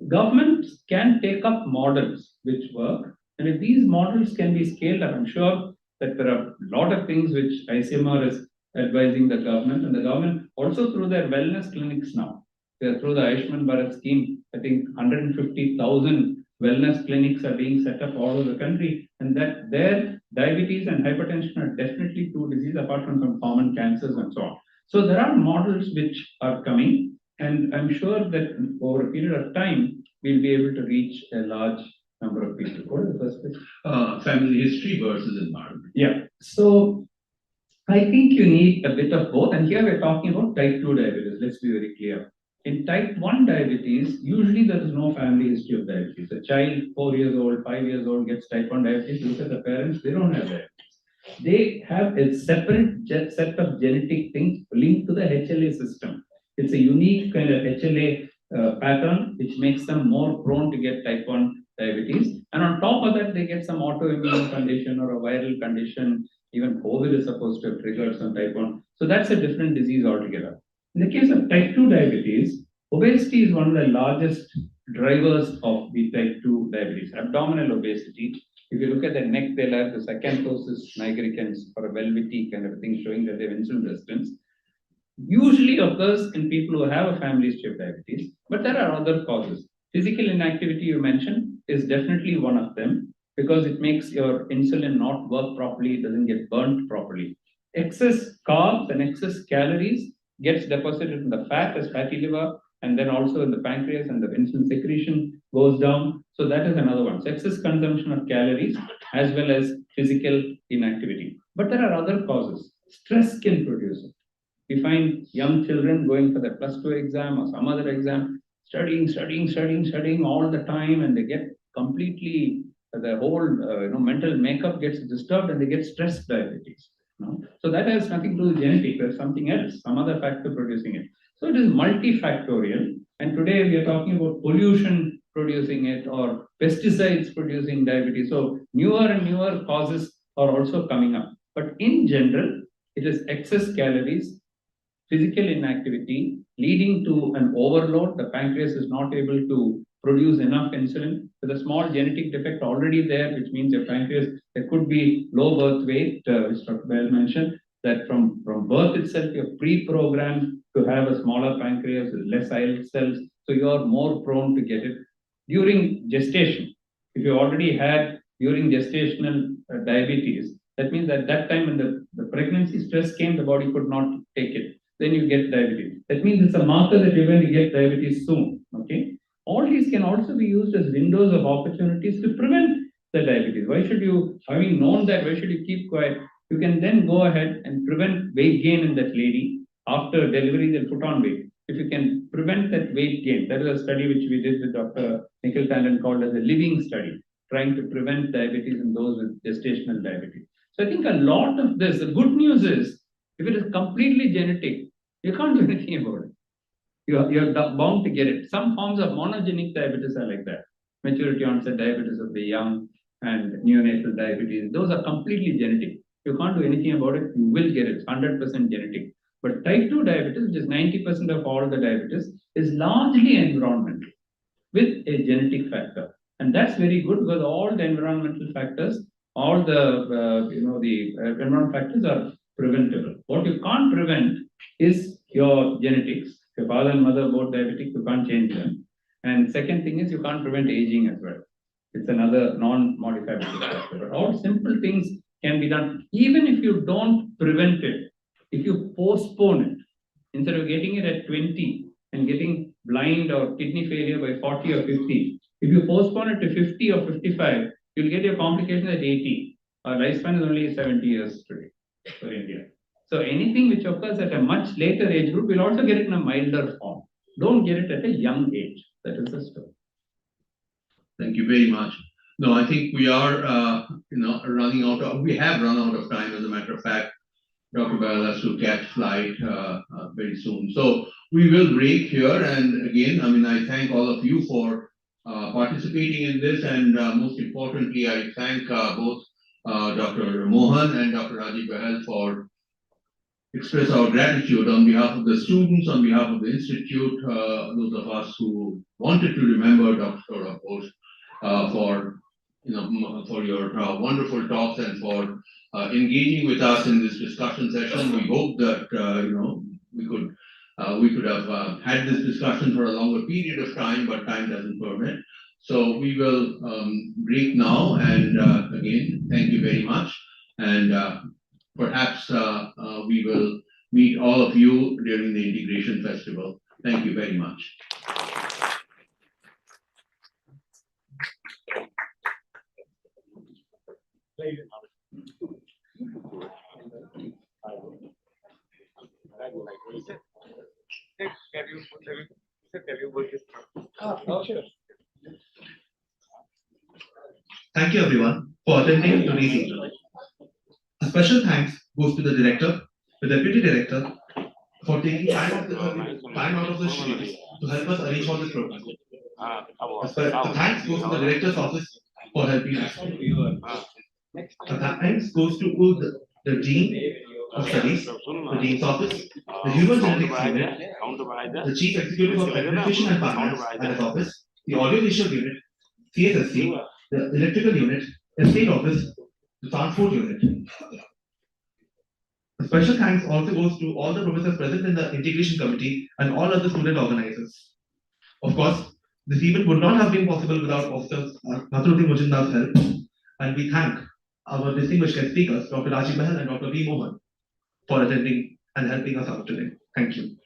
Governments can take up models which work, and if these models can be scaled up, I'm sure that there are a lot of things which ICMR is advising the government, and the government also through their wellness clinics now. Through the Ayushman Bharat scheme, I think 150,000 wellness clinics are being set up all over the country, and that their diabetes and hypertension are definitely two diseases apart from some common cancers and so on. So there are models which are coming, and I'm sure that over a period of time, we'll be able to reach a large number of people. What is the first question? Family history versus environment. Yeah, so I think you need a bit of both. And here we're talking about type 2 diabetes. Let's be very clear. In type 1 diabetes, usually there is no family history of diabetes. A child 4 years old, 5 years old gets type 1 diabetes. Look at the parents, they don't have diabetes. They have a separate set of genetic things linked to the HLA system. It's a unique kind of HLA pattern which makes them more prone to get type 1 diabetes. And on top of that, they get some autoimmune condition or a viral condition. Even COVID is supposed to have triggered some type 1. So that's a different disease altogether. In the case of type 2 diabetes, obesity is one of the largest drivers of the type 2 diabetes, abdominal obesity. If you look at the neck, they'll have the acanthosis nigricans or a velvety kind of thing showing that they have insulin resistance. Usually occurs in people who have a family history of diabetes, but there are other causes. Physical inactivity you mentioned is definitely one of them because it makes your insulin not work properly, it doesn't get burnt properly. Excess carbs and excess calories gets deposited in the fat as fatty liver and then also in the pancreas and the insulin secretion goes down. So that is another one. So excess consumption of calories as well as physical inactivity. But there are other causes. Stress can produce it. We find young children going for the +2 exam or some other exam, studying all the time, and they get completely the whole mental makeup gets disturbed, and they get stress diabetes. So that has nothing to do with genetic. There's something else, some other factor producing it. So it is multifactorial. And today we are talking about pollution producing it or pesticides producing diabetes. So newer and newer causes are also coming up. But in general, it is excess calories, physical inactivity leading to an overload. The pancreas is not able to produce enough insulin. With a small genetic defect already there, which means your pancreas, there could be low birth weight, which Dr. Bell mentioned, that from birth itself, you're pre-programmed to have a smaller pancreas with less islet cells. So you're more prone to get it during gestation. If you already had during gestational diabetes, that means at that time when the pregnancy stress came, the body could not take it. Then you get diabetes. That means it's a marker that you're going to get diabetes soon. Okay. All these can also be used as windows of opportunities to prevent the diabetes. Why should you, having known that, why should you keep quiet? You can then go ahead and prevent weight gain in that lady. After delivery, they'll put on weight. If you can prevent that weight gain, that is a study which we did with Dr. Nikhil Tandon called as a living study, trying to prevent diabetes in those with gestational diabetes. So I think a lot of this, the good news is, if it is completely genetic, you can't do anything about it. You're bound to get it. Some forms of monogenic diabetes are like that. Maturity onset diabetes of the young and neonatal diabetes. Those are completely genetic. You can't do anything about it. You will get it. It's 100% genetic. But type 2 diabetes, which is 90% of all the diabetes, is largely environmental with a genetic factor. And that's very good because all the environmental factors, all the environmental factors are preventable. What you can't prevent is your genetics. If your father and mother both diabetic, you can't change them. And second thing is you can't prevent aging as well. It's another non-modifiable factor. But all simple things can be done. Even if you don't prevent it, if you postpone it, instead of getting it at 20 and getting blind or kidney failure by 40 or 50, if you postpone it to 50 or 55, you'll get your complications at 80. Our lifespan is only 70 years today for India. So anything which occurs at a much later age group, will also get it in a milder form. Don't get it at a young age. That is the story. Thank you very much. No, I think we are, running out of, we have run out of time, as a matter of fact. Dr. Bell has to catch flight very soon. So we will break here. And again, I thank all of you for participating in this. And most importantly, I thank both Dr. Mohan and Dr. Rajiv Bahal for express our gratitude on behalf of the students, on behalf of the institute, those of us who wanted to remember Dr. Saurabh Ghosh for your wonderful talks and for engaging with us in this discussion session. We hope that we could have had this discussion for a longer period of time, but time doesn't permit. So we will break now, and again, thank you very much. And perhaps we will meet all of you during the Integration Festival. Thank you very much. Thank you everyone for attending today's event. A special thanks goes to the director, the deputy director, for taking time out of the schedule to help us arrange for this program. The thanks goes to the director's office for helping us. The thanks goes to the dean of studies, the dean's office, the human genetics unit, the chief executive of administration and finance and his office, the audiovisual unit, CSSC, the electrical unit, estate office, the transport unit. A special thanks also goes to all the professors present in the integration committee and all other student organizers. Of course, this event would not have been possible without Officer Nathuruddin Mujumdar's help, and we thank our distinguished guest speakers, Dr. Rajiv Bahal and Dr. B. Mohan, for attending and helping us out today. Thank you.